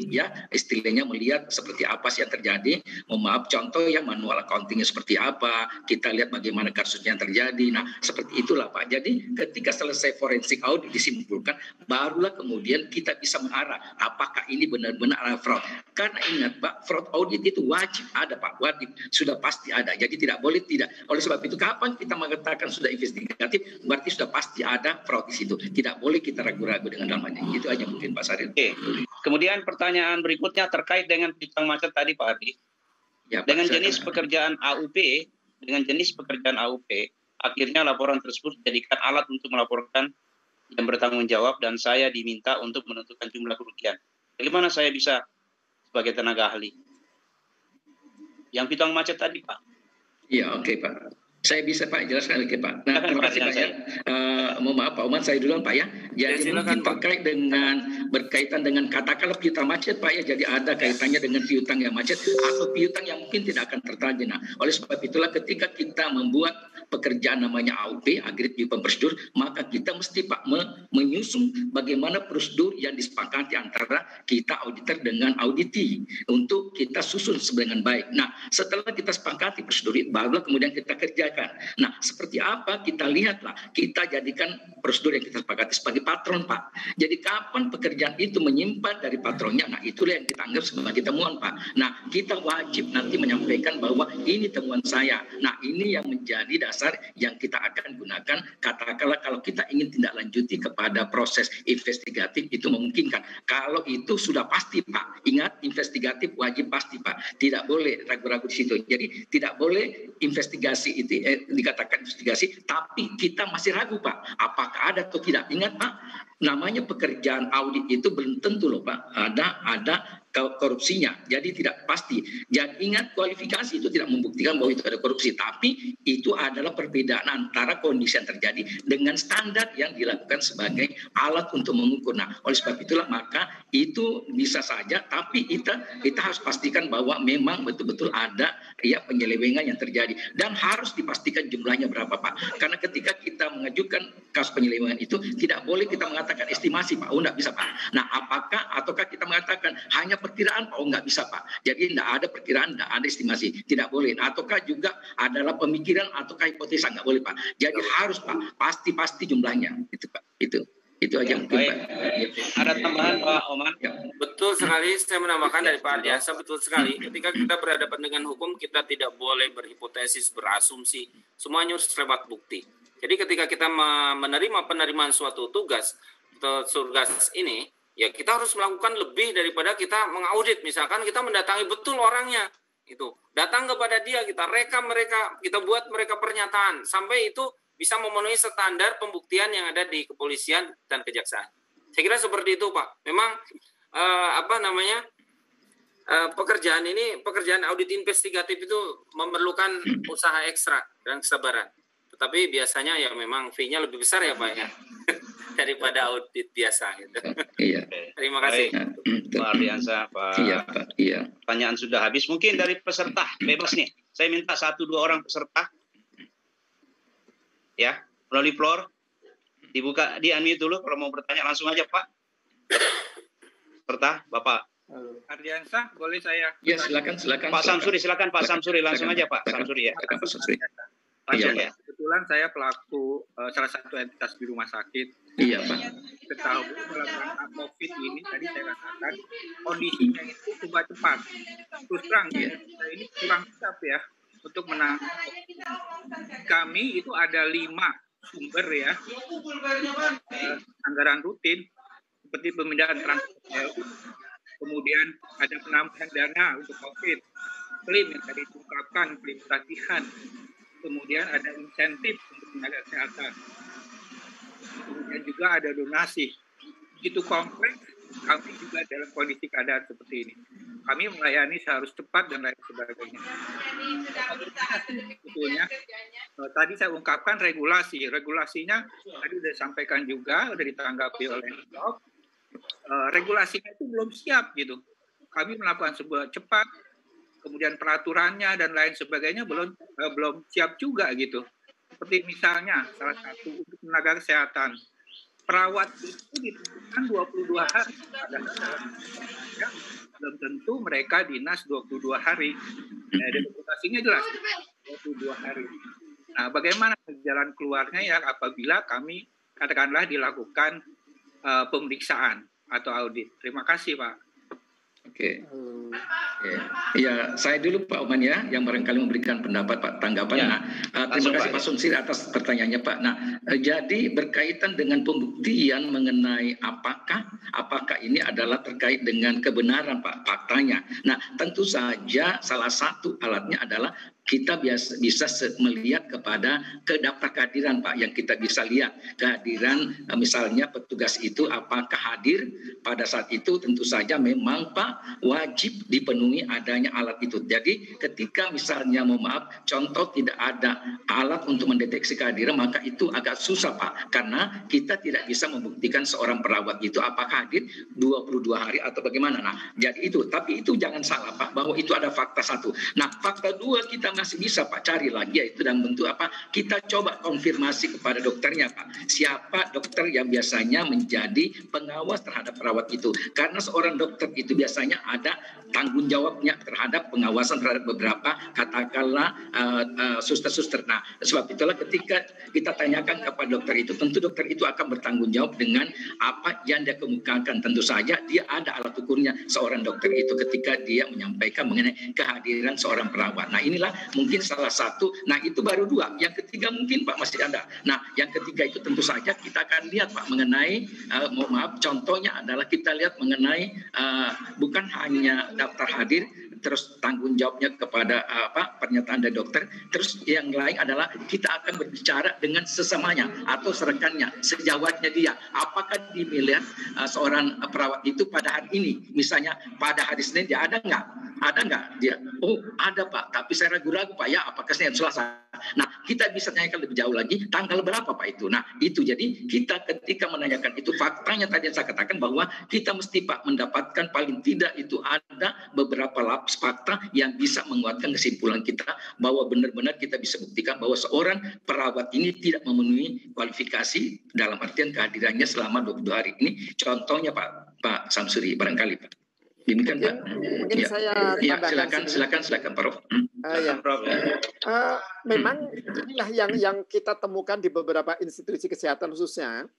ya, istilahnya melihat seperti apa sih yang terjadi. Mohon maaf, contoh yang manual accountingnya seperti apa, kita lihat bagaimana kasusnya yang terjadi. Nah, seperti itulah Pak. Jadi ketika selesai forensik audit disimpulkan, barulah kemudian kita bisa mengarah apakah ini benar-benar fraud. Karena ingat Pak, fraud audit itu wajib ada Pak, wajib, sudah pasti ada. Jadi tidak boleh tidak. Oleh sebab itu kapan kita mengatakan sudah investigatif, berarti sudah pasti ada fraud di situ. Tidak boleh kita ragu-ragu dengan dalamnya. Itu aja mungkin Pak Saril. Oke. Kemudian pertanyaan berikutnya terkait dengan piutang macet tadi Pak Ardi. Ya, dengan jenis pekerjaan AUP, akhirnya laporan tersebut dijadikan alat untuk melaporkan yang bertanggung jawab dan saya diminta untuk menentukan jumlah kerugian. Bagaimana saya bisa sebagai tenaga ahli? Yang piutang macet tadi Pak. Iya, oke Pak. Saya bisa Pak jelaskan lagi Pak. Nah, terima kasih Pak ya. Mohon maaf Pak Oman, saya duluan Pak ya. Jadi mungkin terkait dengan berkaitan dengan katakanlah piutang macet Pak ya. Jadi ada kaitannya dengan piutang yang macet atau piutang yang mungkin tidak akan tertagih. Nah, oleh sebab itulah ketika kita membuat pekerjaan namanya AUP, Agreed Upon Prosedur, maka kita mesti Pak menyusun bagaimana prosedur yang disepakati antara kita auditor dengan auditi untuk kita susun dengan baik. Nah, setelah kita sepakati prosedur itu, barulah kemudian kita kerjakan. Nah, seperti apa kita lihatlah, kita jadikan prosedur yang kita sepakati sebagai patron Pak. Jadi kapan pekerjaan itu menyimpan dari patronnya, nah itulah yang kita anggap sebagai temuan Pak. Nah, kita wajib nanti menyampaikan bahwa ini temuan saya. Nah, ini yang menjadi dasar yang kita akan gunakan. Katakanlah kalau kita ingin tindak lanjuti kepada proses investigatif itu memungkinkan. Kalau itu sudah pasti Pak. Ingat, investigatif wajib pasti Pak. Tidak boleh ragu-ragu di situ. Jadi tidak boleh investigasi itu dikatakan investigasi, tapi kita masih ragu Pak, apakah ada atau tidak. Ingat Pak, namanya pekerjaan audit itu belum tentu loh Pak. Ada korupsinya. Jadi tidak pasti. Jadi ingat, kualifikasi itu tidak membuktikan bahwa itu ada korupsi, tapi itu adalah perbedaan antara kondisi yang terjadi dengan standar yang dilakukan sebagai alat untuk mengukur. Nah, oleh sebab itulah maka itu bisa saja, tapi kita harus pastikan bahwa memang betul-betul ada ya penyelewengan yang terjadi, dan harus dipastikan jumlahnya berapa, Pak. Karena ketika kita mengajukan kasus penyelewengan itu tidak boleh kita mengatakan estimasi, Pak. Oh, enggak bisa, Pak. Nah, ataukah kita mengatakan hanya perkiraan, Pak? Oh, enggak bisa, Pak. Jadi enggak ada perkiraan, enggak ada estimasi, tidak boleh. Ataukah juga adalah pemikiran ataukah hipotesa, enggak boleh, Pak. Jadi harus, Pak, pasti jumlahnya, itu, Pak. Itu aja mungkin, Pak. Ada tambahan, Pak Oman? Ya. Betul sekali, saya menambahkan dari Pak Ardiansa, betul sekali. Ketika kita berhadapan dengan hukum, kita tidak boleh berhipotesis, berasumsi. Semuanya harus lewat bukti. Jadi ketika kita menerima penerimaan suatu tugas ini, ya kita harus melakukan lebih daripada kita mengaudit. Misalkan kita mendatangi betul orangnya, itu datang kepada dia, kita rekam mereka, kita buat mereka pernyataan sampai itu bisa memenuhi standar pembuktian yang ada di kepolisian dan kejaksaan. Saya kira seperti itu, Pak. Memang pekerjaan audit investigatif itu memerlukan usaha ekstra dan kesabaran. Tetapi biasanya ya memang fee-nya lebih besar ya, Pak, ya, daripada audit biasa. Gitu. Iya. Terima kasih. Pak Ardiansa, Pak. Iya, Pak. Iya. Pertanyaan sudah habis. Mungkin dari peserta bebas nih. Saya minta 1-2 orang peserta. Ya, melalui floor. Dibuka, di-unmute dulu kalau mau bertanya langsung aja, Pak. Peserta, Bapak. Ardiansa, boleh saya? Ya, silakan. Pak Samsuri, silakan Pak Samsuri, langsung aja Pak Samsuri ya. Pak Samsuri. Iya, Pak. Kebetulan saya pelaku salah satu entitas di rumah sakit. Iya, Pak. Ketahui melakukan COVID ini, tadi saya katakan kondisinya itu coba cepat. Terus terang, ini kurang siap ya untuk menangani. Kami itu ada 5 sumber ya, anggaran rutin seperti pemindahan transport, kemudian ada penambahan dana untuk COVID, klaim yang tadi diungkapkan, klaim pelatihan, kemudian ada insentif untuk tenaga kesehatan, kemudian juga ada donasi. Begitu kompleks, kami juga dalam kondisi keadaan seperti ini. Kami melayani seharus cepat dan lain sebagainya. Sebetulnya, tadi saya ungkapkan regulasinya tadi sudah disampaikan juga, sudah ditanggapi oleh Prof. Regulasinya itu belum siap gitu. Kami melakukan sebuah cepat, kemudian peraturannya dan lain sebagainya belum siap juga gitu. Seperti misalnya salah satu untuk tenaga kesehatan, perawat itu ditentukan 22 hari. Ya, belum tentu mereka dinas 22 hari. Regulasinya jelas 22 hari. Nah, bagaimana jalan keluarnya ya apabila kami katakanlah dilakukan pemeriksaan atau audit. Terima kasih, Pak. Oke. Ya, saya dulu Pak Oman ya, yang barangkali memberikan pendapat Pak, tanggapan. Ya. Nah, terima kasih Pak Sumsir atas pertanyaannya Pak. Nah, jadi berkaitan dengan pembuktian mengenai apakah ini adalah terkait dengan kebenaran Pak, faktanya. Nah, tentu saja salah satu alatnya adalah kita bisa melihat kepada daftar kehadiran Pak, yang kita bisa lihat kehadiran misalnya petugas itu apakah hadir pada saat itu. Tentu saja memang Pak wajib dipenuhi adanya alat itu. Jadi ketika misalnya contoh tidak ada alat untuk mendeteksi kehadiran, maka itu agak susah Pak, karena kita tidak bisa membuktikan seorang perawat itu apakah hadir 22 hari atau bagaimana. Nah, jadi itu, tapi itu jangan salah Pak, bahwa itu ada fakta satu. Nah, fakta dua kita masih bisa Pak cari lagi, yaitu dalam bentuk apa? Kita coba konfirmasi kepada dokternya Pak. Siapa dokter yang biasanya menjadi pengawas terhadap perawat itu? Karena seorang dokter itu biasanya ada tanggung jawabnya terhadap pengawasan terhadap beberapa katakanlah suster-suster. Nah, sebab itulah ketika kita tanyakan kepada dokter itu, tentu dokter itu akan bertanggung jawab dengan apa yang dia kemukakan. Tentu saja dia ada alat ukurnya seorang dokter itu ketika dia menyampaikan mengenai kehadiran seorang perawat. Nah, inilah mungkin salah satu. Nah, itu baru dua. Yang ketiga mungkin Pak masih ada. Nah, yang ketiga itu tentu saja kita akan lihat Pak mengenai contohnya adalah kita lihat mengenai bukan hanya daftar hadir terus tanggung jawabnya kepada pernyataan dari dokter. Terus yang lain adalah kita akan berbicara dengan sesamanya atau rekannya, sejawatnya dia. Apakah dimelihat seorang perawat itu pada hari ini, misalnya pada hari Senin dia ada nggak? Ada nggak dia? Oh ada Pak, tapi saya ragu-ragu Pak ya, apakah Senin Selasa? Nah kita bisa tanyakan lebih jauh lagi, tanggal berapa Pak itu? Nah itu jadi kita ketika menanyakan itu faktanya tadi yang saya katakan bahwa kita mesti Pak mendapatkan paling tidak itu ada beberapa laps fakta yang bisa menguatkan kesimpulan kita bahwa benar-benar kita bisa buktikan bahwa seorang perawat ini tidak memenuhi kualifikasi dalam artian kehadirannya selama 22 hari. Ini contohnya Pak Samsuri barangkali Pak. Demikian Pak. Mungkin saya silakan Prof. Memang inilah yang kita temukan di beberapa institusi kesehatan khususnya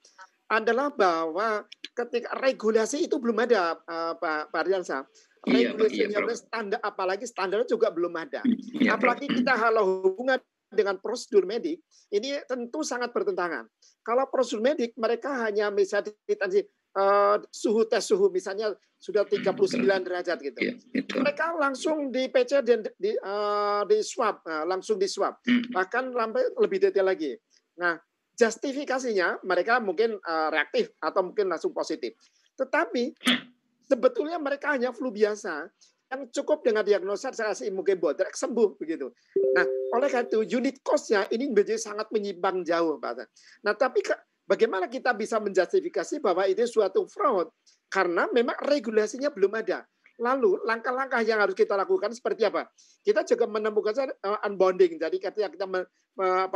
adalah bahwa ketika regulasi itu belum ada Pak Ardiansyah. Regulasinya standar, apalagi standarnya juga belum ada. Apalagi kita kalau hubungan dengan prosedur medik ini tentu sangat bertentangan. Kalau prosedur medik mereka hanya bisa suhu tes suhu misalnya sudah 39 derajat gitu. Mereka langsung di PC dan di swab, langsung di swab. Bahkan sampai lebih detail lagi. Nah, justifikasinya mereka mungkin reaktif atau mungkin langsung positif. Tetapi sebetulnya mereka hanya flu biasa yang cukup dengan diagnosa saya mungkin bodrek sembuh begitu. Nah, oleh karena itu unit cost-nya ini menjadi sangat menyimpang jauh, Pak. Nah, tapi bagaimana kita bisa menjustifikasi bahwa itu suatu fraud? Karena memang regulasinya belum ada. Lalu langkah-langkah yang harus kita lakukan seperti apa? Kita juga menemukan unbounding. Jadi ketika kita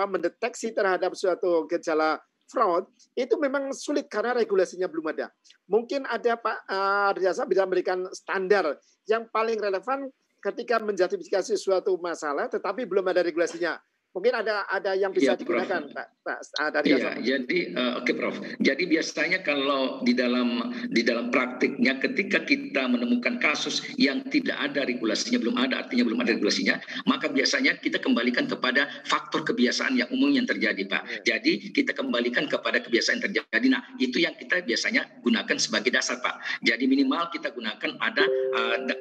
mendeteksi terhadap suatu gejala fraud, itu memang sulit karena regulasinya belum ada. Mungkin ada Pak Ardiansyah bisa memberikan standar yang paling relevan ketika menjustifikasi suatu masalah, tetapi belum ada regulasinya. Mungkin ada yang bisa digunakan, Pak Ardiansyah. Iya, jadi oke Prof. Jadi biasanya kalau di dalam praktiknya ketika kita menemukan kasus yang tidak ada regulasinya, belum ada, artinya belum ada regulasinya, maka biasanya kita kembalikan kepada faktor kebiasaan yang umum yang terjadi, Pak. Jadi kita kembalikan kepada kebiasaan yang terjadi. Nah, itu yang kita biasanya gunakan sebagai dasar, Pak. Jadi minimal kita gunakan ada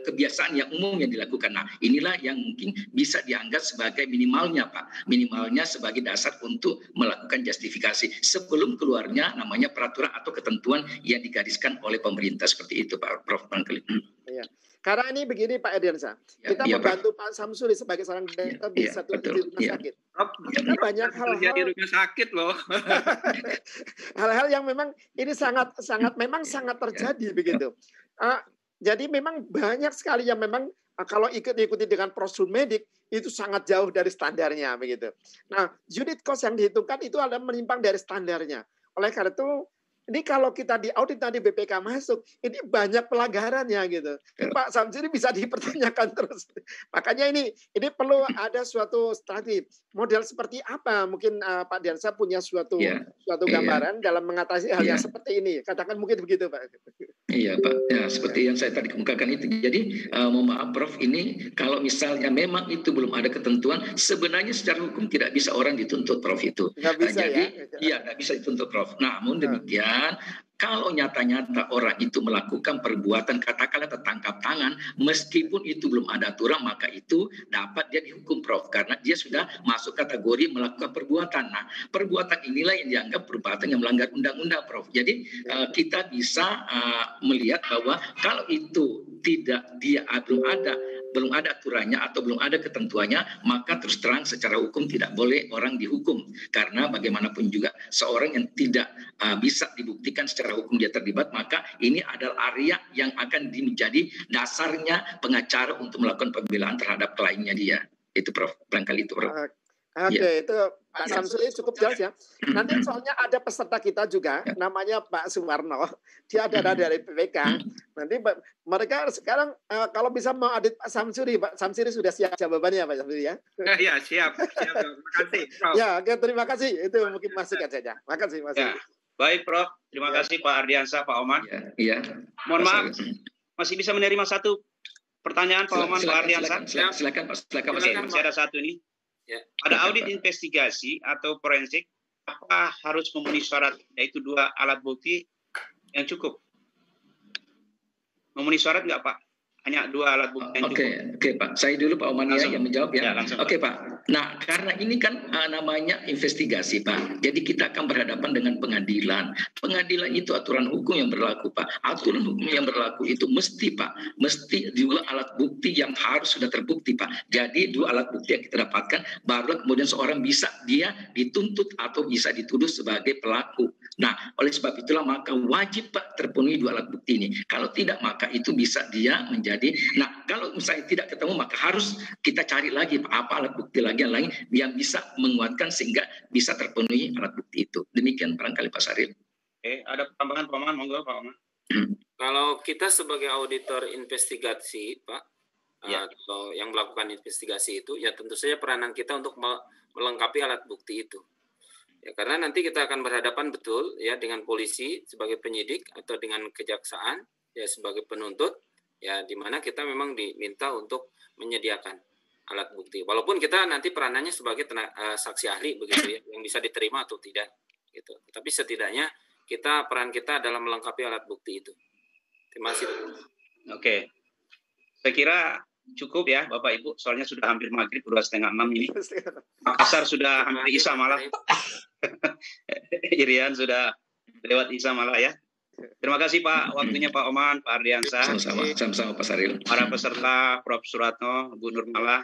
kebiasaan yang umum yang dilakukan. Nah, inilah yang mungkin bisa dianggap sebagai minimalnya, Pak. Minimalnya sebagai dasar untuk melakukan justifikasi sebelum keluarnya namanya peraturan atau ketentuan yang digariskan oleh pemerintah seperti itu Pak Prof. Iya. Karena ini begini Pak Ardiansyah, kita membantu Pak Samsuri sebagai seorang dokter di satu rumah sakit. Kita banyak hal-hal di rumah sakit loh. Hal-hal yang memang ini sangat terjadi begitu. Jadi memang banyak sekali yang memang kalau ikuti dengan prosedur medik itu sangat jauh dari standarnya begitu. Nah, unit cost yang dihitungkan itu adalah menyimpang dari standarnya. Oleh karena itu, ini kalau kita di audit nanti BPK masuk, ini banyak pelanggarannya gitu. Pak Samsuri bisa dipertanyakan terus. Makanya ini perlu ada suatu strategi. Model seperti apa? Mungkin Pak Ardiansyah punya suatu gambaran dalam mengatasi hal yang seperti ini. Katakan mungkin begitu, Pak. Iya Pak, ya seperti yang saya tadi kemukakan itu. Jadi mohon maaf Prof, ini kalau misalnya memang itu belum ada ketentuan, sebenarnya secara hukum tidak bisa orang dituntut Prof itu. Nggak bisa, nggak bisa dituntut Prof. Namun demikian, kalau nyata-nyata orang itu melakukan perbuatan katakanlah tertangkap tangan, meskipun itu belum ada aturan, maka itu dapat dia dihukum Prof. Karena dia sudah masuk kategori melakukan perbuatan. Nah, perbuatan inilah yang dianggap perbuatan yang melanggar undang-undang Prof. Jadi kita bisa melihat bahwa kalau itu belum ada aturannya atau belum ada ketentuannya, maka terus terang secara hukum tidak boleh orang dihukum. Karena bagaimanapun juga seorang yang tidak bisa dibuktikan secara hukum dia terlibat, maka ini adalah area yang akan menjadi dasarnya pengacara untuk melakukan pembelaan terhadap kliennya dia. Itu Prof. Barangkali itu Prof. Oke, itu Pak Samsuri cukup jelas ya. Nanti soalnya ada peserta kita juga, namanya Pak Suwarno. Dia adalah dari PPK. Nanti mereka sekarang kalau bisa mau audit Pak Samsuri sudah siap jawabannya Pak Samsuri ya? Ya, siap. Terima kasih, Prof. Ya, oke, terima kasih. Itu mungkin masukkan saja. Makasih, Mas. Ya. Baik, Prof. Terima kasih Pak Ardiansyah, Pak Oman. Iya. Mohon maaf, masih bisa menerima satu pertanyaan Pak Oman, Pak Ardiansyah? Silakan Pak. Masih ada satu ini. Ya. Ada audit investigasi atau forensik, apa harus memenuhi syarat, yaitu 2 alat bukti yang cukup? Memenuhi syarat nggak Pak hanya 2 alat bukti yang cukup. Oke, Pak. Saya dulu Pak Oman ya yang menjawab ya. Oke, Pak. Nah, karena ini kan namanya investigasi, Pak. Jadi kita akan berhadapan dengan pengadilan. Pengadilan itu aturan hukum yang berlaku, Pak. Aturan hukum yang berlaku itu mesti, Pak, mesti 2 alat bukti yang harus sudah terbukti, Pak. Jadi 2 alat bukti yang kita dapatkan, baru kemudian seorang bisa dia dituntut atau bisa dituduh sebagai pelaku. Nah, oleh sebab itulah maka wajib, Pak, terpenuhi 2 alat bukti ini. Kalau tidak, maka itu bisa dia menjadi. Nah, kalau misalnya tidak ketemu, maka harus kita cari lagi apa alat bukti lagi yang lain yang bisa menguatkan sehingga bisa terpenuhi alat bukti itu. Demikian barangkali Pak Saril. Oke, ada tambahan Pak Oman? Monggo Pak Oman. Kalau kita sebagai auditor investigasi, Pak, ya, atau yang melakukan investigasi itu, ya tentu saja peranan kita untuk melengkapi alat bukti itu. Ya, karena nanti kita akan berhadapan betul ya dengan polisi sebagai penyidik atau dengan kejaksaan ya sebagai penuntut. Ya, di mana kita memang diminta untuk menyediakan alat bukti. Walaupun kita nanti peranannya sebagai saksi ahli begitu ya, yang bisa diterima atau tidak gitu. Tapi setidaknya peran kita adalah melengkapi alat bukti itu. Terima kasih. Oke. Saya kira cukup ya Bapak Ibu, soalnya sudah hampir maghrib, udah 5:30 ini. Makassar sudah hampir isya malah. Irian sudah lewat isya malah ya. Terima kasih Pak, waktunya Pak Oman, Pak Ardiansah. Sama-sama Pak Saril. Para peserta, Prof. Suratno, Bu Nurmala,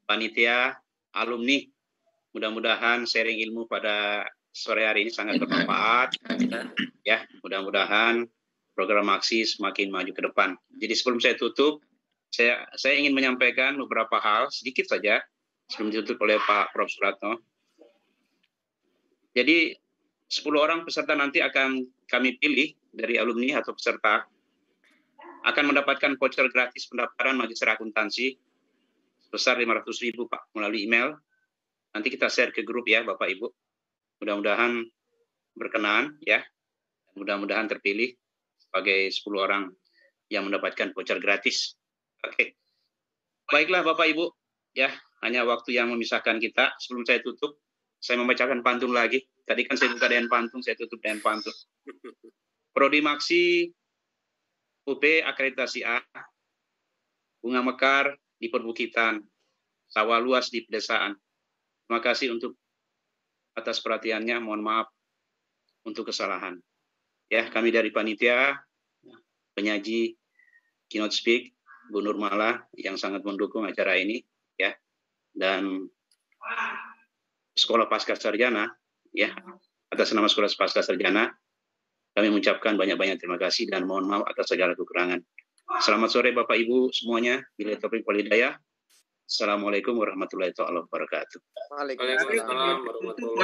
panitia, alumni. Mudah-mudahan sharing ilmu pada sore hari ini sangat bermanfaat. Ya, mudah-mudahan program aksi semakin maju ke depan. Jadi sebelum saya tutup, saya ingin menyampaikan beberapa hal sedikit saja sebelum ditutup oleh Pak Prof. Suratno. Jadi 10 orang peserta nanti akan kami pilih dari alumni atau peserta akan mendapatkan voucher gratis pendaftaran magister akuntansi sebesar 500.000 Pak melalui email. Nanti kita share ke grup ya Bapak Ibu. Mudah-mudahan berkenan ya. Mudah-mudahan terpilih sebagai 10 orang yang mendapatkan voucher gratis. Oke. Baiklah Bapak Ibu, ya, hanya waktu yang memisahkan kita. Sebelum saya tutup, saya membacakan pantun lagi. Tadi kan saya buka dengan pantun, saya tutup dengan pantun. Prodi Maksi UP akreditasi A, bunga mekar di perbukitan, sawah luas di pedesaan. Terima kasih atas perhatiannya, mohon maaf untuk kesalahan. Ya, kami dari panitia, penyaji, keynote speak, Bu Nurmala yang sangat mendukung acara ini, ya, dan Sekolah Pasca Sarjana, ya, atas nama Sekolah Pasca Sarjana, kami mengucapkan banyak-banyak terima kasih dan mohon maaf atas segala kekurangan. Selamat sore Bapak Ibu semuanya. Billahi taufiq wal hidayah. Assalamualaikum warahmatullahi wabarakatuh. Waalaikumsalam warahmatullahi wabarakatuh.